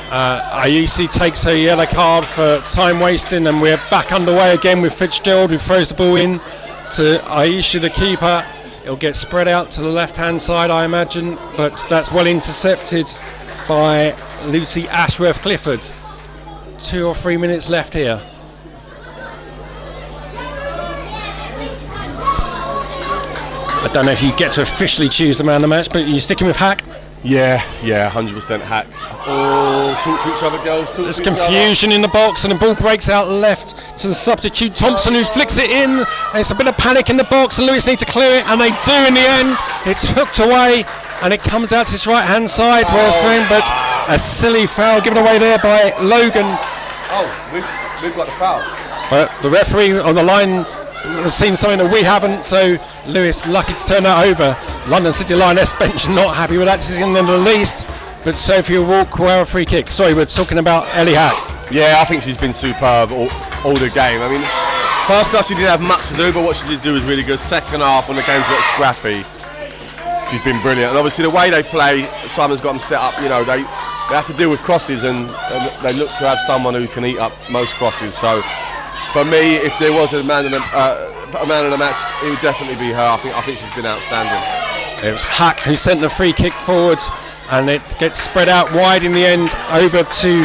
Aisi takes her yellow card for time wasting, and we're back underway again with Fitzgerald, who throws the ball in to Aisha, the keeper. It'll get spread out to the left hand side, I imagine, but that's well intercepted by Lucy Ashworth-Clifford. 2 or 3 minutes left here. I don't know if you get to officially choose the man of the match, but you're sticking with Hack? Yeah, 100% Hack. Oh, talk to each other, girls. There's confusion in the box, and the ball breaks out left to the substitute Thompson, who flicks it in. And it's a bit of panic in the box, and Lewes need to clear it, and they do in the end. It's hooked away, and it comes out to his right hand side, but a silly foul given away there by Logan. Oh, we've got the foul. But the referee on the line has seen something that we haven't, so Lewes lucky to turn that over. London City Lioness bench not happy with that decision in the least, but Sophia Walk will have a free kick. Sorry, we're talking about Ellie Hack. Yeah, I think she's been superb all the game. I mean, first half she didn't have much to do, but what she did do was really good. Second half, when the game's got scrappy, she's been brilliant. And obviously the way they play, Simon's got them set up, they have to deal with crosses, and they look to have someone who can eat up most crosses. So for me, if there was a man in the match, it would definitely be her. I think she's been outstanding. It was Hack who sent the free kick forward, and it gets spread out wide in the end over to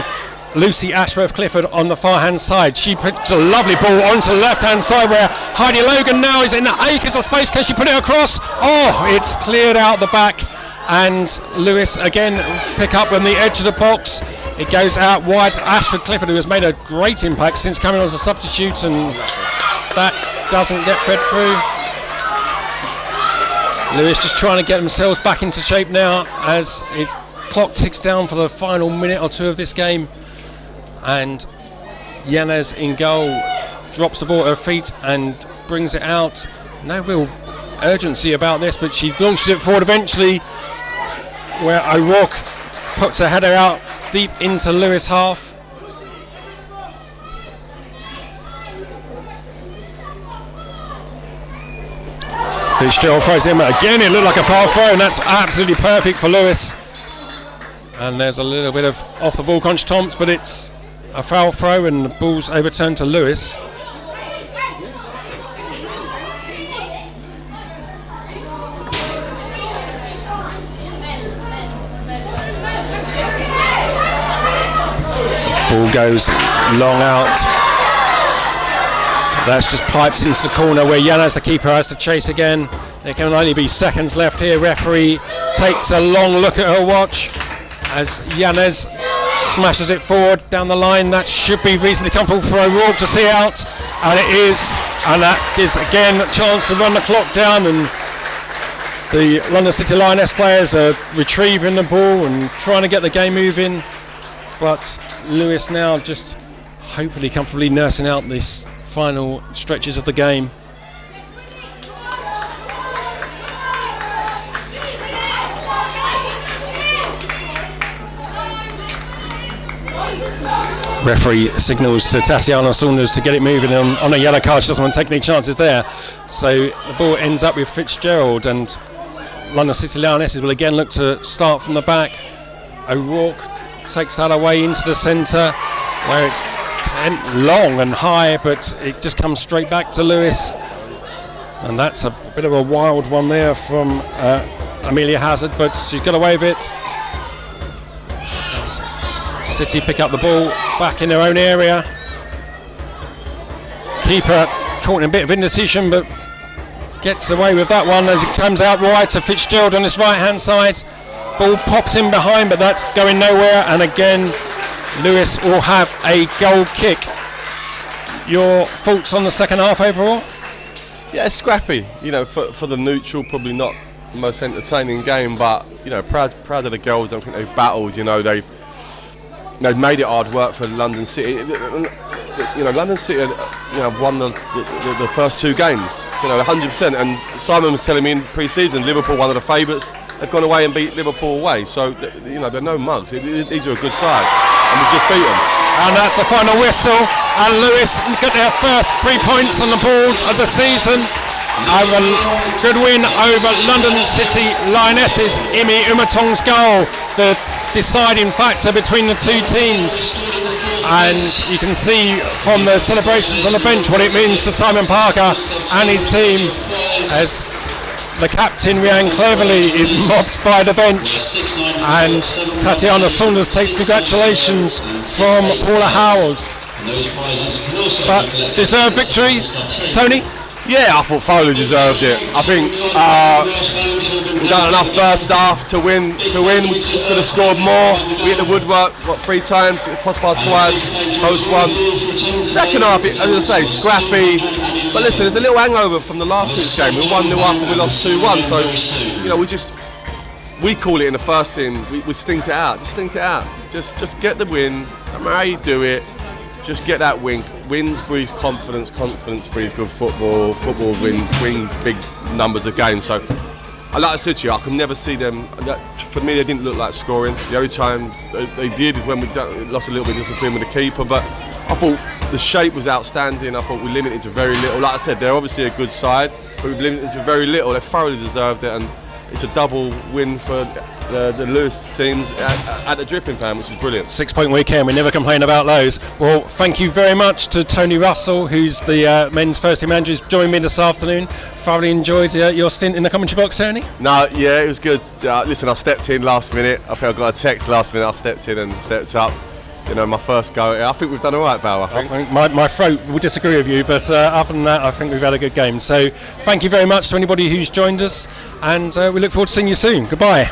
Lucy Ashworth-Clifford on the far hand side. She puts a lovely ball onto the left hand side, where Heidi Logan now is in acres of space. Can she put it across? Oh, it's cleared out the back, and Lewes again pick up on the edge of the box. It goes out wide to Ashworth-Clifford, who has made a great impact since coming on as a substitute, and that doesn't get fed through. Lewes just trying to get themselves back into shape now, as his clock ticks down for the final minute or two of this game. And Lionesses in goal drops the ball at her feet and brings it out. No real urgency about this, but she launches it forward eventually, where O'Rourke puts her header out deep into Lewes half. Fitzgerald throws him again. It looked like a foul throw, and that's absolutely perfect for Lewes. And there's a little bit of off the ball contra Tomps, but it's a foul throw, and the ball's overturned to Lewes. Ball goes long out. That's just piped into the corner, where Lionesses, the keeper, has to chase again. There can only be seconds left here. Referee takes a long look at her watch as Lionesses smashes it forward down the line. That should be reasonably comfortable for O'Rourke to see out, and it is. And that is again a chance to run the clock down, and the London City Lioness players are retrieving the ball and trying to get the game moving. But Lewes now just hopefully comfortably nursing out this final stretches of the game. Referee signals to Tatiana Saunders to get it moving on a yellow card. She doesn't want to take any chances there. So the ball ends up with Fitzgerald, and London City Lionesses will again look to start from the back. O'Rourke takes that away into the centre, where it's long and high, but it just comes straight back to Lewes. And that's a bit of a wild one there from Amelia Hazard, but she's got away with it. That's City pick up the ball back in their own area. Keeper caught in a bit of indecision, but gets away with that one as it comes out wide to Fitzgerald on his right hand side. Ball pops in behind, but that's going nowhere, and again Lewes will have a goal kick. Your thoughts on the second half overall? Yeah, it's scrappy. You know, for the neutral, probably not the most entertaining game, but you know, proud of the girls. I think they've battled. You know, they've made it hard work for London City. You know, London City, won the first 2 games. So, 100%. And Simon was telling me in pre-season, Liverpool one of the favourites. They've gone away and beat Liverpool away. So, they're no mugs. These are a good side, and we've just beat them. And that's the final whistle. And Lewes get their first 3 points on the board of the season. Good win over London City Lionesses. Imi Umatong's goal, the deciding factor between the two teams. And you can see from the celebrations on the bench what it means to Simon Parker and his team, as the captain Rhian Cleverley is mobbed by the bench, and Tatiana Saunders takes congratulations from Paula Howells. But deserved victory, Tony? Yeah, I thought Foley deserved it. I think we've done enough first half to win. We could have scored more. We hit the woodwork, 3 times, crossbar twice, post 1. Second half, as I say, scrappy. But listen, there's a little hangover from the last week's game. We 1-0 up and we lost 2-1. So, we call it in the first team, we stink it out. Just stink it out. Just get the win. No matter how you do it, just get that win. Wins breeds confidence, confidence breeds good football, football wins big numbers of games. So, like I said to you, I could never see them. For me, they didn't look like scoring. The only time they did is when we lost a little bit of discipline with the keeper. But I thought the shape was outstanding. I thought we limited to very little. Like I said, they're obviously a good side, but we've limited to very little. They thoroughly deserved it, and it's a double win for the Lewes teams at the Dripping Pan, which is brilliant. 6-point weekend, we never complain about those. Well, thank you very much to Tony Russell, who's the men's first team manager, who's joined me this afternoon. Thoroughly enjoyed your stint in the commentary box, Tony? No, yeah, it was good. Listen, I stepped in last minute. I think I got a text last minute. I stepped in and stepped up. My first go. I think we've done all right, Bal. I think my throat will disagree with you, but other than that, I think we've had a good game. So thank you very much to anybody who's joined us, and we look forward to seeing you soon. Goodbye.